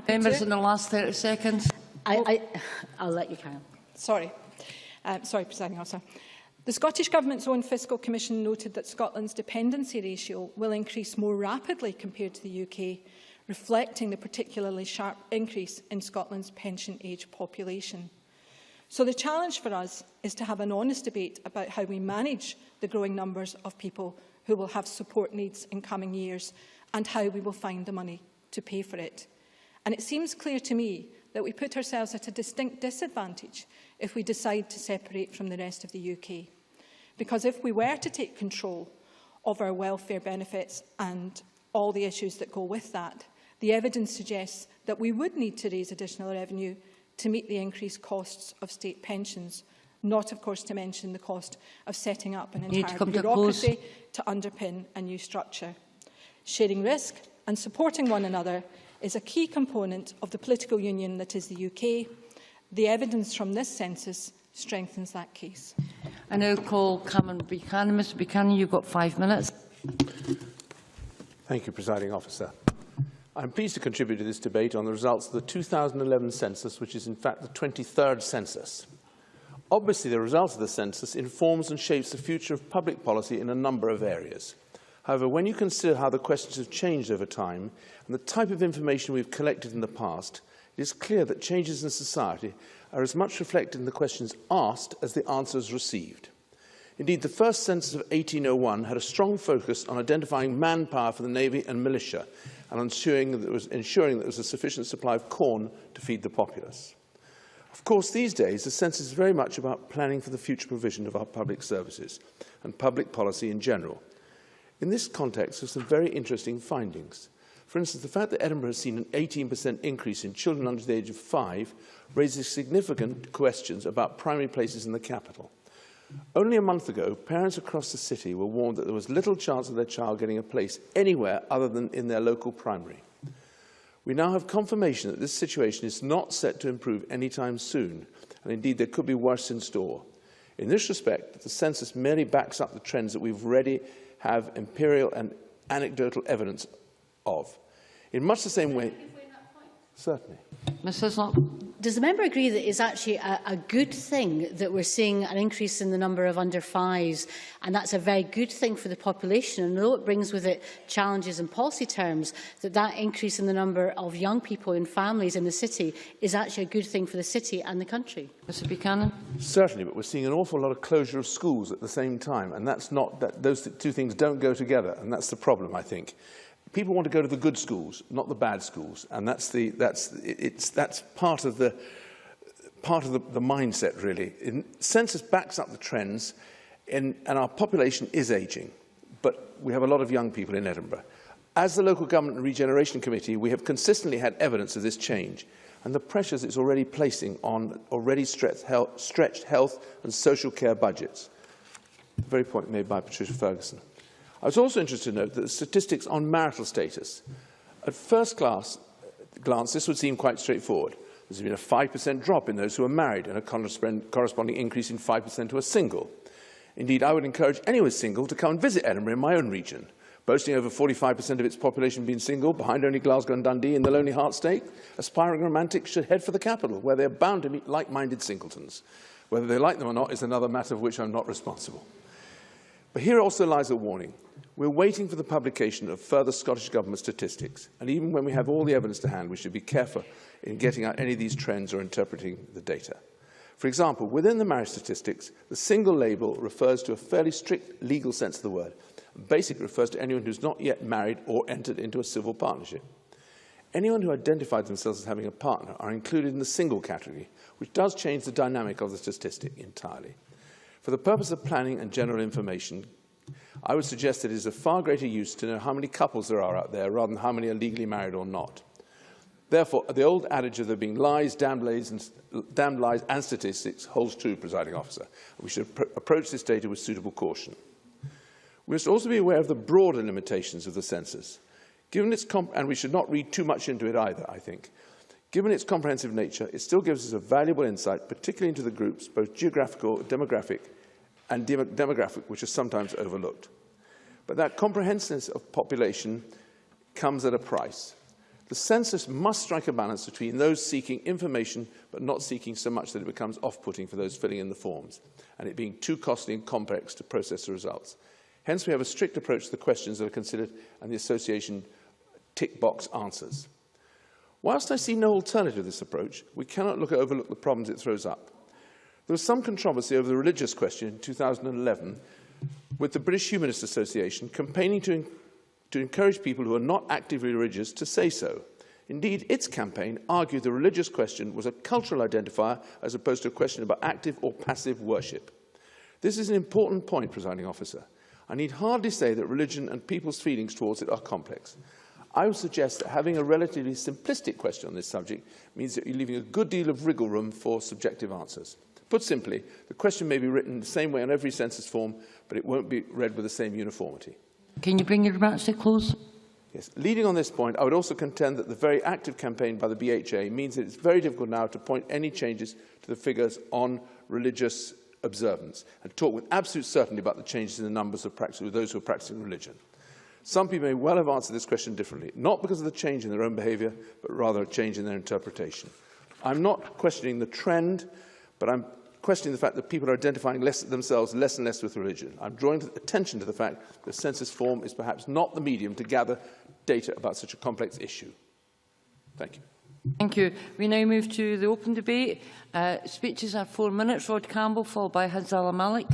Members in the last 30 seconds. I'll let you carry on. Sorry, Presiding Officer. The Scottish Government's own Fiscal Commission noted that Scotland's dependency ratio will increase more rapidly compared to the UK, reflecting the particularly sharp increase in Scotland's pension-age population. So the challenge for us is to have an honest debate about how we manage the growing numbers of people who will have support needs in coming years and how we will find the money to pay for it. And it seems clear to me that we put ourselves at a distinct disadvantage if we decide to separate from the rest of the UK. Because if we were to take control of our welfare benefits and all the issues that go with that, the evidence suggests that we would need to raise additional revenue to meet the increased costs of state pensions, not, of course, to mention the cost of setting up an entire bureaucracy to underpin a new structure. Sharing risk and supporting one another is a key component of the political union that is the UK. The evidence from this census strengthens that case. I now call Cameron Buchanan. Mr Buchanan, you've got 5 minutes. Thank you, Presiding Officer. I'm pleased to contribute to this debate on the results of the 2011 census, which is in fact the 23rd census. Obviously, the results of the census informs and shapes the future of public policy in a number of areas. However, when you consider how the questions have changed over time and the type of information we've collected in the past, it is clear that changes in society are as much reflected in the questions asked as the answers received. Indeed, the first census of 1801 had a strong focus on identifying manpower for the Navy and militia and ensuring that there was a sufficient supply of corn to feed the populace. Of course, these days, the census is very much about planning for the future provision of our public services and public policy in general. In this context, there are some very interesting findings. For instance, the fact that Edinburgh has seen an 18% increase in children under the age of 5 raises significant questions about primary places in the capital. Only a month ago, parents across the city were warned that there was little chance of their child getting a place anywhere other than in their local primary. We now have confirmation that this situation is not set to improve anytime soon, and indeed there could be worse in store. In this respect, the census merely backs up the trends that we've already have empirical and anecdotal evidence of. In much the same way... Certainly. Ms Hislop. Does the member agree that it's actually a good thing that we're seeing an increase in the number of under 5s, and that's a very good thing for the population, and although it brings with it challenges in policy terms, that increase in the number of young people and families in the city is actually a good thing for the city and the country? Mr Buchanan. Certainly, but we're seeing an awful lot of closure of schools at the same time, and those two things don't go together, and that's the problem, I think. People want to go to the good schools, not the bad schools, and that's part of the mindset, really. Census backs up the trends, and our population is ageing, but we have a lot of young people in Edinburgh. As the Local Government and Regeneration Committee, we have consistently had evidence of this change and the pressures it's already placing on already stretched health and social care budgets. The very point made by Patricia Ferguson. I was also interested to note that the statistics on marital status. At first glance, this would seem quite straightforward. There's been a 5% drop in those who are married and a corresponding increase in 5% who are single. Indeed, I would encourage anyone single to come and visit Edinburgh in my own region, boasting over 45% of its population being single, behind only Glasgow and Dundee in the Lonely Heart State. Aspiring romantics should head for the capital, where they are bound to meet like-minded singletons. Whether they like them or not is another matter of which I'm not responsible. But here also lies a warning. We're waiting for the publication of further Scottish Government statistics, and even when we have all the evidence to hand, we should be careful in getting out any of these trends or interpreting the data. For example, within the marriage statistics, the single label refers to a fairly strict legal sense of the word. Basic refers to anyone who's not yet married or entered into a civil partnership. Anyone who identifies themselves as having a partner are included in the single category, which does change the dynamic of the statistic entirely. For the purpose of planning and general information, I would suggest that it is of far greater use to know how many couples there are out there rather than how many are legally married or not. Therefore, the old adage of there being lies, damned lies and statistics holds true, Presiding Officer. We should approach this data with suitable caution. We must also be aware of the broader limitations of the census. And we should not read too much into it either, I think. Given its comprehensive nature, it still gives us a valuable insight, particularly into the groups, both geographical, demographic, which are sometimes overlooked. But that comprehensiveness of population comes at a price. The census must strike a balance between those seeking information but not seeking so much that it becomes off-putting for those filling in the forms, and it being too costly and complex to process the results. Hence, we have a strict approach to the questions that are considered and the association tick-box answers. Whilst I see no alternative to this approach, we cannot overlook the problems it throws up. There was some controversy over the religious question in 2011, with the British Humanist Association campaigning to encourage people who are not actively religious to say so. Indeed, its campaign argued the religious question was a cultural identifier as opposed to a question about active or passive worship. This is an important point, Presiding Officer. I need hardly say that religion and people's feelings towards it are complex. I would suggest that having a relatively simplistic question on this subject means that you're leaving a good deal of wriggle room for subjective answers. Put simply, the question may be written the same way on every census form, but it won't be read with the same uniformity. Can you bring your remarks to a close? Yes. Leading on this point, I would also contend that the very active campaign by the BHA means that it's very difficult now to point any changes to the figures on religious observance and talk with absolute certainty about the changes in the numbers of those who are practicing religion. Some people may well have answered this question differently, not because of the change in their own behaviour, but rather a change in their interpretation. I'm not questioning the trend, but I'm questioning the fact that people are identifying themselves less and less with religion. I'm drawing attention to the fact that the census form is perhaps not the medium to gather data about such a complex issue. Thank you. Thank you. We now move to the open debate. Speeches are 4 minutes. Rod Campbell, followed by Hazala Malik.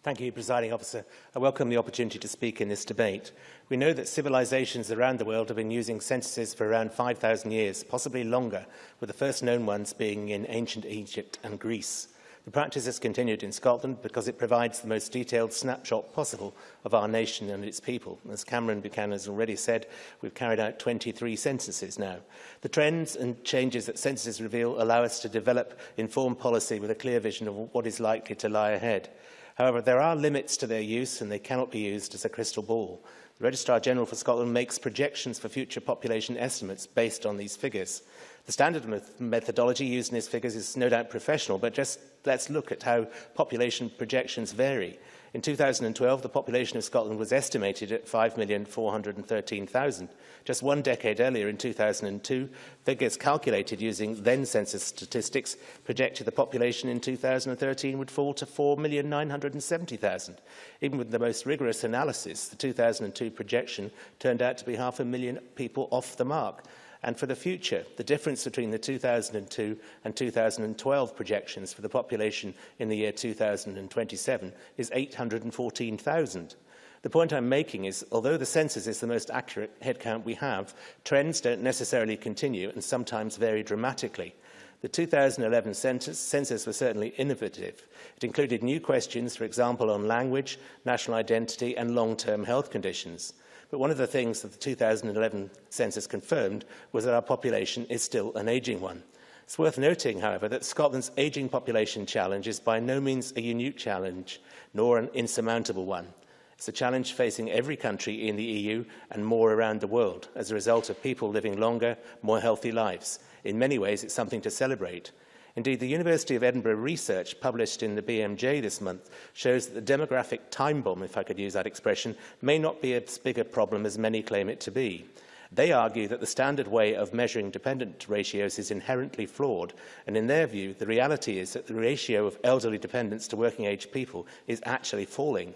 Thank you, Presiding Officer. I welcome the opportunity to speak in this debate. We know that civilizations around the world have been using censuses for around 5,000 years, possibly longer, with the first known ones being in ancient Egypt and Greece. The practice has continued in Scotland because it provides the most detailed snapshot possible of our nation and its people. As Cameron Buchanan has already said, we've carried out 23 censuses now. The trends and changes that censuses reveal allow us to develop informed policy with a clear vision of what is likely to lie ahead. However, there are limits to their use and they cannot be used as a crystal ball. The Registrar-General for Scotland makes projections for future population estimates based on these figures. The standard methodology used in these figures is no doubt professional, but just let's look at how population projections vary. In 2012, the population of Scotland was estimated at 5,413,000. Just one decade earlier, in 2002, figures calculated using then census statistics projected the population in 2013 would fall to 4,970,000. Even with the most rigorous analysis, the 2002 projection turned out to be 500,000 people off the mark. And for the future, the difference between the 2002 and 2012 projections for the population in the year 2027 is 814,000. The point I'm making is, although the census is the most accurate headcount we have, trends don't necessarily continue and sometimes vary dramatically. The 2011 census was certainly innovative. It included new questions, for example, on language, national identity and long-term health conditions. But one of the things that the 2011 census confirmed was that our population is still an ageing one. It's worth noting, however, that Scotland's ageing population challenge is by no means a unique challenge, nor an insurmountable one. It's a challenge facing every country in the EU and more around the world as a result of people living longer, more healthy lives. In many ways, it's something to celebrate. Indeed, the University of Edinburgh research published in the BMJ this month shows that the demographic time bomb, if I could use that expression, may not be as big a problem as many claim it to be. They argue that the standard way of measuring dependent ratios is inherently flawed, and in their view, the reality is that the ratio of elderly dependents to working-age people is actually falling.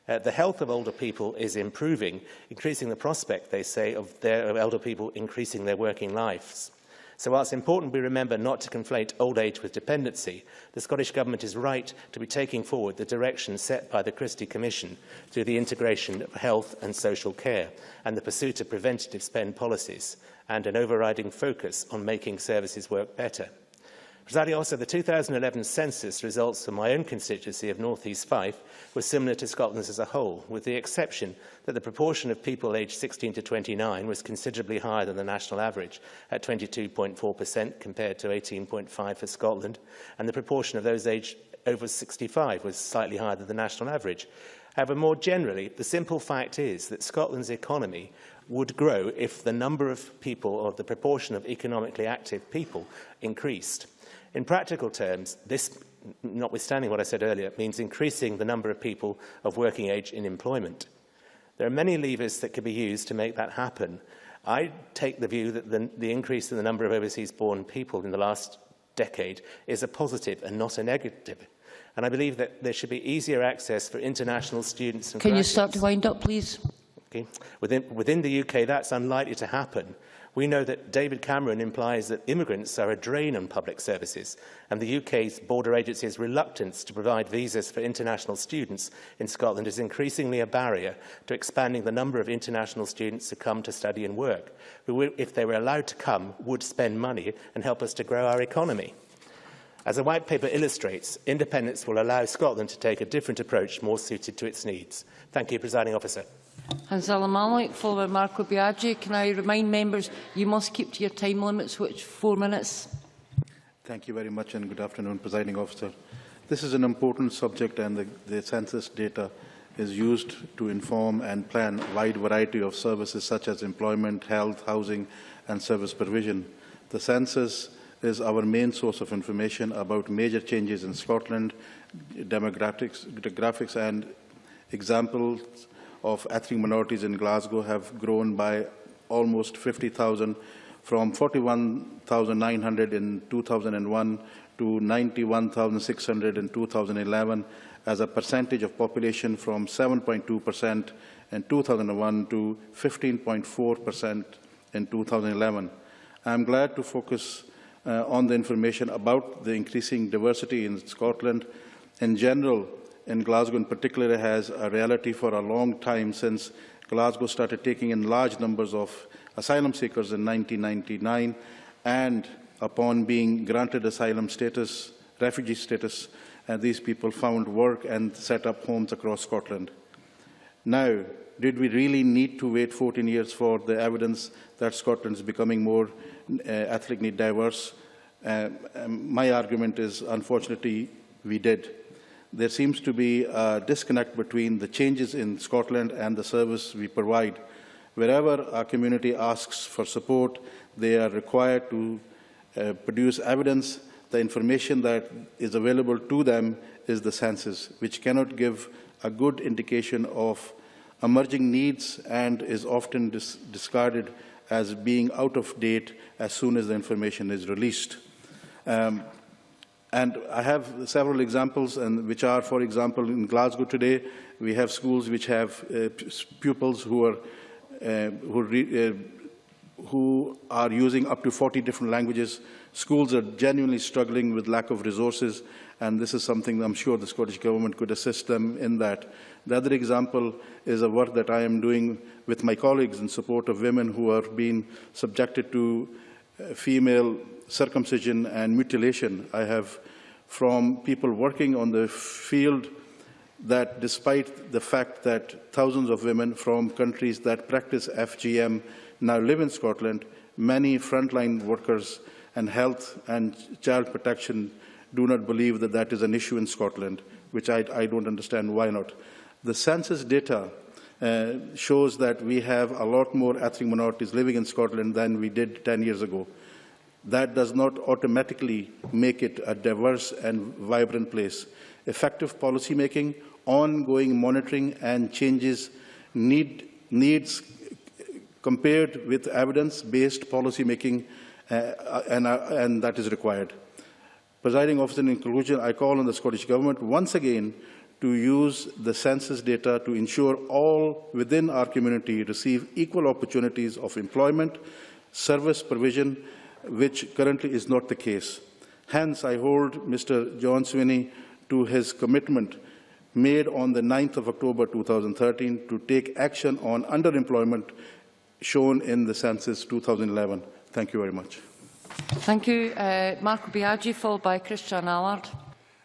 The health of older people is improving, increasing the prospect, they say, of elder people increasing their working lives. So whilst it's important we remember not to conflate old age with dependency, the Scottish Government is right to be taking forward the direction set by the Christie Commission through the integration of health and social care and the pursuit of preventative spend policies and an overriding focus on making services work better. Presiding Officer, the 2011 census results for my own constituency of North East Fife were similar to Scotland's as a whole, with the exception that the proportion of people aged 16 to 29 was considerably higher than the national average, at 22.4% compared to 18.5% for Scotland, and the proportion of those aged over 65 was slightly higher than the national average. However, more generally, the simple fact is that Scotland's economy would grow if the number of people, or the proportion of economically active people, increased. In practical terms, this, notwithstanding what I said earlier, means increasing the number of people of working age in employment. There are many levers that could be used to make that happen. I take the view that the increase in the number of overseas-born people in the last decade is a positive and not a negative. And I believe that there should be easier access for international students and Can graduates. you start to wind up, please? Okay. Within the UK, that's unlikely to happen. We know that David Cameron implies that immigrants are a drain on public services, and the UK's border agency's reluctance to provide visas for international students in Scotland is increasingly a barrier to expanding the number of international students who come to study and work, who, if they were allowed to come, would spend money and help us to grow our economy. As the White Paper illustrates, independence will allow Scotland to take a different approach more suited to its needs. Thank you, Presiding Officer. Hanzala Malik, followed by Marco Biaggi. Can I remind members you must keep to your time limits, which 4 minutes. Thank you very much and good afternoon, Presiding Officer. This is an important subject, and the census data is used to inform and plan a wide variety of services such as employment, health, housing and service provision. The census is our main source of information about major changes in Scotland, demographics and examples of ethnic minorities in Glasgow have grown by almost 50,000, from 41,900 in 2001 to 91,600 in 2011, as a percentage of population from 7.2% in 2001 to 15.4% in 2011. I am glad to focus on the information about the increasing diversity in Scotland in general. In Glasgow in particular, has a reality for a long time, since Glasgow started taking in large numbers of asylum seekers in 1999, and upon being granted asylum status, refugee status, these people found work and set up homes across Scotland. Now, did we really need to wait 14 years for the evidence that Scotland is becoming more ethnically diverse? My argument is, unfortunately, we did. There seems to be a disconnect between the changes in Scotland and the service we provide. Wherever our community asks for support, they are required to produce evidence. The information that is available to them is the census, which cannot give a good indication of emerging needs and is often discarded as being out of date as soon as the information is released. And I have several examples, which are, for example, in Glasgow today, we have schools which have pupils who are using up to 40 different languages. Schools are genuinely struggling with lack of resources, and this is something I'm sure the Scottish Government could assist them in that. The other example is a work that I am doing with my colleagues in support of women who are being subjected to female circumcision and mutilation. I have from people working on the field that despite the fact that thousands of women from countries that practice FGM now live in Scotland, many frontline workers and health and child protection do not believe that that is an issue in Scotland, which I don't understand why not. The census data shows that we have a lot more ethnic minorities living in Scotland than we did 10 years ago. That does not automatically make it a diverse and vibrant place. Effective policy making, ongoing monitoring and changes needs compared with evidence-based policy making, and that is required. Presiding Officer, in conclusion, I call on the Scottish Government once again to use the census data to ensure all within our community receive equal opportunities of employment, service provision, which currently is not the case. Hence, I hold Mr. John Swinney to his commitment made on the 9th of October 2013 to take action on underemployment shown in the census 2011. Thank you very much. Thank you. Marco Biaggi, followed by Christian Allard.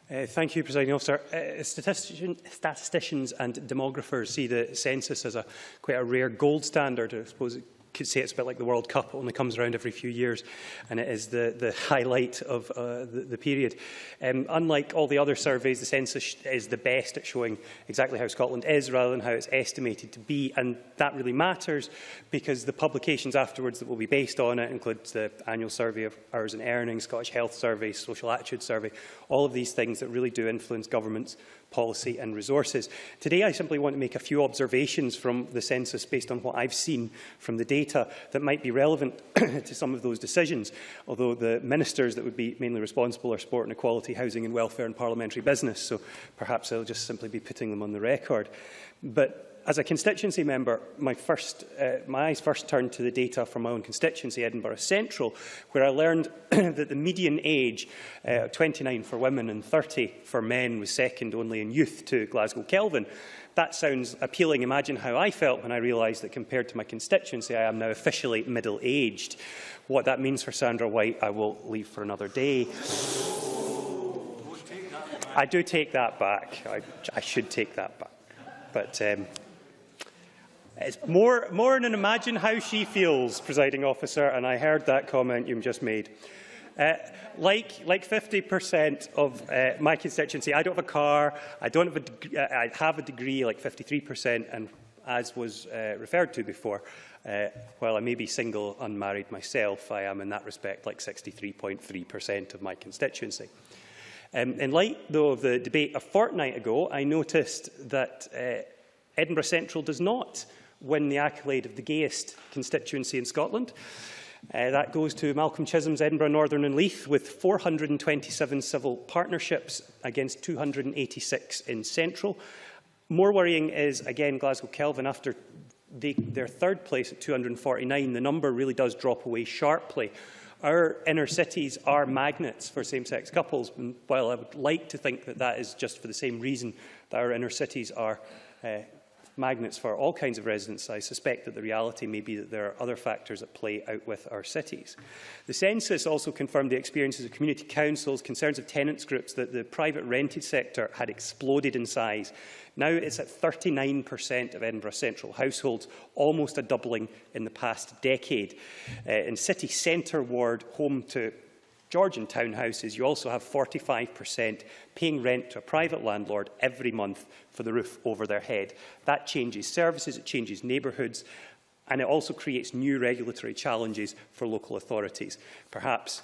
Thank you, Presiding Officer. Statisticians and demographers see the census as quite a rare gold standard. I suppose it could say it's a bit like the World Cup. It only comes around every few years, and it is the highlight of the period. Unlike all the other surveys, the census is the best at showing exactly how Scotland is rather than how it's estimated to be, and that really matters because the publications afterwards that will be based on it include the annual survey of hours and earnings, Scottish Health Survey, Social Attitude Survey, all of these things that really do influence governments, policy and resources. Today I simply want to make a few observations from the census based on what I've seen from the data that might be relevant to some of those decisions, although the ministers that would be mainly responsible are sport and equality, housing and welfare and parliamentary business, so perhaps I'll just simply be putting them on the record. But as a constituency member, my eyes first turned to the data from my own constituency, Edinburgh Central, where I learned that the median age, 29 for women and 30 for men, was second only in youth to Glasgow Kelvin. That sounds appealing. Imagine how I felt when I realised that compared to my constituency, I am now officially middle-aged. What that means for Sandra White, I will leave for another day. I do take that back. I should take that back. But it's more than imagine how she feels, Presiding Officer, and I heard that comment you just made. Like 50% of my constituency, I don't have a car, I have a degree, like 53%, and as was referred to before, while I may be single, unmarried myself, I am in that respect like 63.3% of my constituency. In light, though, of the debate a fortnight ago, I noticed that Edinburgh Central does not win the accolade of the gayest constituency in Scotland. That goes to Malcolm Chisholm's Edinburgh, Northern and Leith, with 427 civil partnerships against 286 in Central. More worrying is, again, Glasgow Kelvin. After their third place at 249, the number really does drop away sharply. Our inner cities are magnets for same-sex couples, and while I would like to think that that is just for the same reason that our inner cities are magnets for all kinds of residents, I suspect that the reality may be that there are other factors at play out with our cities. The census also confirmed the experiences of community councils, concerns of tenants groups, that the private rented sector had exploded in size. Now it's at 39% of Edinburgh Central households, almost a doubling in the past decade. In city centre ward, home to Georgian townhouses, you also have 45% paying rent to a private landlord every month for the roof over their head. That changes services, it changes neighbourhoods, and it also creates new regulatory challenges for local authorities. Perhaps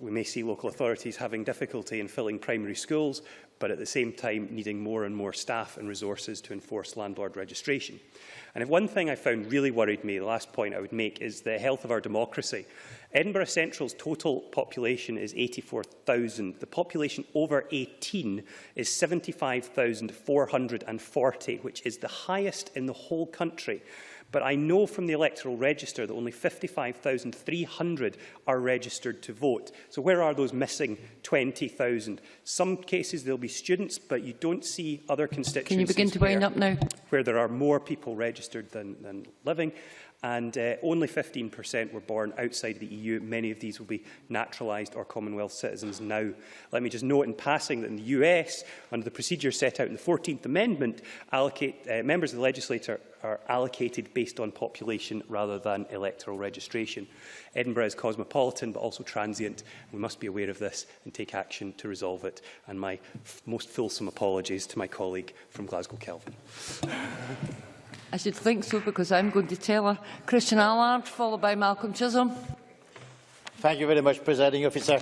we may see local authorities having difficulty in filling primary schools, but at the same time needing more and more staff and resources to enforce landlord registration. And if one thing I found really worried me, the last point I would make, is the health of our democracy. Edinburgh Central's total population is 84,000. The population over 18 is 75,440, which is the highest in the whole country. But I know from the electoral register that only 55,300 are registered to vote. So where are those missing 20,000? Some cases there'll be students, but you don't see other constituencies. Can you begin to wind up now? Where there are more people registered than living. And only 15% were born outside the EU. Many of these will be naturalised or Commonwealth citizens now. Let me just note in passing that in the US, under the procedure set out in the 14th Amendment, members of the legislature are allocated based on population rather than electoral registration. Edinburgh is cosmopolitan but also transient. We must be aware of this and take action to resolve it. And my most fulsome apologies to my colleague from Glasgow Kelvin. I should think so, because I'm going to tell her. Christian Allard, followed by Malcolm Chisholm. Thank you very much, Presiding Officer.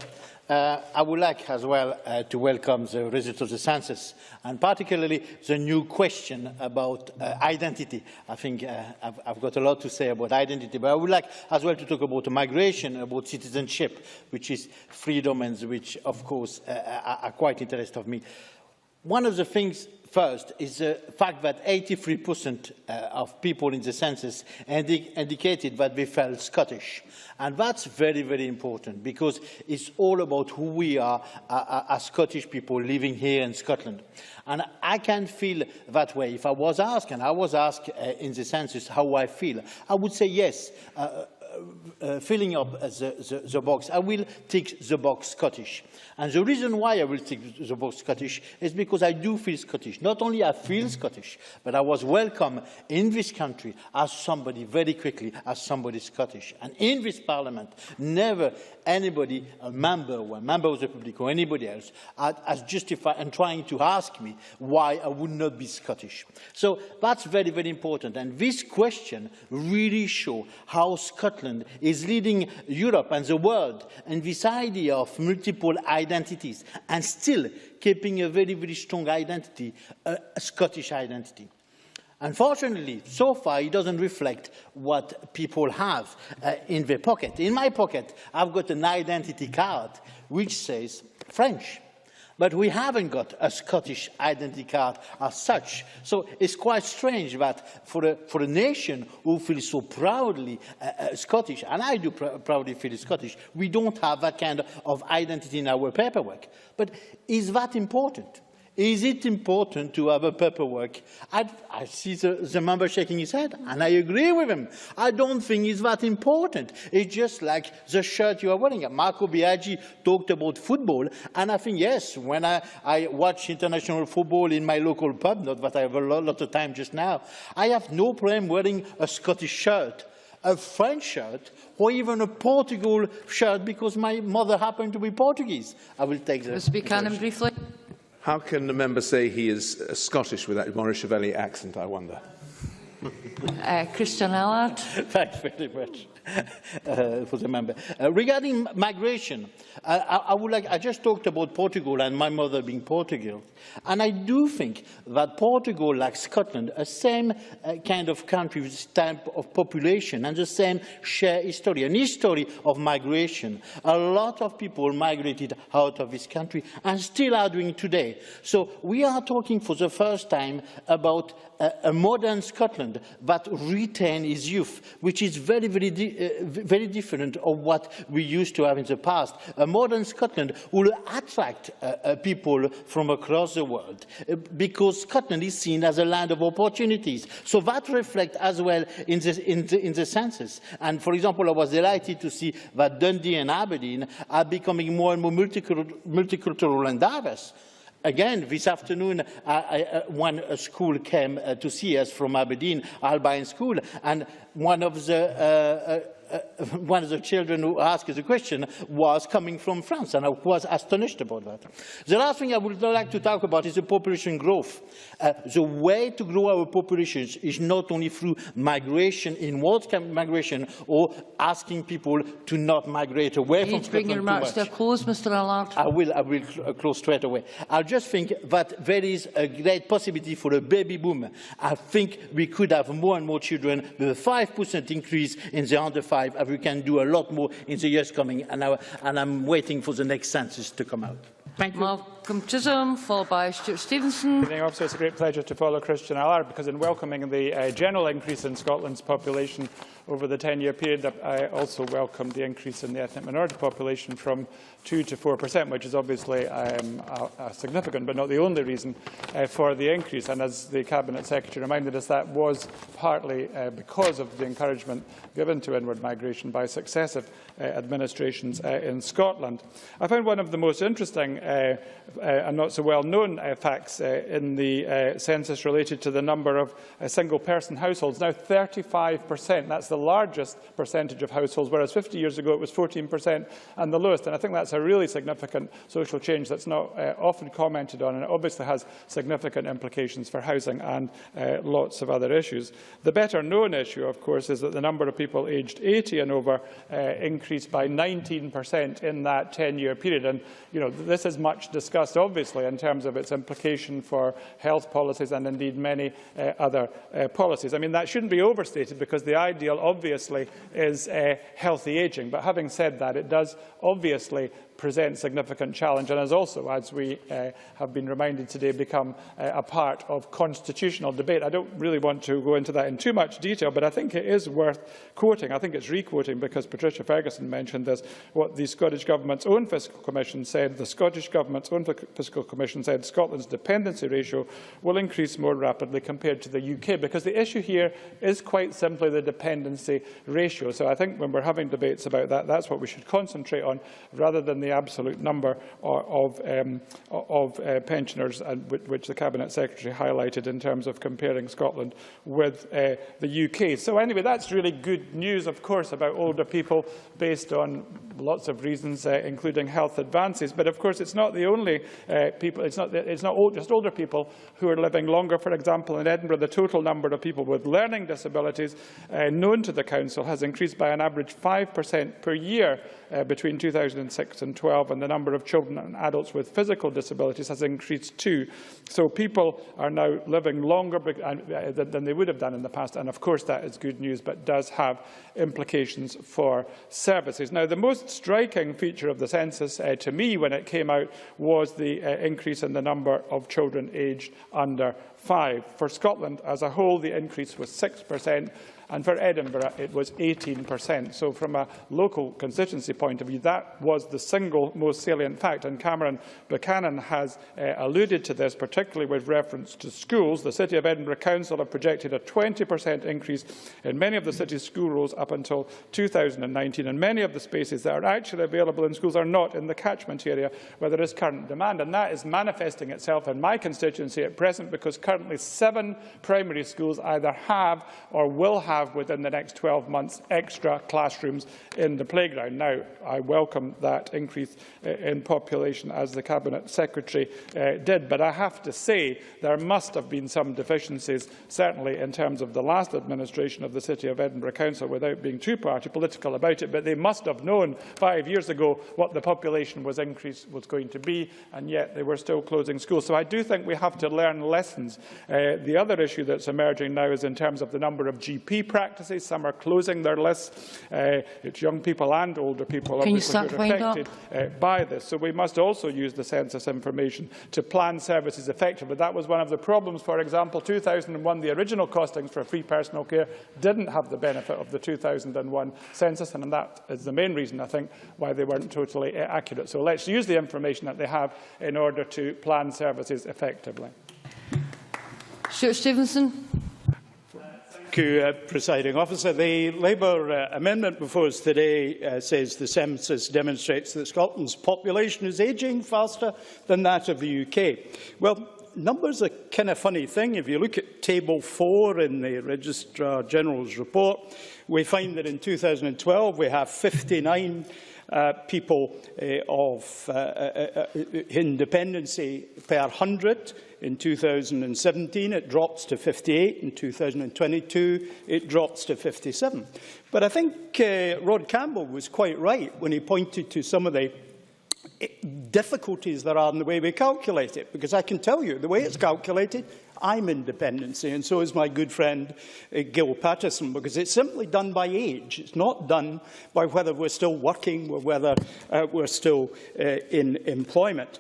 I would like as well to welcome the results of the census, and particularly the new question about identity. I think I've got a lot to say about identity, but I would like as well to talk about migration, about citizenship, which is three domains which, of course, are quite interesting of me. One of the things first is the fact that 83% of people in the census indicated that they felt Scottish. And that's very, very important, because it's all about who we are as Scottish people living here in Scotland. And I can feel that way. If I was asked, and I was asked in the census how I feel, I would say yes. filling up the box, I will tick the box Scottish. And the reason why I will tick the box Scottish is because I do feel Scottish. Not only I feel Scottish, but I was welcome in this country as somebody very quickly, as somebody Scottish. And in this parliament, never anybody, a member of the public or anybody else, has justified and trying to ask me why I would not be Scottish. So that's very, very important. And this question really shows how Scotland is leading Europe and the world in this idea of multiple identities and still keeping a very, very strong identity, a Scottish identity. Unfortunately, so far, it doesn't reflect what people have in their pocket. In my pocket, I've got an identity card which says French. But we haven't got a Scottish identity card as such. So it's quite strange that for a nation who feels so proudly Scottish, and I do proudly feel Scottish, we don't have that kind of identity in our paperwork. But is that important? Is it important to have a paperwork? I see the member shaking his head, and I agree with him. I don't think it's that important. It's just like the shirt you are wearing. Marco Biaggi talked about football, and I think, yes, when I watch international football in my local pub, not that I have a lot of time just now, I have no problem wearing a Scottish shirt, a French shirt, or even a Portugal shirt because my mother happened to be Portuguese. I will take that. Mr. Buchanan, briefly. How can the member say he is Scottish with that Maurice Chevalier accent, I wonder? Christian Allard. Thanks very much for the member. Regarding migration, I just talked about Portugal and my mother being Portugal. And I do think that Portugal, like Scotland, a same kind of country with this type of population and the same shared history, an history of migration. A lot of people migrated out of this country and still are doing today. So we are talking for the first time about a modern Scotland that retains its youth, which is very, very different of what we used to have in the past. A modern Scotland will attract people from across the world because Scotland is seen as a land of opportunities. So that reflects as well in the census. And for example, I was delighted to see that Dundee and Aberdeen are becoming more and more multicultural and diverse. Again, this afternoon, one school came to see us from Aberdeen, Albion School, and one of the children who asked us a question was coming from France, and I was astonished about that. The last thing I would like to talk about is the population growth. The way to grow our populations is not only through migration, inward migration, or asking people to not migrate away from Scotland. Bring your remarks to a close, Mr. Allard. I will close straight away. I just think that there is a great possibility for a baby boom. I think we could have more and more children with a 5% increase in the under 5, and we can do a lot more in the years coming. And I'm waiting for the next census to come out. Thank you. Malcolm Chisholm, followed by Stuart Stevenson. Officer, it's a great pleasure to follow Christian Allard, because in welcoming the general increase in Scotland's population over the 10-year period, I also welcomed the increase in the ethnic minority population from 2 to 4%, which is obviously a significant but not the only reason for the increase. And as the Cabinet Secretary reminded us, that was partly because of the encouragement given to inward migration by successive administrations in Scotland. I found one of the most interesting and not so well-known facts in the census related to the number of single-person households. Now 35%, that's the largest percentage of households, whereas 50 years ago it was 14% and the lowest. And I think that's a really significant social change that's not often commented on, and it obviously has significant implications for housing and lots of other issues. The better-known issue, of course, is that the number of people aged 80 and over increased by 19% in that 10-year period. And this is much discussed, obviously, in terms of its implication for health policies and indeed many other policies. I mean, that shouldn't be overstated, because the ideal, obviously, is healthy ageing. But having said that, it does obviously present significant challenge, and has also, as we have been reminded today, become a part of constitutional debate. I don't really want to go into that in too much detail, but I think it is worth quoting. I think it's re-quoting, because Patricia Ferguson mentioned this, what the Scottish Government's own Fiscal Commission said: the Scottish Scottish Government's own Fiscal Commission said Scotland's dependency ratio will increase more rapidly compared to the UK, because the issue here is quite simply the dependency ratio. So I think when we're having debates about that, that's what we should concentrate on, rather than the absolute number of pensioners, which the Cabinet Secretary highlighted in terms of comparing Scotland with the UK. So anyway, that's really good news, of course, about older people, based on lots of reasons, including health advances. But of course, it's not the only people. It's not just older people who are living longer. For example, in Edinburgh, the total number of people with learning disabilities known to the Council has increased by an average 5% per year between 2006 and 2012, and the number of children and adults with physical disabilities has increased too. So people are now living longer than they would have done in the past, and of course that is good news, but does have implications for services. Now, the most striking feature of the census to me when it came out was the increase in the number of children aged under 5. For Scotland as a whole, the increase was 6%. And for Edinburgh, it was 18%. So from a local constituency point of view, that was the single most salient fact. And Cameron Buchanan has alluded to this, particularly with reference to schools. The City of Edinburgh Council have projected a 20% increase in many of the city's school rolls up until 2019. And many of the spaces that are actually available in schools are not in the catchment area where there is current demand. And that is manifesting itself in my constituency at present, because currently 7 primary schools either have or will have within the next 12 months extra classrooms in the playground. Now, I welcome that increase in population, as the Cabinet Secretary did, but I have to say there must have been some deficiencies, certainly in terms of the last administration of the City of Edinburgh Council, without being too party political about it, but they must have known 5 years ago what the population increase was going to be, and yet they were still closing schools. So I do think we have to learn lessons. The other issue that's emerging now is in terms of the number of GP practices. Some are closing their lists. It's young people and older people who are affected by this. So we must also use the census information to plan services effectively. That was one of the problems. For example, 2001, the original costings for free personal care didn't have the benefit of the 2001 census, and that is the main reason, I think, why they weren't totally accurate. So let's use the information that they have in order to plan services effectively. Stuart Stevenson. Thank you, Presiding Officer. The Labour amendment before us today says the census demonstrates that Scotland's population is ageing faster than that of the UK. Well, numbers are a kind of funny thing. If you look at Table 4 in the Registrar General's report, we find that in 2012 we have 59 people in dependency per 100. In 2017, it drops to 58. In 2022, it drops to 57. But I think Rod Campbell was quite right when he pointed to some of the difficulties there are in the way we calculate it, because I can tell you, the way it's calculated, I'm in dependency, and so is my good friend Gil Patterson, because it's simply done by age. It's not done by whether we're still working or whether we're still in employment.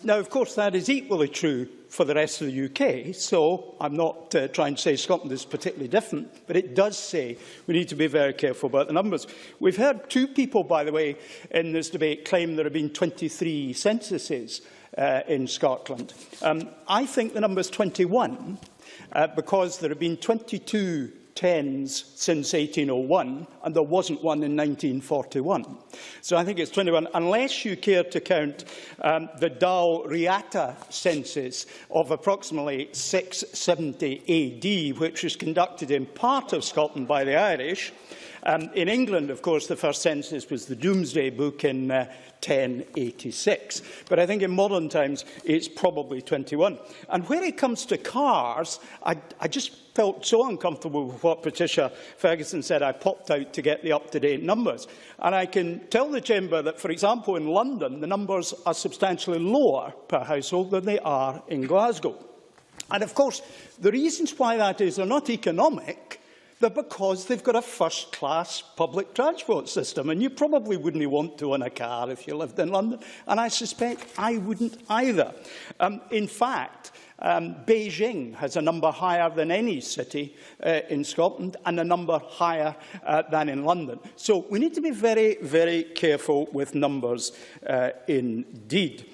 Now, of course, that is equally true for the rest of the UK, so I'm not trying to say Scotland is particularly different, but it does say we need to be very careful about the numbers. We've heard 2 people, by the way, in this debate claim there have been 23 censuses in Scotland. I think the number is 21, because there have been 22 10s since 1801, and there wasn't one in 1941. So I think it's 21, unless you care to count the Dal Riata census of approximately 670 AD, which was conducted in part of Scotland by the Irish. In England, of course, the first census was the Domesday Book in 1086. But I think in modern times, it's probably 21. And when it comes to cars, I just felt so uncomfortable with what Patricia Ferguson said, I popped out to get the up-to-date numbers. And I can tell the Chamber that, for example, in London, the numbers are substantially lower per household than they are in Glasgow. And of course, the reasons why that is are not economic, They're because they've got a first-class public transport system, and you probably wouldn't want to own a car if you lived in London, and I suspect I wouldn't either. In fact, Beijing has a number higher than any city in Scotland and a number higher than in London. So we need to be very, very careful with numbers indeed.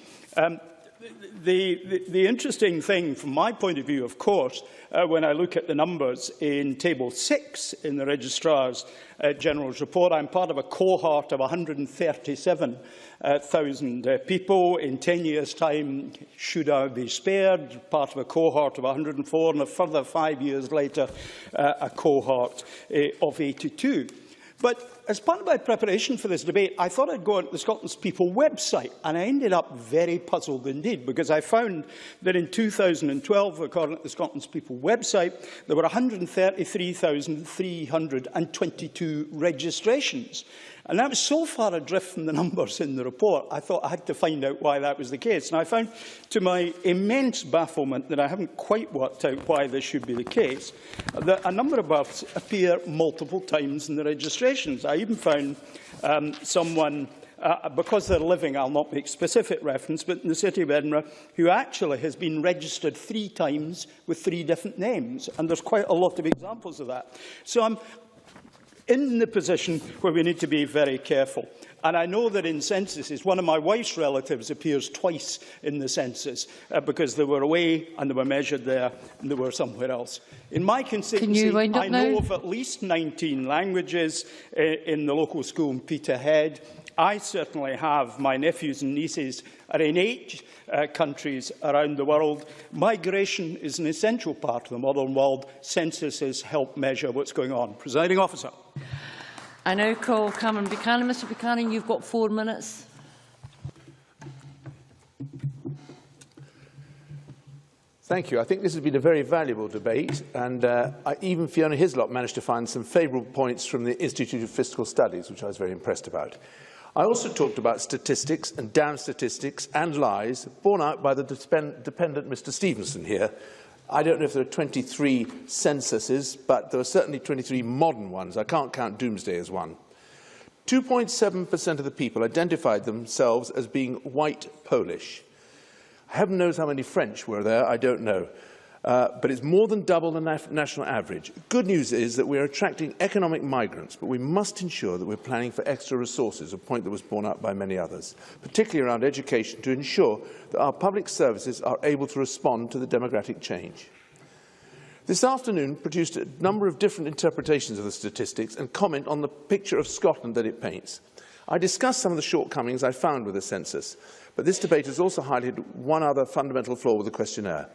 The interesting thing from my point of view, of course, when I look at the numbers in Table 6 in the Registrar's General's report, I'm part of a cohort of 137,000 people. In 10 years' time, should I be spared, part of a cohort of 104, and a further 5 years later, a cohort of 82. But as part of my preparation for this debate, I thought I'd go on to the Scotland's People website, and I ended up very puzzled indeed, because I found that in 2012, according to the Scotland's People website, there were 133,322 registrations. And that was so far adrift from the numbers in the report, I thought I had to find out why that was the case. And I found, to my immense bafflement, that I haven't quite worked out why this should be the case, that a number of births appear multiple times in the registrations. I even found someone, because they're living, I'll not make specific reference, but in the City of Edinburgh, who actually has been registered 3 times with 3 different names. And there's quite a lot of examples of that. So I'm in the position where we need to be very careful. And I know that in censuses, one of my wife's relatives appears twice in the census because they were away and they were measured there and they were somewhere else. In my constituency, I know of at least 19 languages in the local school in Peterhead. I certainly have. My nephews and nieces are in 8 countries around the world. Migration is an essential part of the modern world. Censuses help measure what's going on. Presiding Officer. I now call Cameron Buchanan. Mr Buchanan, you've got 4 minutes. Thank you. I think this has been a very valuable debate, and even Fiona Hislop managed to find some favourable points from the Institute of Fiscal Studies, which I was very impressed about. I also talked about statistics and damn statistics and lies borne out by the dependent Mr Stevenson here. I don't know if there are 23 censuses, but there are certainly 23 modern ones. I can't count Doomsday as one. 2.7% of the people identified themselves as being white Polish. Heaven knows how many French were there, I don't know. But it's more than double the national average. Good news is that we are attracting economic migrants, but we must ensure that we're planning for extra resources, a point that was borne out by many others, particularly around education, to ensure that our public services are able to respond to the demographic change. This afternoon produced a number of different interpretations of the statistics and comment on the picture of Scotland that it paints. I discussed some of the shortcomings I found with the census, but this debate has also highlighted one other fundamental flaw with the questionnaire.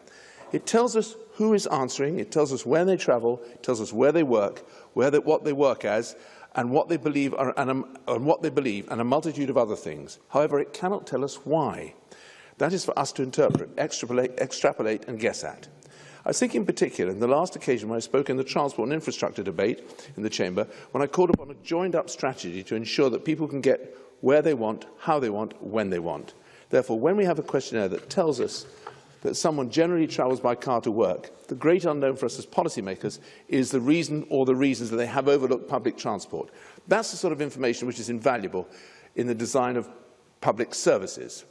It tells us who is answering, it tells us where they travel, it tells us where they work, what they work as, and what they believe, and a multitude of other things. However, it cannot tell us why. That is for us to interpret, extrapolate and guess at. I was thinking in particular in the last occasion when I spoke in the transport and infrastructure debate in the Chamber, when I called upon a joined-up strategy to ensure that people can get where they want, how they want, when they want. Therefore, when we have a questionnaire that tells us that someone generally travels by car to work, the great unknown for us as policymakers is the reason or the reasons that they have overlooked public transport. That's the sort of information which is invaluable in the design of public services.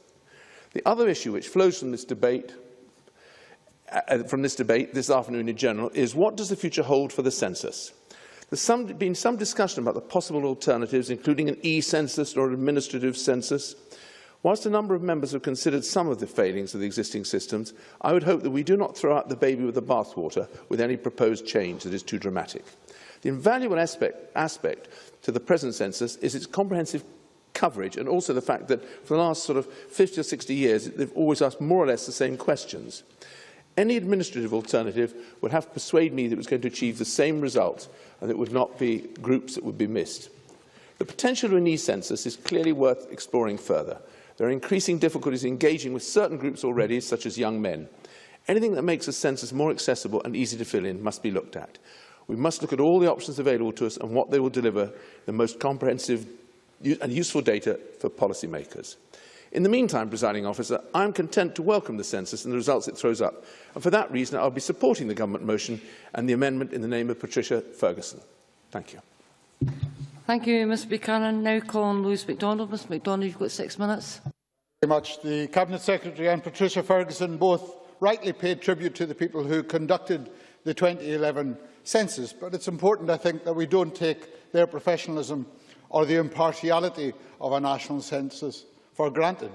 The other issue which flows from this debate this afternoon in general is what does the future hold for the census? There's been some discussion about the possible alternatives, including an e-census or an administrative census. Whilst a number of members have considered some of the failings of the existing systems, I would hope that we do not throw out the baby with the bathwater with any proposed change that is too dramatic. The invaluable aspect to the present census is its comprehensive coverage, and also the fact that for the last sort of 50 or 60 years, they've always asked more or less the same questions. Any administrative alternative would have to persuade me that it was going to achieve the same result and that it would not be groups that would be missed. The potential of an e-census is clearly worth exploring further. There are increasing difficulties engaging with certain groups already, such as young men. Anything that makes a census more accessible and easy to fill in must be looked at. We must look at all the options available to us and what they will deliver the most comprehensive and useful data for policymakers. In the meantime, Presiding Officer, I am content to welcome the census and the results it throws up, and for that reason I will be supporting the Government motion and the amendment in the name of Patricia Ferguson. Thank you. Thank you, Ms Buchanan. Now call on Lewis MacDonald. Ms MacDonald, you've got 6 minutes. Thank you very much. The Cabinet Secretary and Patricia Ferguson both rightly paid tribute to the people who conducted the 2011 census, but it's important, I think, that we don't take their professionalism or the impartiality of a national census for granted.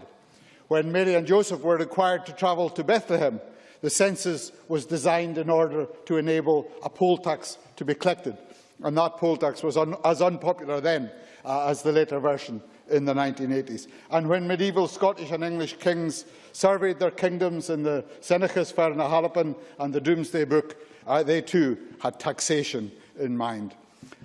When Mary and Joseph were required to travel to Bethlehem, the census was designed in order to enable a poll tax to be collected, and that poll tax was as unpopular then as the later version in the 1980s. And when medieval Scottish and English kings surveyed their kingdoms in the Senechus Ferna Halapan and the Domesday Book, they too had taxation in mind.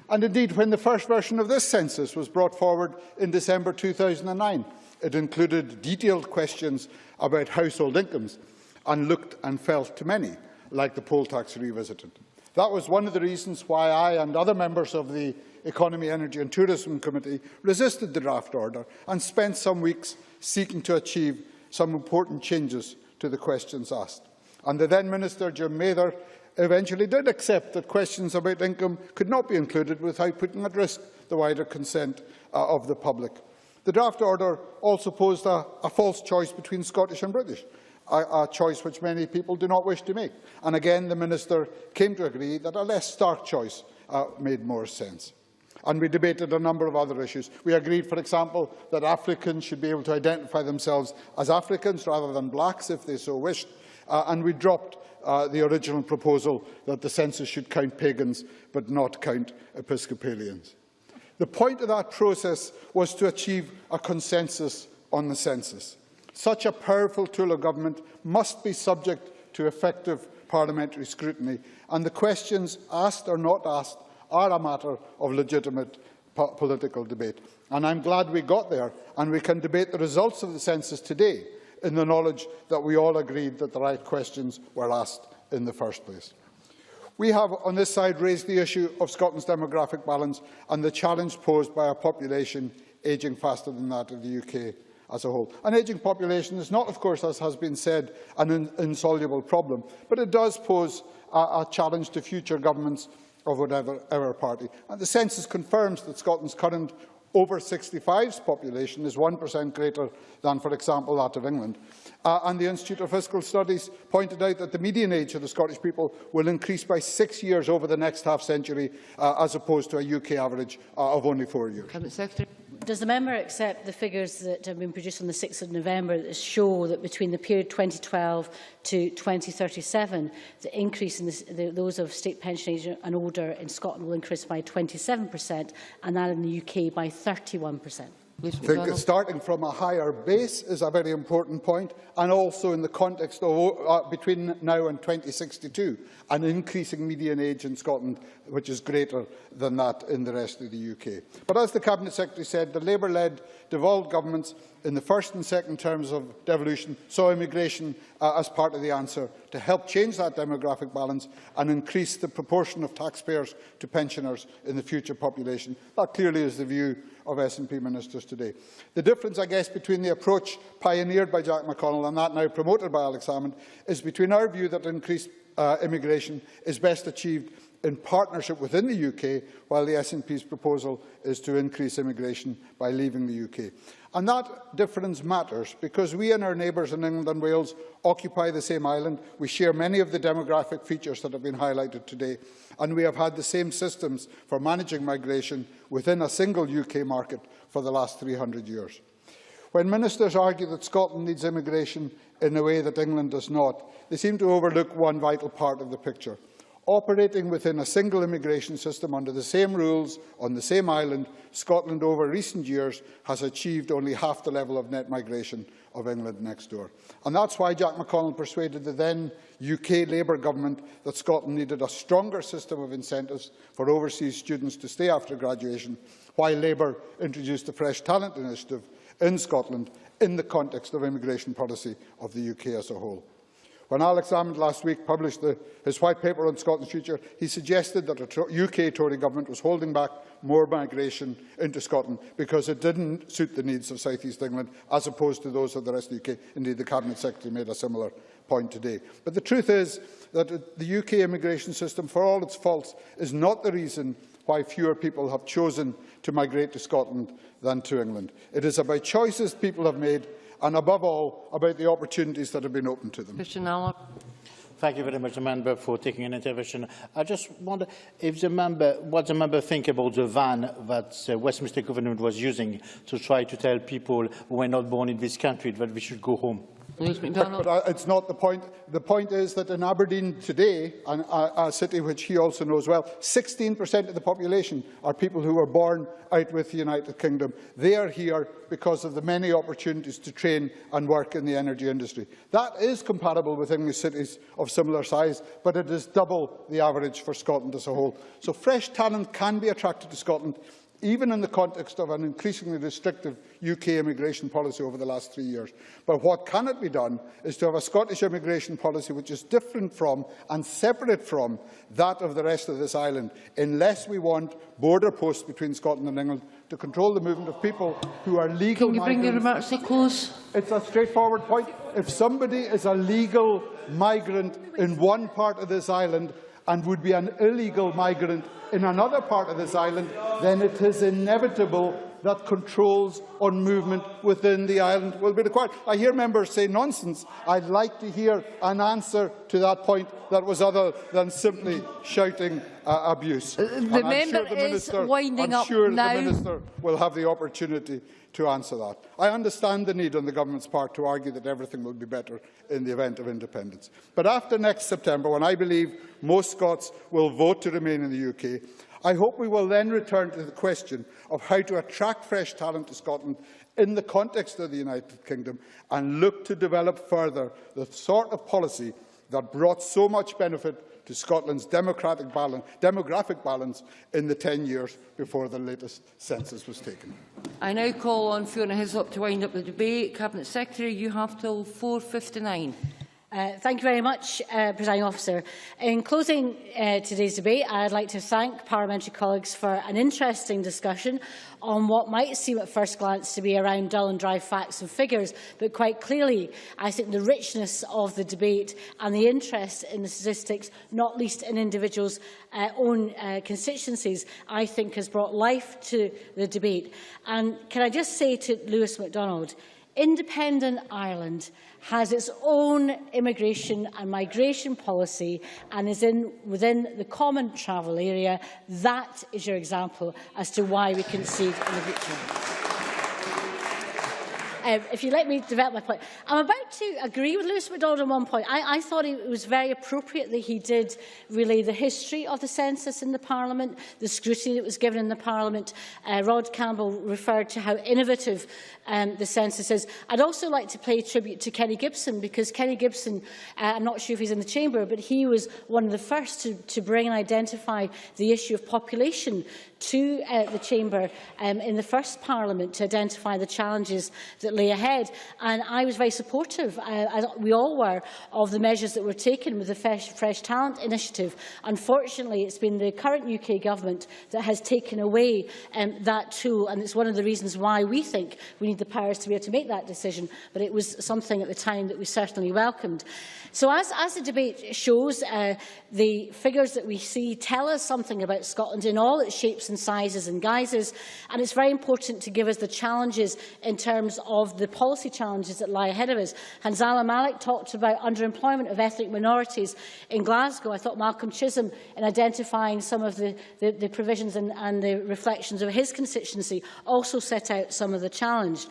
And indeed, when the first version of this census was brought forward in December 2009, it included detailed questions about household incomes and looked and felt to many like the poll tax revisited. That was one of the reasons why I and other members of the Economy, Energy and Tourism Committee resisted the draft order and spent some weeks seeking to achieve some important changes to the questions asked. And the then Minister, Jim Mather, eventually did accept that questions about income could not be included without putting at risk the wider consent of the public. The draft order also posed a false choice between Scottish and British, a choice which many people do not wish to make. And again, the Minister came to agree that a less stark choice made more sense. And we debated a number of other issues. We agreed, for example, that Africans should be able to identify themselves as Africans rather than blacks if they so wished, and we dropped the original proposal that the census should count pagans but not count Episcopalians. The point of that process was to achieve a consensus on the census. Such a powerful tool of government must be subject to effective parliamentary scrutiny, and the questions asked or not asked are a matter of legitimate political debate. And I'm glad we got there, and we can debate the results of the census today in the knowledge that we all agreed that the right questions were asked in the first place. We have, on this side, raised the issue of Scotland's demographic balance and the challenge posed by a population ageing faster than that of the UK as a whole. An ageing population is not, of course, as has been said, an insoluble problem, but it does pose a challenge to future governments of whatever party. And the census confirms that Scotland's current over 65s population is 1% greater than, for example, that of England. And the Institute of Fiscal Studies pointed out that the median age of the Scottish people will increase by 6 years over the next half-century, as opposed to a UK average of only 4 years. Cabinet Secretary. Does the member accept the figures that have been produced on the 6th of November that show that between the period 2012 to 2037, the increase in those of state pension age and older in Scotland will increase by 27% and that in the UK by 31%? I think that starting from a higher base is a very important point, and also in the context of between now and 2062, an increasing median age in Scotland which is greater than that in the rest of the UK. But as the Cabinet Secretary said, the Labour-led devolved governments in the first and second terms of devolution saw immigration as part of the answer to help change that demographic balance and increase the proportion of taxpayers to pensioners in the future population. That clearly is the view of SNP ministers today. The difference, I guess, between the approach pioneered by Jack McConnell and that now promoted by Alex Salmond is between our view that increased immigration is best achieved in partnership within the UK, while the SNP's proposal is to increase immigration by leaving the UK. And that difference matters because we and our neighbours in England and Wales occupy the same island. We share many of the demographic features that have been highlighted today, and we have had the same systems for managing migration within a single UK market for the last 300 years. When ministers argue that Scotland needs immigration in a way that England does not, they seem to overlook one vital part of the picture. Operating within a single immigration system under the same rules on the same island, Scotland over recent years has achieved only half the level of net migration of England next door. And that's why Jack McConnell persuaded the then UK Labour government that Scotland needed a stronger system of incentives for overseas students to stay after graduation, while Labour introduced the Fresh Talent Initiative in Scotland in the context of immigration policy of the UK as a whole. When Alex Salmond last week published his white paper on Scotland's future, he suggested that the UK Tory government was holding back more migration into Scotland because it didn't suit the needs of South East England as opposed to those of the rest of the UK. Indeed, the Cabinet Secretary made a similar point today. But the truth is that the UK immigration system, for all its faults, is not the reason why fewer people have chosen to migrate to Scotland than to England. It is about choices people have made and, above all, about the opportunities that have been opened to them. Thank you very much, the member, for taking an intervention. I just wonder if what the member think about the van that the Westminster government was using to try to tell people who were not born in this country that we should go home. But it's not the point. The point is that in Aberdeen today, a city which he also knows well, 16% of the population are people who were born out with the United Kingdom. They are here because of the many opportunities to train and work in the energy industry. That is comparable with English cities of similar size, but it is double the average for Scotland as a whole. So fresh talent can be attracted to Scotland, even in the context of an increasingly restrictive UK immigration policy over the last 3 years. But what cannot be done is to have a Scottish immigration policy which is different from and separate from that of the rest of this island, unless we want border posts between Scotland and England to control the movement of people who are legal migrants. Can you bring your remarks to close? It's a straightforward point. If somebody is a legal migrant in one part of this island and would be an illegal migrant in another part of this island, then it is inevitable that controls on movement within the island will be required. I hear members say nonsense. I'd like to hear an answer to that point that was other than simply shouting abuse. The member is winding up now. The Minister will have the opportunity to answer that. I understand the need on the government's part to argue that everything will be better in the event of independence. But after next September, when I believe most Scots will vote to remain in the UK, I hope we will then return to the question of how to attract fresh talent to Scotland in the context of the United Kingdom and look to develop further the sort of policy that brought so much benefit to Scotland's demographic balance in the 10 years before the latest census was taken. I now call on Fiona Hislop to wind up the debate. Cabinet Secretary, you have till 4:59. Thank you very much, Presiding Officer. In closing today's debate, I'd like to thank parliamentary colleagues for an interesting discussion on what might seem at first glance to be around dull and dry facts and figures, but quite clearly, I think the richness of the debate and the interest in the statistics, not least in individuals' own constituencies, I think has brought life to the debate. And can I just say to Lewis MacDonald, independent Ireland has its own immigration and migration policy and is within the common travel area. That is your example as to why we concede in the future. If you let me develop my point, I'm about to agree with Lewis MacDonald on one point. I thought it was very appropriate that he did relay the history of the census in the Parliament, the scrutiny that was given in the Parliament. Rod Campbell referred to how innovative the census is. I'd also like to pay tribute to Kenny Gibson, because Kenny Gibson, I'm not sure if he's in the chamber, but he was one of the first to bring and identify the issue of population to the chamber in the first Parliament to identify the challenges that lay ahead. And I was very supportive, as we all were, of the measures that were taken with the Fresh Talent Initiative. Unfortunately, it's been the current UK government that has taken away that tool, and it's one of the reasons why we think we need the powers to be able to make that decision, but it was something at the time that we certainly welcomed. So as the debate shows, the figures that we see tell us something about Scotland in all its shapes and sizes and guises, and it's very important to give us the challenges in terms of the policy challenges that lie ahead of us. Hanzala Malik talked about underemployment of ethnic minorities in Glasgow. I thought Malcolm Chisholm, in identifying some of the provisions and the reflections of his constituency, also set out some of the challenge.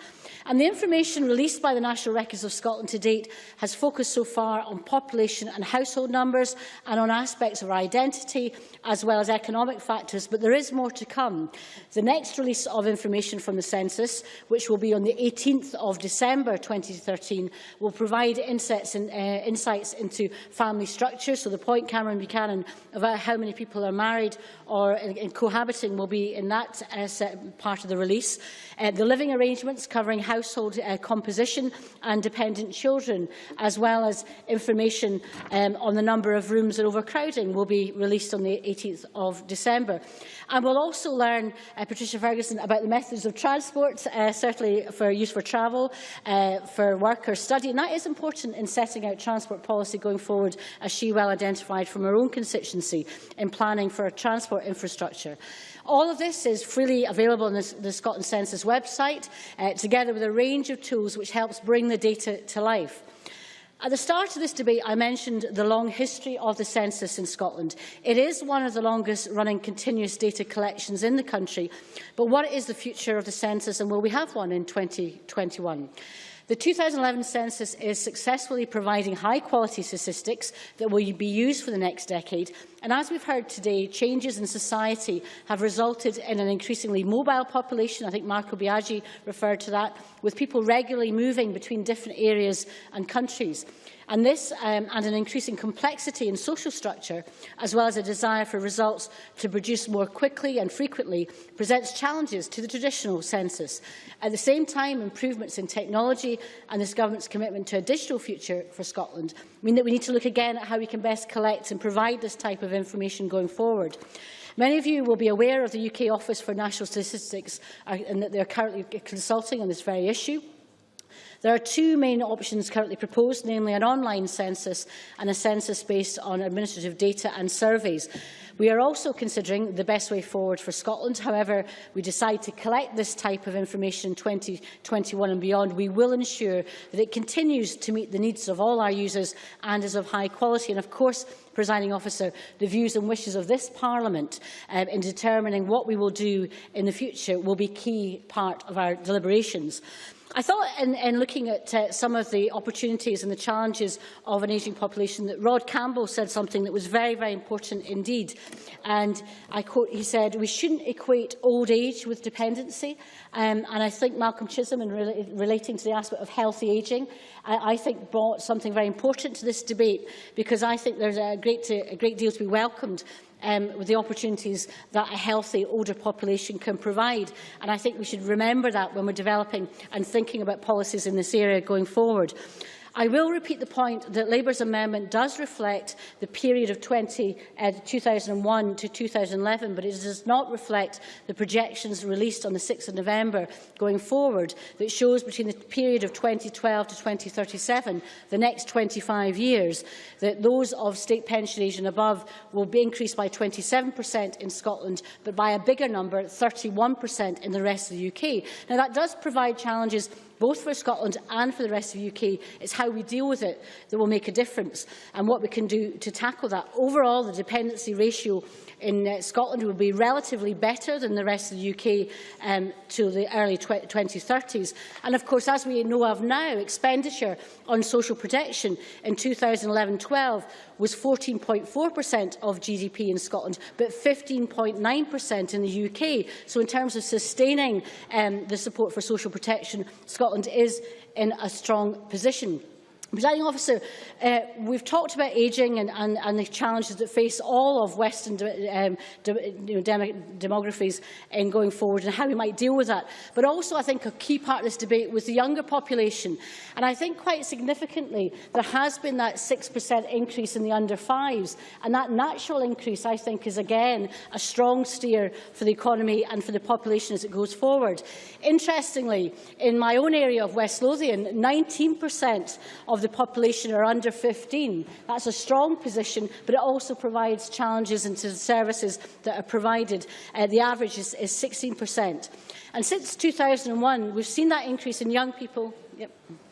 And the information released by the National Records of Scotland to date has focused so far on population and household numbers and on aspects of our identity, as well as economic factors. But there is more to come. The next release of information from the census, which will be on the 18th of December 2013, will provide insights into family structure. So the point, Cameron Buchanan, about how many people are married or in cohabiting will be in that part of the release. The living arrangements covering household composition and dependent children, as well as information on the number of rooms and overcrowding, will be released on the 18th of December. And we'll also learn, Patricia Ferguson, about the methods of transport, certainly for use for travel, for work or study. And that is important in setting out transport policy going forward, as she well identified from her own constituency in planning for a transport infrastructure. All of this is freely available on the Scotland Census website, together with a range of tools which helps bring the data to life. At the start of this debate, I mentioned the long history of the census in Scotland. It is one of the longest-running continuous data collections in the country. But what is the future of the census, and will we have one in 2021? The 2011 census is successfully providing high-quality statistics that will be used for the next decade. And as we've heard today, changes in society have resulted in an increasingly mobile population. I think Marco Biaggi referred to that, with people regularly moving between different areas and countries. And this and an increasing complexity in social structure, as well as a desire for results to produce more quickly and frequently, presents challenges to the traditional census. At the same time, improvements in technology and this government's commitment to a digital future for Scotland mean that we need to look again at how we can best collect and provide this type of information going forward. Many of you will be aware of the UK Office for National Statistics and that they are currently consulting on this very issue. There are two main options currently proposed, namely an online census and a census based on administrative data and surveys. We are also considering the best way forward for Scotland. However, we decide to collect this type of information in 2021 and beyond, we will ensure that it continues to meet the needs of all our users and is of high quality. And of course, Presiding Officer, the views and wishes of this Parliament in determining what we will do in the future will be a key part of our deliberations. I thought in looking at some of the opportunities and the challenges of an ageing population that Rod Campbell said something that was very, very important indeed. And I quote, he said, "We shouldn't equate old age with dependency." And I think Malcolm Chisholm, in relating to the aspect of healthy ageing, I think brought something very important to this debate, because I think there's a great deal to be welcomed with the opportunities that a healthy older population can provide. And I think we should remember that when we're developing and thinking about policies in this area going forward. I will repeat the point that Labour's amendment does reflect the period of 2001 to 2011, but it does not reflect the projections released on the 6th of November going forward that shows between the period of 2012 to 2037, the next 25 years, that those of state pension age and above will be increased by 27% in Scotland, but by a bigger number, 31% in the rest of the UK. Now, that does provide challenges both for Scotland and for the rest of the UK. It's how we deal with it that will make a difference, and what we can do to tackle that. Overall, the dependency ratio in Scotland will be relatively better than the rest of the UK to the early 2030s. And of course, as we know of now, expenditure on social protection in 2011-12 was 14.4% of GDP in Scotland, but 15.9% in the UK. So in terms of sustaining the support for social protection, Scotland is in a strong position. Presiding Officer, we've talked about ageing and the challenges that face all of Western demographies in going forward and how we might deal with that. But also, I think, a key part of this debate was the younger population. And I think quite significantly, there has been that 6% increase in the under-5s. And that natural increase, I think, is again a strong steer for the economy and for the population as it goes forward. Interestingly, in my own area of West Lothian, 19% of the population are under 15. That's a strong position, but it also provides challenges into the services that are provided. The average is 16%. And since 2001, we've seen that increase in young people.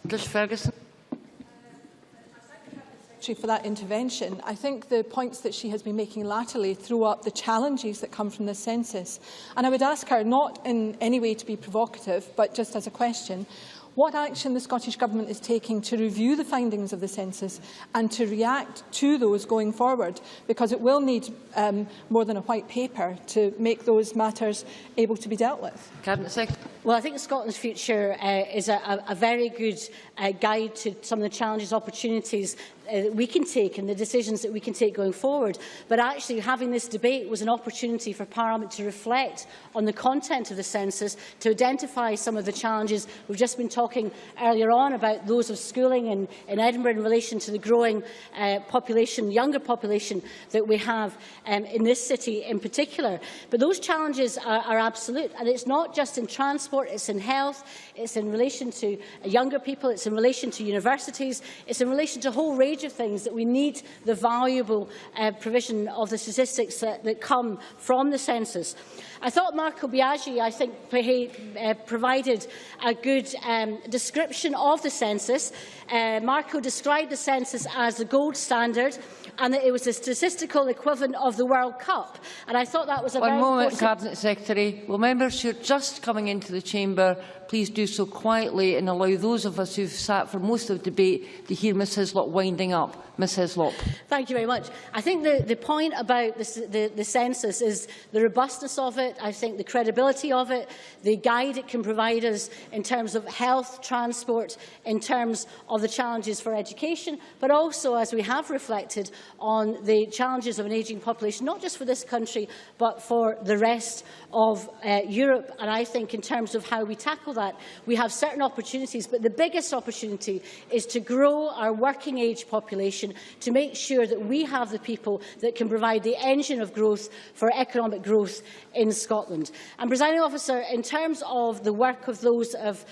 Liz Ferguson. For that intervention. I think the points that she has been making latterly throw up the challenges that come from the census. And I would ask her, not in any way to be provocative, but just as a question, what action the Scottish Government is taking to review the findings of the census and to react to those going forward, because it will need more than a white paper to make those matters able to be dealt with. Cabinet Secretary. Well, I think Scotland's future is a very good guide to some of the challenges, opportunities that we can take and the decisions that we can take going forward. But actually having this debate was an opportunity for Parliament to reflect on the content of the census, to identify some of the challenges. We've just been talking earlier on about those of schooling in Edinburgh in relation to the growing population, younger population that we have in this city in particular. But those challenges are absolute, and it's not just in transport, it's in health, it's in relation to younger people, it's in relation to universities, it's in relation to a whole range of things that we need the valuable provision of the statistics that come from the census. I thought Marco Biagi, provided a good description of the census. Marco described the census as the gold standard and that it was the statistical equivalent of the World Cup. And I thought that was a very important... One moment, Cabinet Secretary. Will members who are just coming into the chamber please do so quietly and allow those of us who have sat for most of the debate to hear Ms Hislop winding up. Ms Hislop. Thank you very much. I think the point about the census is the robustness of it, I think the credibility of it, the guide it can provide us in terms of health, transport, in terms of the challenges for education, but also, as we have reflected, on the challenges of an ageing population, not just for this country, but for the rest of Europe. And I think in terms of how we tackle that, we have certain opportunities, but the biggest opportunity is to grow our working age population, to make sure that we have the people that can provide the engine of growth for economic growth in Scotland. And, Presiding Officer, in terms of the work of those who have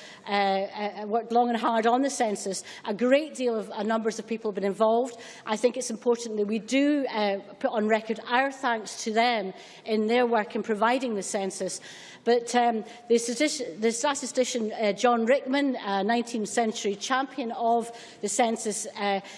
worked long and hard on the census, a great deal of numbers of people have been involved. I think it's important that we do put on record our thanks to them in their work in providing the census. But the statistician John Rickman, a 19th century champion of the census,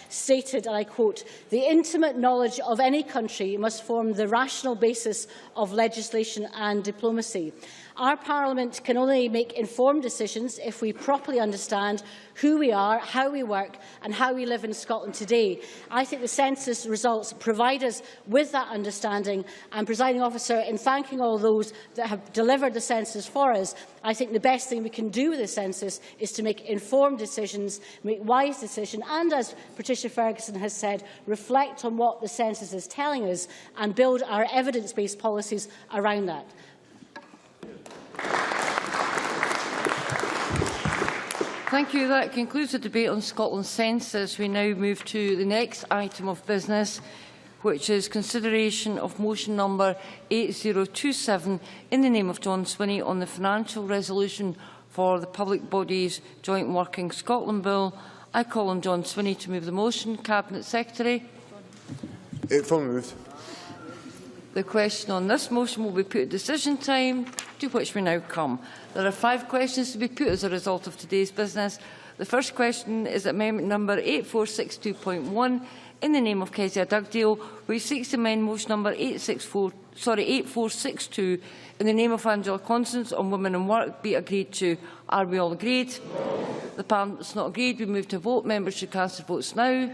stated, and I quote, "The intimate knowledge of any country must form the rational basis of legislation and diplomacy. Our Parliament can only make informed decisions if we properly understand who we are, how we work and how we live in Scotland today." I think the census results provide us with that understanding. And, Presiding Officer, in thanking all those that have delivered the census for us, I think the best thing we can do with the census is to make informed decisions, make wise decisions, and, as Patricia Ferguson has said, reflect on what the census is telling us and build our evidence-based policies around that. Thank you. That concludes the debate on Scotland's census. We now move to the next item of business, which is consideration of motion number 8027 in the name of John Swinney on the financial resolution for the Public Bodies Joint Working Scotland Bill. I call on John Swinney to move the motion. Cabinet Secretary. Fully moved. The question on this motion will be put at decision time, to which we now come. There are 5 questions to be put as a result of today's business. The first question is amendment number 8462.1 in the name of Kezia Dugdale, which seeks to amend motion number 8462 in the name of Angela Constance on women and work. Be agreed to. Are we all agreed? The Parliament is not agreed. We move to vote. Members should cast their votes now.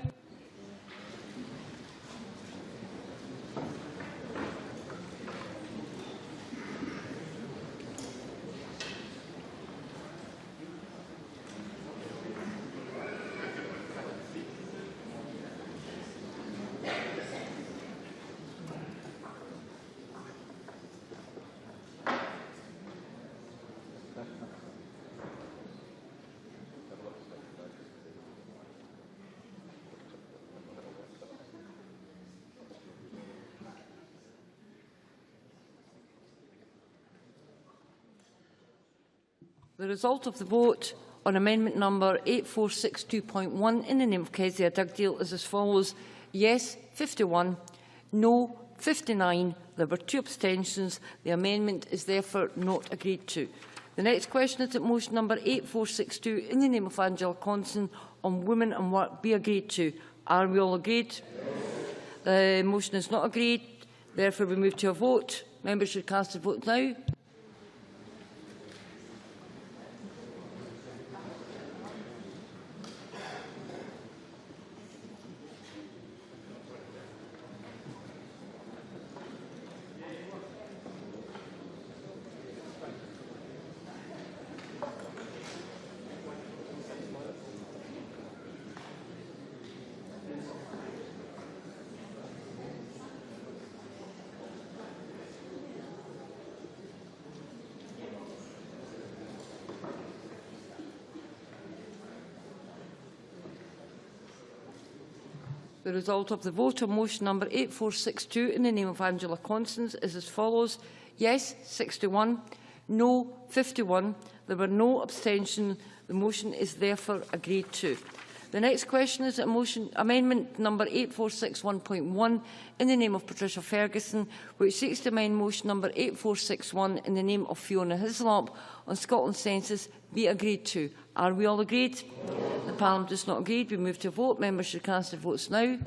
The result of the vote on amendment number 8462.1 in the name of Kezia Dugdale is as follows. Yes, 51. No, 59. There were 2 abstentions. The amendment is therefore not agreed to. The next question is that motion number 8462 in the name of Angela Constance on women and work be agreed to. Are we all agreed? Yes. The motion is not agreed. Therefore, we move to a vote. Members should cast their vote now. The result of the vote on motion number 8462 in the name of Angela Constance is as follows. Yes, 61. No, 51. There were no abstentions. The motion is therefore agreed to. The next question is amendment number 8461.1 in the name of Patricia Ferguson, which seeks to amend motion number 8461 in the name of Fiona Hislop on Scotland's census be agreed to. Are we all agreed? The Parliament is not agreed. We move to a vote. Members should cast their votes now.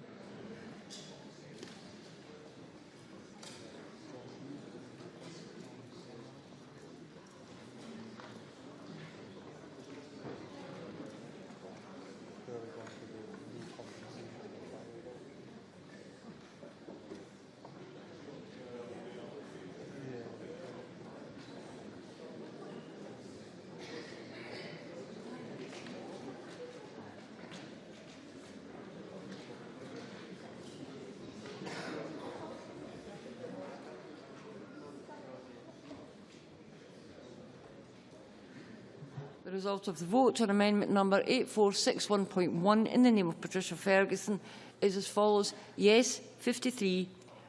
The result of the vote on amendment number 8461.1 in the name of Patricia Ferguson is as follows. Yes, 53.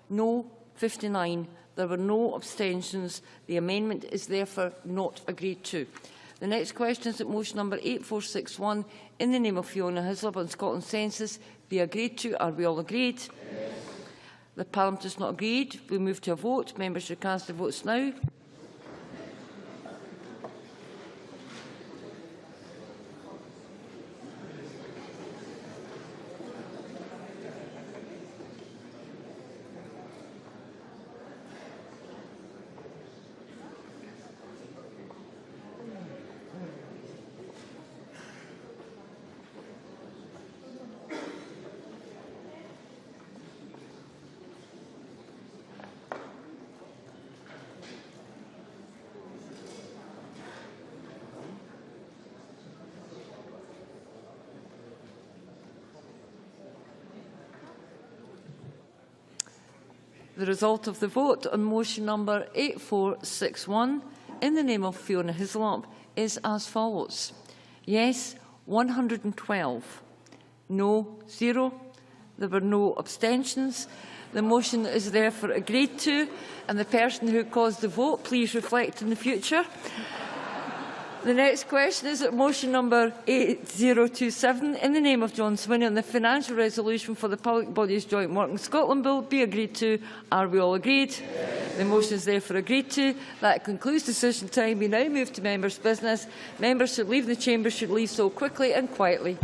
No, 59. There were no abstentions. The amendment is therefore not agreed to. The next question is that motion number 8461 in the name of Fiona Hislop on Scotland's census be agreed to. Are we all agreed? Yes. The Parliament is not agreed. We move to a vote. Members should cast their votes now. The result of the vote on motion number 8461 in the name of Fiona Hislop is as follows. Yes, 112. No, 0. There were no abstentions. The motion is therefore agreed to, and the person who caused the vote, please reflect in the future. The next question is that motion number 8027 in the name of John Swinney on the financial resolution for the Public Bodies Joint Work in Scotland Bill be agreed to. Are we all agreed? Yes. The motion is therefore agreed to. That concludes decision time. We now move to members' business. Members who leave the chamber should leave so quickly and quietly.